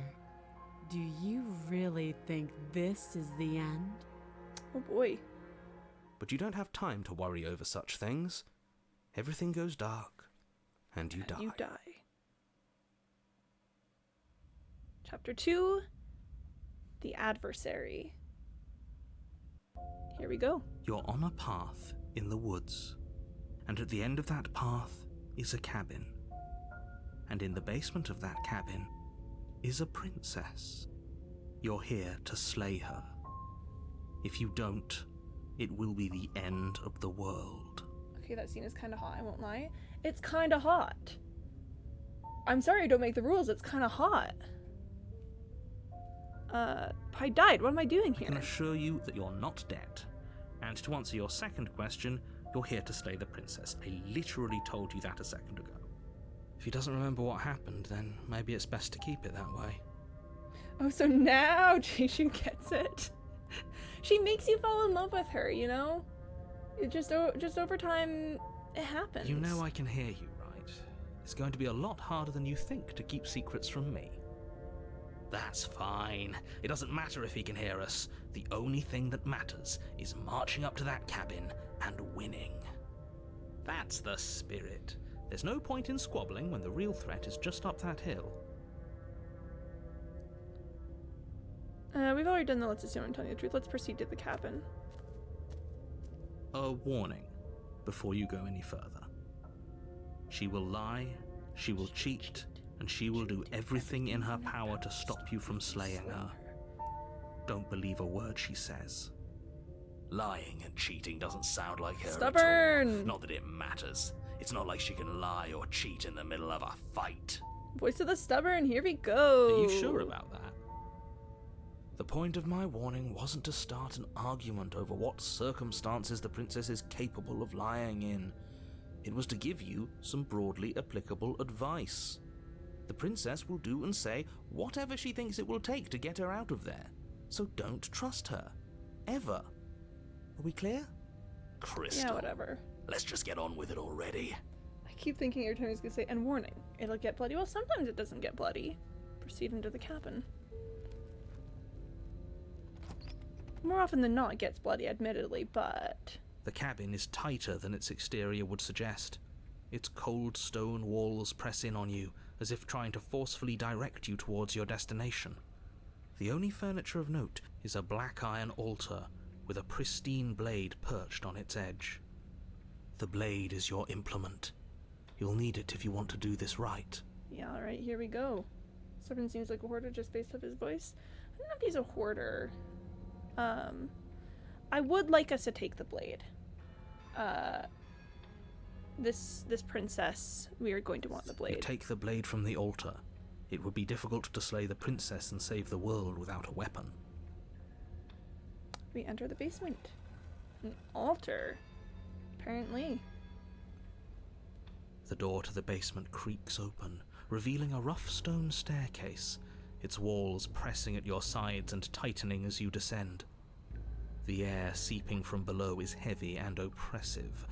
Do you really think this is the end? Oh boy. But you don't have time to worry over such things. Everything goes dark, and you die. You die. Chapter 2, The Adversary. Here we go. You're on a path in the woods, and at the end of that path is a cabin. And in the basement of that cabin is a princess. You're here to slay her. If you don't, it will be the end of the world. Okay, that scene is kind of hot, I won't lie. It's kind of hot. I'm sorry I don't make the rules, it's kind of hot. I died, what am I doing I here? can assure you that you're not dead. And to answer your second question, you're here to slay the princess. I literally told you that a second ago. If he doesn't remember what happened, then maybe it's best to keep it that way. Oh, so now Jaishu gets it. She makes you fall in love with her, you know? It just over time, it happens. You know I can hear you, right? It's going to be a lot harder than you think to keep secrets from me. That's fine. It doesn't matter if he can hear us. The only thing that matters is marching up to that cabin and winning. That's the spirit. There's no point in squabbling when the real threat is just up that hill. We've already done the let's assume I'm telling the truth. Let's proceed to the cabin. A warning before you go any further. She will lie, she will cheat, and she will do everything in her power to stop you from slaying her. Don't believe a word she says. Lying and cheating doesn't sound like her at all. Stubborn! Not that it matters. It's not like she can lie or cheat in the middle of a fight. Voice of the stubborn, here we go. Are you sure about that? The point of my warning wasn't to start an argument over what circumstances the princess is capable of lying in. It was to give you some broadly applicable advice. The princess will do and say whatever she thinks it will take to get her out of there. So don't trust her. Ever. Are we clear? Crystal. Yeah, whatever. Let's just get on with it already. I keep thinking every time he's gonna say, and warning, it'll get bloody. Well, sometimes it doesn't get bloody. Proceed into the cabin. More often than not, it gets bloody, admittedly, but... The cabin is tighter than its exterior would suggest. Its cold stone walls press in on you, as if trying to forcefully direct you towards your destination. The only furniture of note is a black iron altar with a pristine blade perched on its edge. The blade is your implement. You'll need it if you want to do this right. Yeah, alright, here we go. Stubborn seems like a hoarder just based off his voice. I don't know if he's a hoarder. I would like us to take the blade. This princess, we are going to want the blade. You take the blade from the altar. It would be difficult to slay the princess and save the world without a weapon. We enter the basement. An altar. Apparently. The door to the basement creaks open, revealing a rough stone staircase, its walls pressing at your sides and tightening as you descend. The air seeping from below is heavy and oppressive,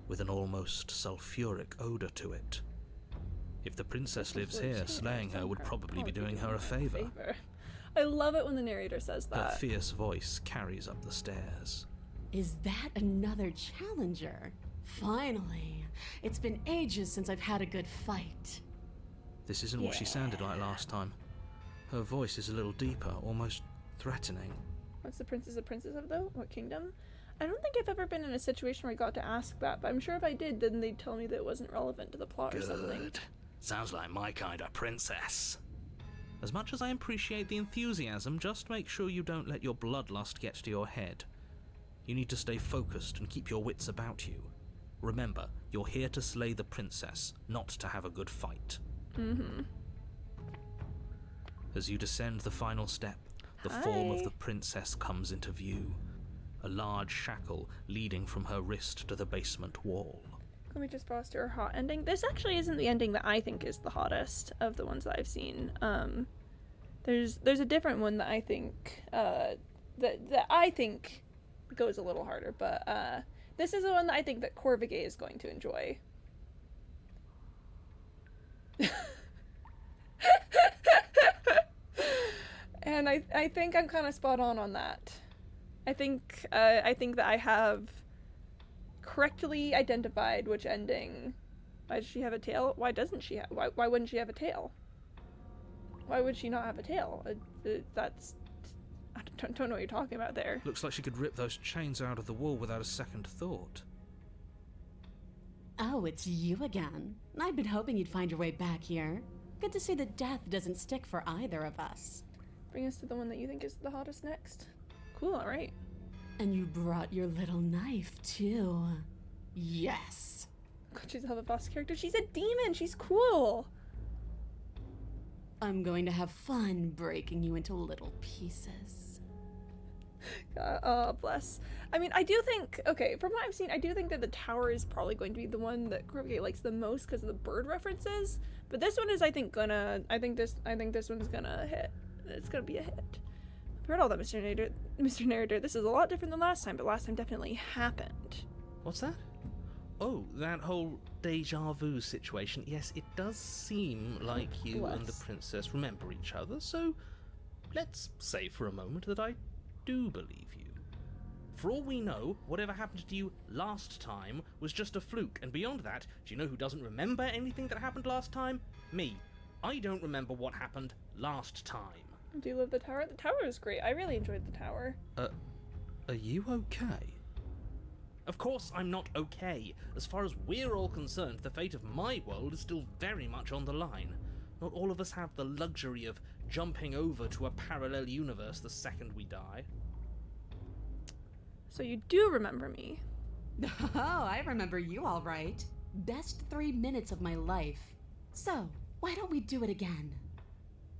with an almost sulfuric odor to it. If the princess lives here, slaying her would probably be doing her a favor. I love it when the narrator says Her that. fierce voice carries up the stairs. Is that another challenger? Finally. It's been ages since I've had a good fight. This isn't what she sounded like last time. Her voice is a little deeper, almost threatening. What's the princess of, though? What kingdom? I don't think I've ever been in a situation where I got to ask that, but I'm sure if I did, then they'd tell me that it wasn't relevant to the plot or something. Good. Sounds like my kind of princess. As much as I appreciate the enthusiasm, just make sure you don't let your bloodlust get to your head. You need to stay focused and keep your wits about you. Remember, you're here to slay the princess, not to have a good fight. Mm-hmm. As you descend the final step, the form of Hi. the princess comes into view. A large shackle leading from her wrist to the basement wall. Let me just pause to her hot ending. This actually isn't the ending that I think is the hottest of the ones that I've seen. There's a different one that I think that I think goes a little harder, but this is the one that I think that Corvigay is going to enjoy. And I think I'm kind of spot on that. I think that I have correctly identified which ending. Why does she have a tail? Why doesn't she have? Why wouldn't she have a tail? Why would she not have a tail? That's I don't know what you're talking about there. Looks like she could rip those chains out of the wall without a second thought. Oh, it's you again. I'd been hoping you'd find your way back here. Good to see that death doesn't stick for either of us. Bring us to the one that you think is the hottest next. Cool, alright. And you brought your little knife, too. Yes. God, she's a hell of a boss character. She's a demon. She's cool. I'm going to have fun breaking you into little pieces. God, oh, bless. I mean, I do think, okay, from what I've seen, I do think that the tower is probably going to be the one that Grovegate likes the most because of the bird references. But this one is, I think this one's gonna hit. It's gonna be a hit. I've heard all that, Mr. Narrator. This is a lot different than last time, but last time definitely happened. What's that? Oh, that whole deja vu situation. Yes, it does seem like you and the princess remember each other, so let's say for a moment that I do believe you. For all we know, whatever happened to you last time was just a fluke, and beyond that, do you know who doesn't remember anything that happened last time? Me. I don't remember what happened last time. Do you love the tower? The tower is great. I really enjoyed the tower. Are you okay? Of course I'm not okay. As far as we're all concerned, the fate of my world is still very much on the line. Not all of us have the luxury of jumping over to a parallel universe the second we die. So you do remember me. Oh, I remember you all right. Best 3 minutes of my life. So, why don't we do it again?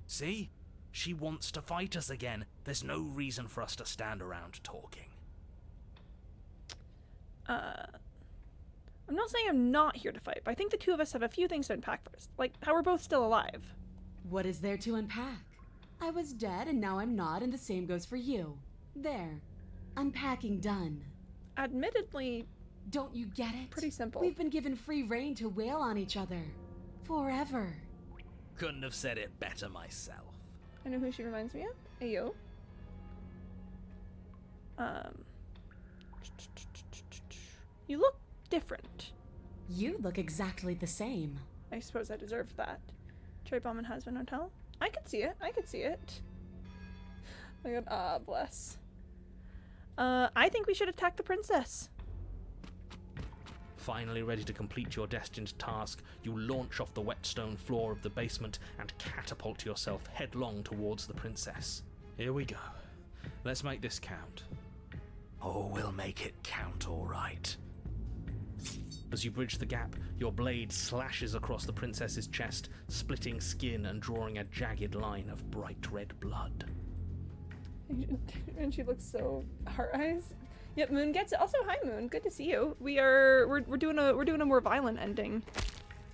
See? She wants to fight us again. There's no reason for us to stand around talking. I'm not saying I'm not here to fight, but I think the two of us have a few things to unpack first. Like, how we're both still alive. What is there to unpack? I was dead and now I'm not, and the same goes for you. There. Unpacking done. Admittedly, don't you get it? Pretty simple. We've been given free rein to wail on each other. Forever. Couldn't have said it better myself. I know who she reminds me of. Ayo. You look different. You look exactly the same. I suppose I deserved that. Cherry Bomb and Husband Hotel? I could see it. I could see it. Oh my god, bless. I think we should attack the princess. Finally ready to complete your destined task, you launch off the wet stone floor of the basement and catapult yourself headlong towards the princess. Here we go. Let's make this count. Oh, we'll make it count all right. As you bridge the gap, your blade slashes across the princess's chest, splitting skin and drawing a jagged line of bright red blood. And she looks so heart eyes. Yep, Moon gets it. Also, hi Moon, good to see you. We're doing a more violent ending.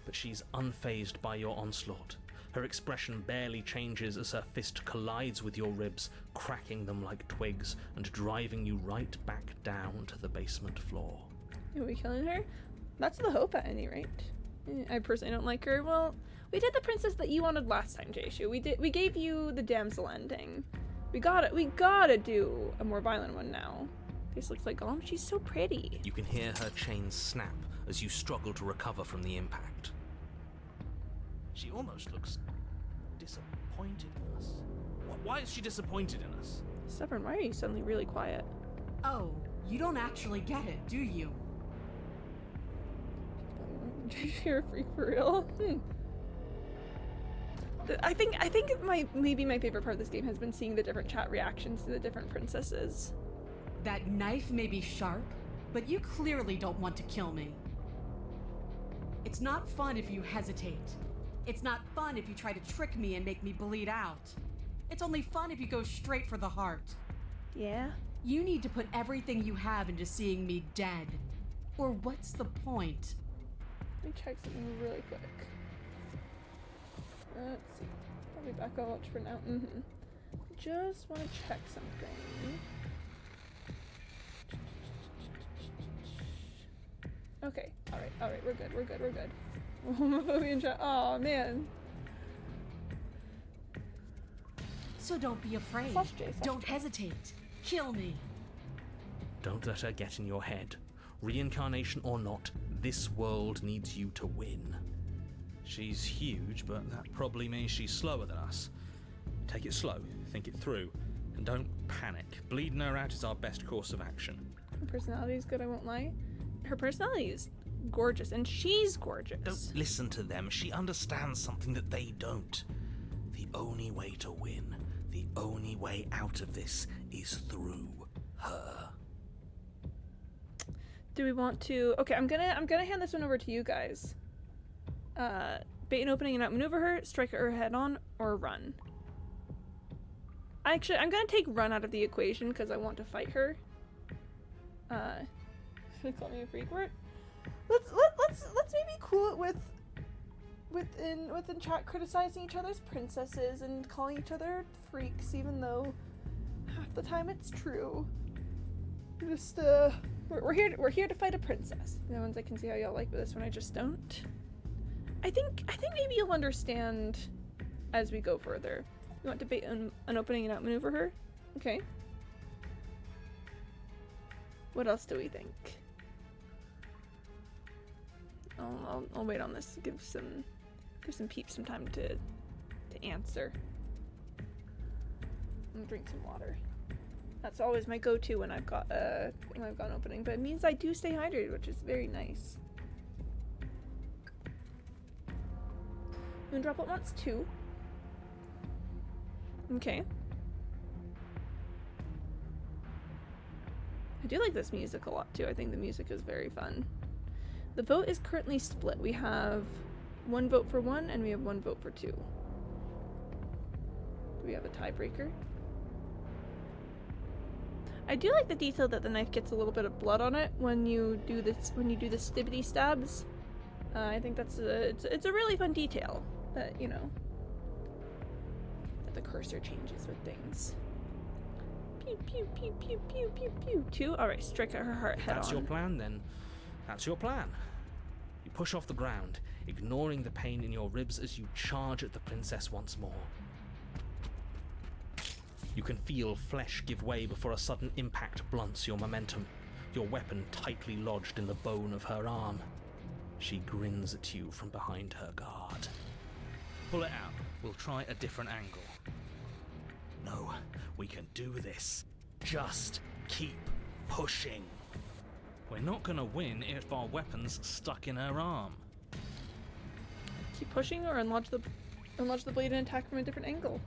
But she's unfazed by your onslaught. Her expression barely changes as her fist collides with your ribs, cracking them like twigs and driving you right back down to the basement floor. Are we killing her? That's the hope at any rate. I personally don't like her. Well, we did the princess that you wanted last time, Jayshu. We gave you the damsel ending. We gotta do a more violent one now. Face looks like Gollum. She's so pretty. You can hear her chains snap as you struggle to recover from the impact. She almost looks disappointed in us. Why is she disappointed in us? Stubborn, why are you suddenly really quiet? Oh, you don't actually get it, do you? You're a freak for real. I think maybe my favorite part of this game has been seeing the different chat reactions to the different princesses. That knife may be sharp, but you clearly don't want to kill me. It's not fun if you hesitate. It's not fun if you try to trick me and make me bleed out. It's only fun if you go straight for the heart. Yeah? You need to put everything you have into seeing me dead. Or what's the point? Let me check something really quick. Let's see. Probably back on watch for now. Just want to check something. Okay. Alright. We're good. Homophobia in chat. Aw, man. So don't be afraid. Slash J, slash Don't J. hesitate. Kill me. Don't let her get in your head. Reincarnation or not, this world needs you to win. She's huge, but that probably means she's slower than us. Take it slow, think it through, and don't panic. Bleeding her out is our best course of action. Her personality is good, I won't lie. Her personality is gorgeous, and she's gorgeous. Don't listen to them. She understands something that they don't. The only way to win, the only way out of this is through her. Do we want to? Okay, I'm gonna hand this one over to you guys. Bait and opening and outmaneuver her, strike her head on, or run. Actually, I'm gonna take run out of the equation because I want to fight her. Call me a freak word. Let's maybe cool it within chat criticizing each other's princesses and calling each other freaks, even though half the time it's true. Just we're here to fight a princess. The ones I can see how y'all like, but this one I just don't. I think maybe you'll understand as we go further. You want to bait an opening and outmaneuver her? Okay. What else do we think? I'll wait on this. Give some peeps some time to answer. And drink some water. That's always my go-to when I've got an opening, but it means I do stay hydrated, which is very nice. Moondroplet wants 2. Okay. I do like this music a lot too. I think the music is very fun. The vote is currently split. We have 1 vote for 1 and we have 1 vote for 2. Do we have a tiebreaker? I do like the detail that the knife gets a little bit of blood on it when you do this. When you do the stibbity stabs, I think that's it's a really fun detail that that the cursor changes with things. Pew pew pew pew pew pew pew. 2. All right, strike at her head on. That's your plan, then. That's your plan. You push off the ground, ignoring the pain in your ribs as you charge at the princess once more. You can feel flesh give way before a sudden impact blunts your momentum, your weapon tightly lodged in the bone of her arm. She grins at you from behind her guard. Pull it out. We'll try a different angle. No, we can do this. Just keep pushing. We're not gonna win if our weapon's stuck in her arm. Keep pushing or unlodge the blade and attack from a different angle.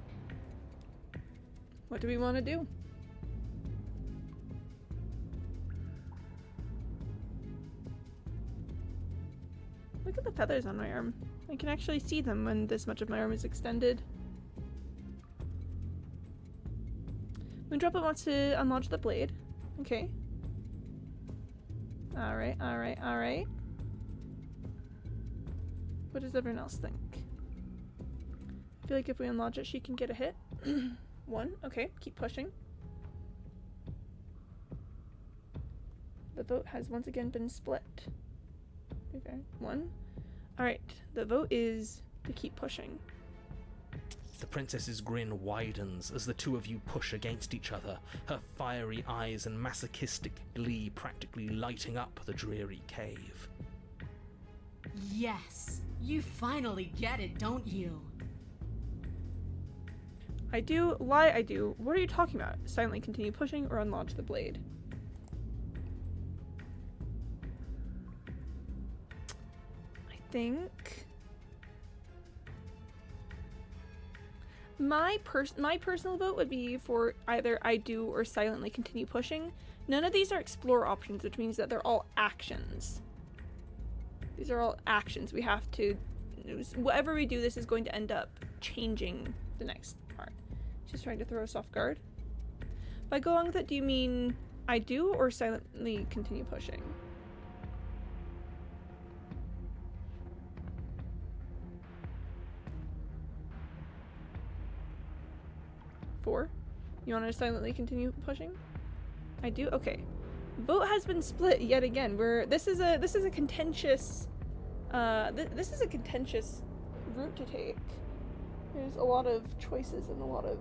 What do we want to do? Look at the feathers on my arm. I can actually see them when this much of my arm is extended. Moondroplet wants to unlodge the blade. Okay. Alright, alright, alright. What does everyone else think? I feel like if we unlodge it, she can get a hit. 1. Okay, keep pushing. The vote has once again been split. Okay, 1. Alright, the vote is to keep pushing. The princess's grin widens as the two of you push against each other, her fiery eyes and masochistic glee practically lighting up the dreary cave. Yes. You finally get it, don't you? I do. Lie, I do. What are you talking about? Silently continue pushing or unlodge the blade. I think my personal vote would be for either I do or silently continue pushing. None of these are explore options, which means that they're all actions. These are all actions. We have to, whatever we do, this is going to end up changing the next part. She's trying to throw us off guard. By go along with it, do you mean I do or silently continue pushing? Four? You want to silently continue pushing? I do? Okay. Vote has been split yet again. This is a contentious this is a contentious route to take. There's a lot of choices and a lot of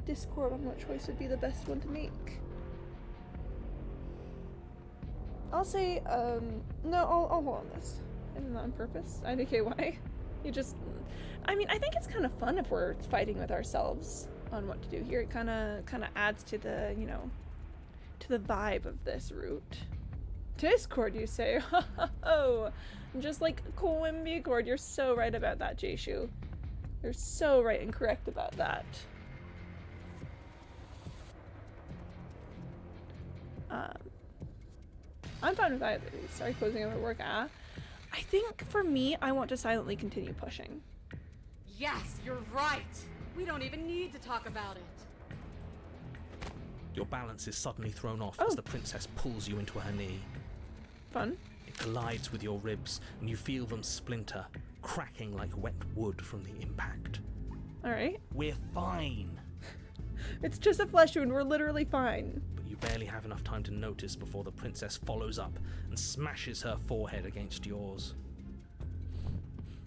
discord on what choice would be the best one to make. I'll say, no, I'll hold on this. I did not on purpose. IDKY. You just, I mean, I think it's kind of fun if we're fighting with ourselves on what to do here. It kind of adds to the, you know, to the vibe of this route. Discord, you say? Oh, just like Quimby Cord. You're so right about that, Jayshu. You're so right and correct about that. I'm fine with either of these. Sorry, closing over work. I think for me, I want to silently continue pushing. Yes, you're right. We don't even need to talk about it. Your balance is suddenly thrown off Oh. as the princess pulls you into her knee. Fun. It collides with your ribs, and you feel them splinter, cracking like wet wood from the impact. Alright. We're fine, It's just a flesh wound. We're literally fine. but you barely have enough time to notice before the princess follows up and smashes her forehead against yours.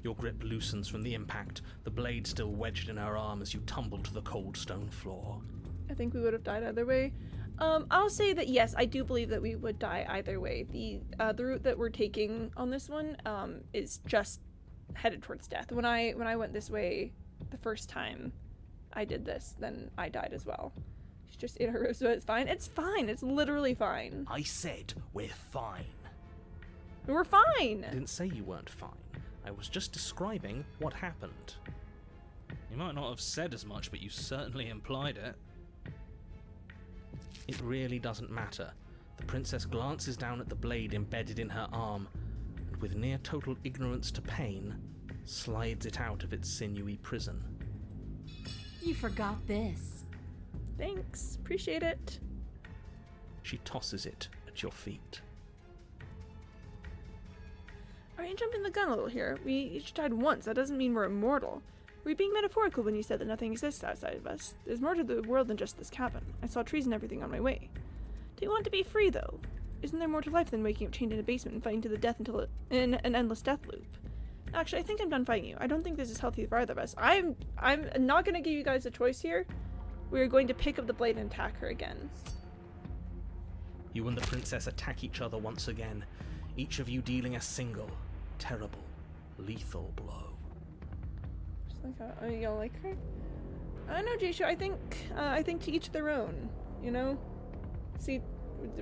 Your grip loosens from the impact, the blade still wedged in her arm as you tumble to the cold stone floor. I think we would have died either way. I'll say that yes, I do believe that we would die either way. The route that we're taking on this one is just headed towards death. When I went this way the first time I did this, then I died as well. She's just in her ribs, but it's fine. It's fine. It's literally fine. I said we're fine. We're fine. I didn't say you weren't fine. I was just describing what happened. You might not have said as much, but you certainly implied it. It really doesn't matter. The princess glances down at the blade embedded in her arm, and with near total ignorance to pain, slides it out of its sinewy prison. You forgot this. Thanks. Appreciate it. She tosses it at your feet. Alright, jumping the gun a little here. We each died once. That doesn't mean we're immortal. Were you being metaphorical when you said that nothing exists outside of us? There's more to the world than just this cabin. I saw trees and everything on my way. Do you want to be free, though? Isn't there more to life than waking up chained in a basement and fighting to the death until in an endless death loop? Actually, I think I'm done fighting you. I don't think this is healthy for either of us. I'm not going to give you guys a choice here. We are going to pick up the blade and attack her again. You and the princess attack each other once again, each of you dealing a single, terrible, lethal blow. Just like, oh, you don't like her? I know, Jayshu. I think to each their own. You know. See,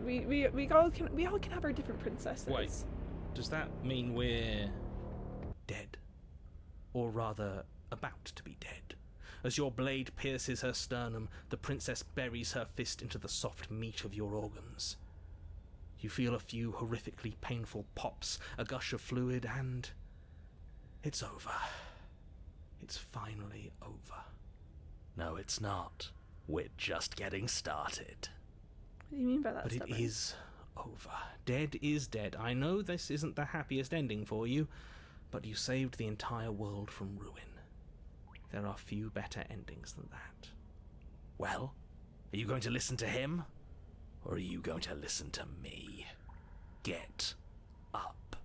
we all can have our different princesses. Wait. Does that mean we're Dead. Or rather, about to be dead. As your blade pierces her sternum, the princess buries her fist into the soft meat of your organs. You feel a few horrifically painful pops, a gush of fluid, and it's over. It's finally over. No, it's not. We're just getting started. What do you mean by that? But it Stubborn? is over. Dead is dead. I know this isn't the happiest ending for you, but you saved the entire world from ruin. There are few better endings than that. Well, are you going to listen to him? Or are you going to listen to me? Get up.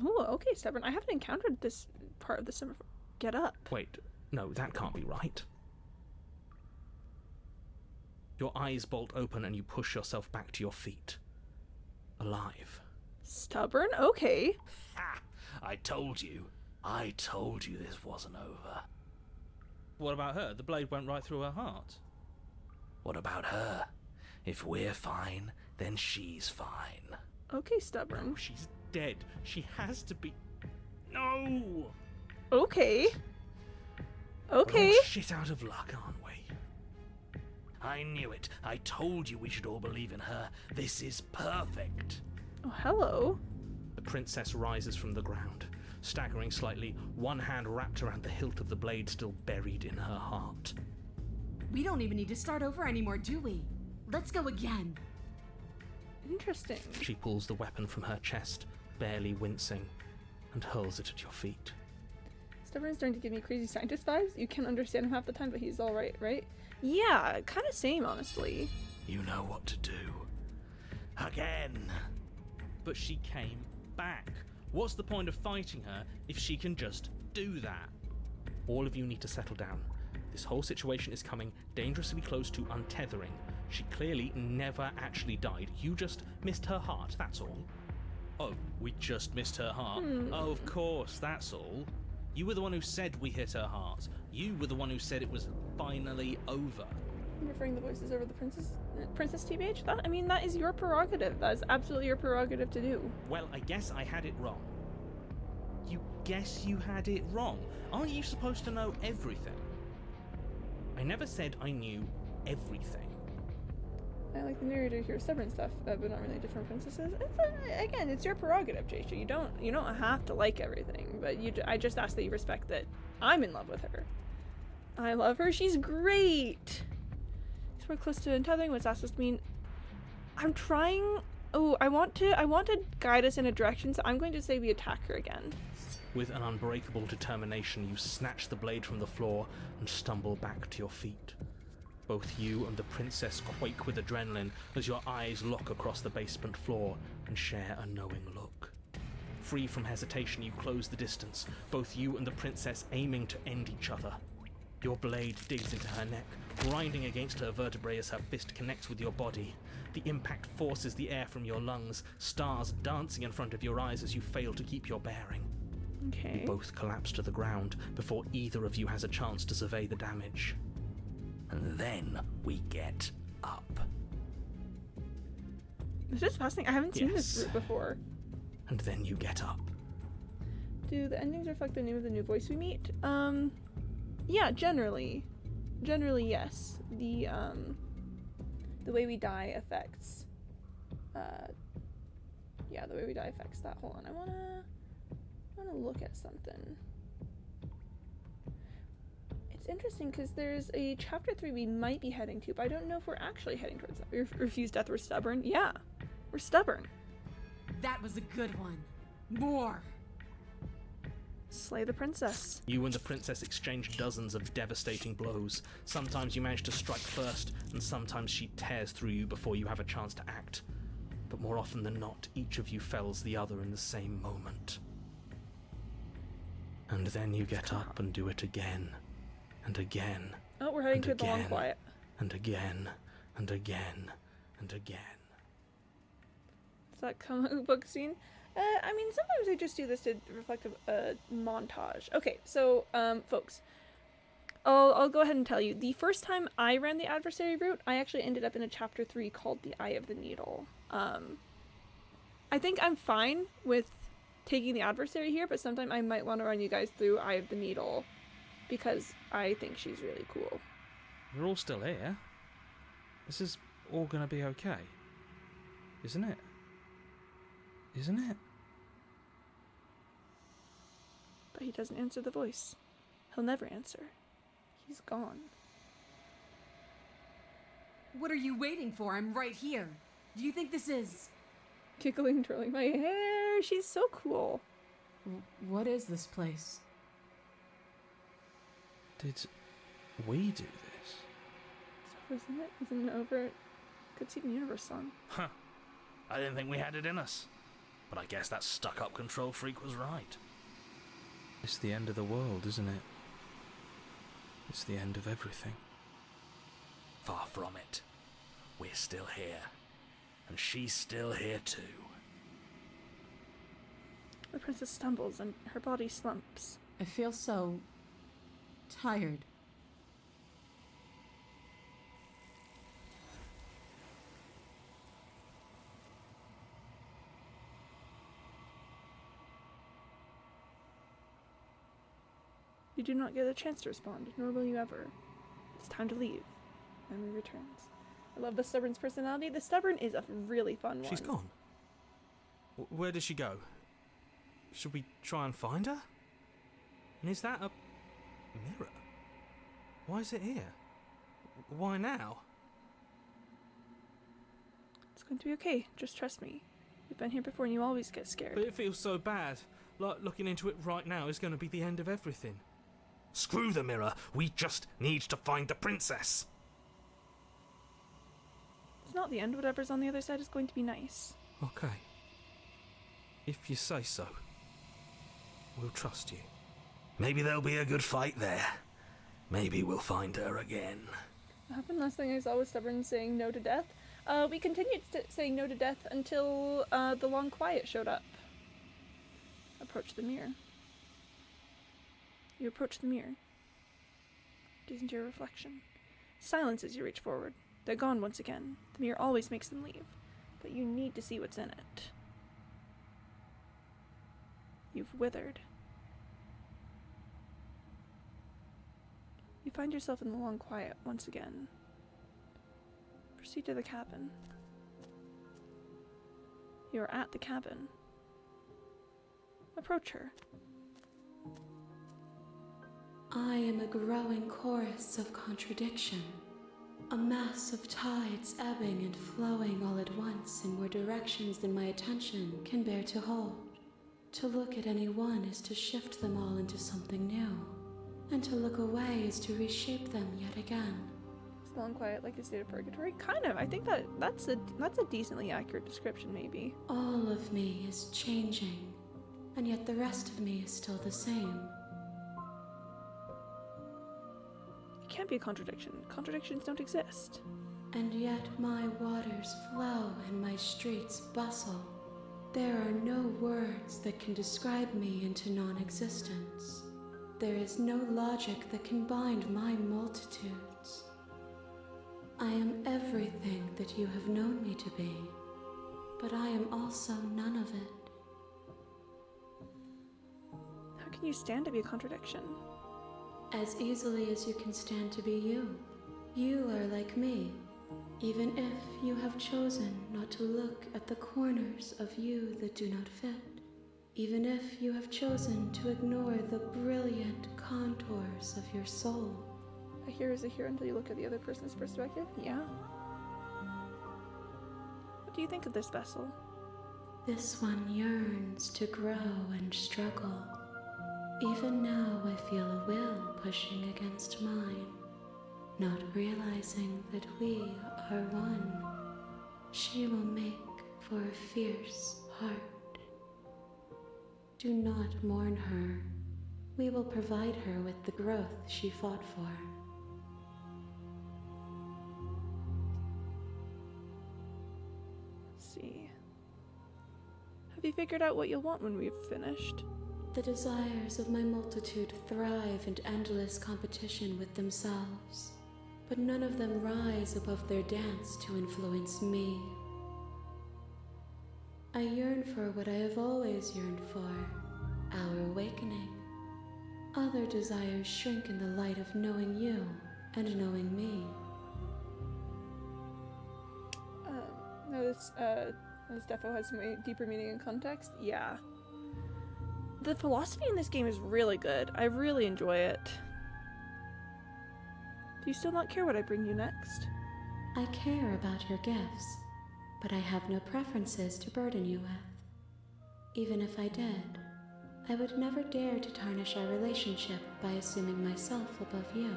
Oh, okay, Stubborn. I haven't encountered this part of the summer. Get up. Wait, no, that can't be right. Your eyes bolt open and you push yourself back to your feet. Alive. Stubborn? Okay. Ha! I told you this wasn't over. What about her? The blade went right through her heart. What about her? If we're fine, then she's fine. Okay, Stubborn. She's dead. She has to be. No! Okay. We're all Okay. shit out of luck, aren't we? I knew it. I told you we should all believe in her. This is perfect. Oh, hello. The princess rises from the ground, staggering slightly, one hand wrapped around the hilt of the blade still buried in her heart. We don't even need to start over anymore, do we? Let's go again. Interesting. She pulls the weapon from her chest, barely wincing, and hurls it at your feet. Stubborn's starting to give me crazy scientist vibes. You can't understand him half the time, but he's all right, right? Yeah, kind of same, honestly. You know what to do. Again. But she came back. What's the point of fighting her if she can just do that? All of you need to settle down. This whole situation is coming dangerously close to untethering. She clearly never actually died. You just missed her heart, that's all. Oh, we just missed her heart? Oh, of course, that's all. You were the one who said we hit her heart. You were the one who said it was finally over. I'm referring the voices over the Princess TBH. That is your prerogative. That is absolutely your prerogative to do. Well, I guess I had it wrong. You guess you had it wrong? Aren't you supposed to know everything? I never said I knew everything. I like the narrator here, stubborn stuff, but not really different princesses. It's your prerogative, Jaysha. You don't have to like everything, but I just ask that you respect that I'm in love with her. I love her. She's great. So we're close to untethering. What's asked us to mean? I'm trying. Oh, I want to guide us in a direction. So I'm going to say we attack her again. With an unbreakable determination, you snatch the blade from the floor and stumble back to your feet. Both you and the princess quake with adrenaline as your eyes lock across the basement floor and share a knowing look. Free from hesitation, you close the distance, both you and the princess aiming to end each other. Your blade digs into her neck, grinding against her vertebrae as her fist connects with your body. The impact forces the air from your lungs, stars dancing in front of your eyes as you fail to keep your bearing. Okay. You both collapse to the ground before either of you has a chance to survey the damage. And then we get up. This is fascinating. I haven't seen this Yes. route before. And then you get up. Do the endings reflect the name of the new voice we meet? Yeah, generally. Generally, yes. The way we die affects, the way we die affects that. Hold on, I wanna look at something. It's interesting because there's a chapter 3 we might be heading to, but I don't know if we're actually heading towards that. Refuse death, we're stubborn. Yeah, we're stubborn. That was a good one. More. Slay the princess. You and the princess exchange dozens of devastating blows. Sometimes you manage to strike first, and sometimes she tears through you before you have a chance to act. But more often than not, each of you fells the other in the same moment. And then you get up and do it again, and again. Oh, we're heading and to the long again, quiet. And again, and again, and again. Is that comic book scene? Sometimes I just do this to reflect a montage. Okay, so, folks, I'll go ahead and tell you. The first time I ran the adversary route, I actually ended up in a chapter 3 called The Eye of the Needle. I think I'm fine with taking the adversary here, but sometime I might want to run you guys through Eye of the Needle because I think she's really cool. We're all still here. This is all gonna be okay. Isn't it? Isn't it? But he doesn't answer the voice. He'll never answer. He's gone. What are you waiting for? I'm right here. Do you think this is... Giggling, twirling my hair. She's so cool. What is this place? Did we do this? It's over, isn't it? Isn't it over? Good Steven Universe song. Huh. I didn't think we had it in us. But I guess that stuck-up control freak was right. It's the end of the world, isn't it? It's the end of everything. Far from it. We're still here. And she's still here too. The princess stumbles and her body slumps. I feel so... tired. You do not get a chance to respond, nor will you ever. It's time to leave. Memory returns. I love the Stubborn's personality. The Stubborn is a really fun one. She's gone. Where did she go? Should we try and find her? And is that a mirror? Why is it here? Why now? It's going to be okay. Just trust me. You've been here before and you always get scared. But it feels so bad. Like looking into it right now is going to be the end of everything. Screw the mirror. We just need to find the princess. It's not the end. Whatever's on the other side is going to be nice. Okay. If you say so. We'll trust you. Maybe there'll be a good fight there. Maybe we'll find her again. What happened last thing I saw was Stubborn saying no to death. We continued saying no to death until the Long Quiet showed up. Approach the mirror. You approach the mirror. Gaze into your reflection. Silence as you reach forward. They're gone once again. The mirror always makes them leave, but you need to see what's in it. You've withered. You find yourself in the Long Quiet once again. Proceed to the cabin. You are at the cabin. Approach her. I am a growing chorus of contradiction. A mass of tides ebbing and flowing all at once in more directions than my attention can bear to hold. To look at any one is to shift them all into something new, and to look away is to reshape them yet again. Is Long Quiet like a state of purgatory? Kind of. I think that's a decently accurate description, maybe. All of me is changing, and yet the rest of me is still the same. It can't be a contradiction. Contradictions don't exist. And yet my waters flow and my streets bustle. There are no words that can describe me into non-existence. There is no logic that can bind my multitudes. I am everything that you have known me to be, but I am also none of it. How can you stand to be a contradiction? As easily as you can stand to be you. You are like me, even if you have chosen not to look at the corners of you that do not fit. Even if you have chosen to ignore the brilliant contours of your soul. A hero is a hero until you look at the other person's perspective? Yeah. What do you think of this vessel? This one yearns to grow and struggle. Even now I feel a will pushing against mine, not realizing that we are one. She will make for a fierce heart. Do not mourn her. We will provide her with the growth she fought for. Let's see. Have you figured out what you'll want when we've finished? The desires of my multitude thrive in endless competition with themselves, but none of them rise above their dance to influence me. I yearn for what I have always yearned for, our awakening. Other desires shrink in the light of knowing you and knowing me. No, this defo has some deeper meaning and context. Yeah. The philosophy in this game is really good. I really enjoy it. Do you still not care what I bring you next? I care about your gifts, but I have no preferences to burden you with. Even if I did, I would never dare to tarnish our relationship by assuming myself above you.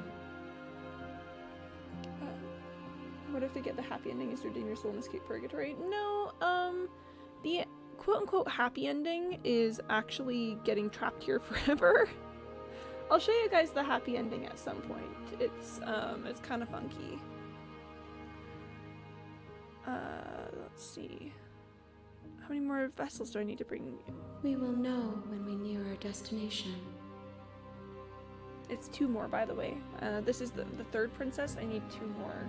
What if to get the happy ending is to redeem your soul and escape purgatory? No, the quote-unquote happy ending is actually getting trapped here forever. I'll show you guys the happy ending at some point. It's kind of funky. Let's see. How many more vessels do I need to bring you? We will know when we near our destination. It's 2 more, by the way. This is the third princess. I need 2 more.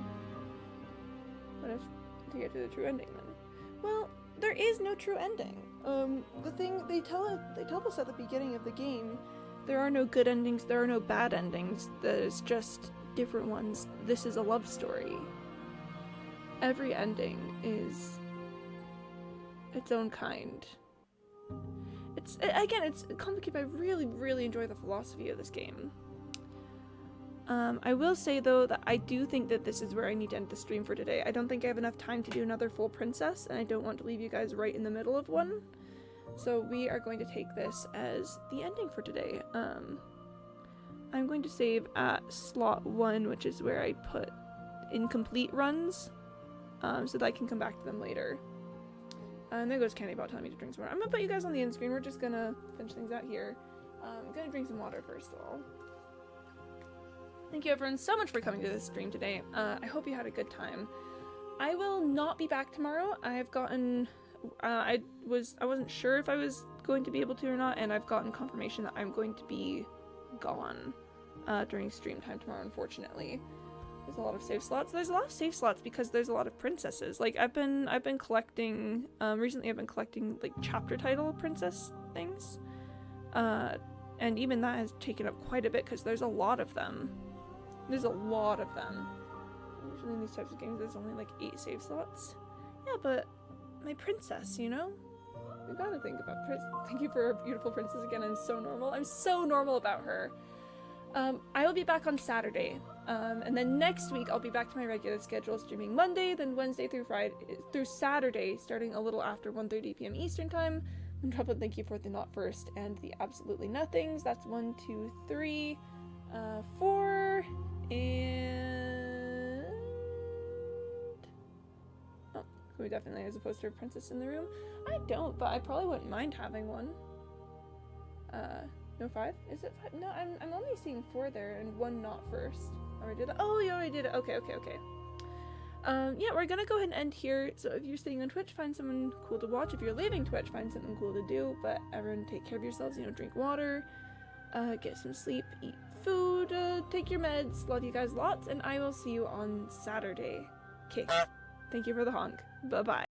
What if to get to the true ending then? Well, there is no true ending. The thing they tell us at the beginning of the game, there are no good endings, there are no bad endings. There's just different ones. This is a love story. Every ending is its own kind. It's complicated, but I really, really enjoy the philosophy of this game. I will say though that I do think that this is where I need to end the stream for today. I don't think I have enough time to do another full princess, and I don't want to leave you guys right in the middle of one. So we are going to take this as the ending for today. I'm going to save at slot 1, which is where I put incomplete runs, so that I can come back to them later. And there goes Candy about telling me to drink some water. I'm gonna put you guys on the end screen. We're just gonna finish things out here. I'm gonna drink some water first of all. Thank you everyone so much for coming to this stream today. I hope you had a good time. I will not be back tomorrow. I've gotten, I wasn't sure if I was going to be able to or not, and I've gotten confirmation that I'm going to be gone during stream time tomorrow, unfortunately. There's a lot of save slots. There's a lot of save slots because there's a lot of princesses. Like, I've been collecting, recently I've been collecting, like, chapter title princess things. And even that has taken up quite a bit because there's a lot of them. There's a lot of them. Usually in these types of games there's only like 8 save slots. Yeah, but my princess, you know? We gotta think about thank you for our beautiful princess again. I'm so normal. I'm so normal about her. I will be back on Saturday. And then next week I'll be back to my regular schedule, streaming Monday, then Wednesday through Saturday, starting a little after 1:30 p.m. Eastern time. And Trumpet, thank you for the not first and the absolutely nothings. That's 1, 2, 3, 4, and oh, we definitely has a poster of Princess in the room. I don't, but I probably wouldn't mind having one. No 5? Is it 5? No, I'm only seeing 4 there and 1 not first. Already did that. Oh, you already did it. Okay. Yeah, we're gonna go ahead and end here. So if you're sitting on Twitch, find someone cool to watch. If you're leaving Twitch, find something cool to do. But everyone take care of yourselves, you know, drink water, get some sleep, eat food, take your meds. Love you guys lots, and I will see you on Saturday. Okay, thank you for the honk. Bye-bye.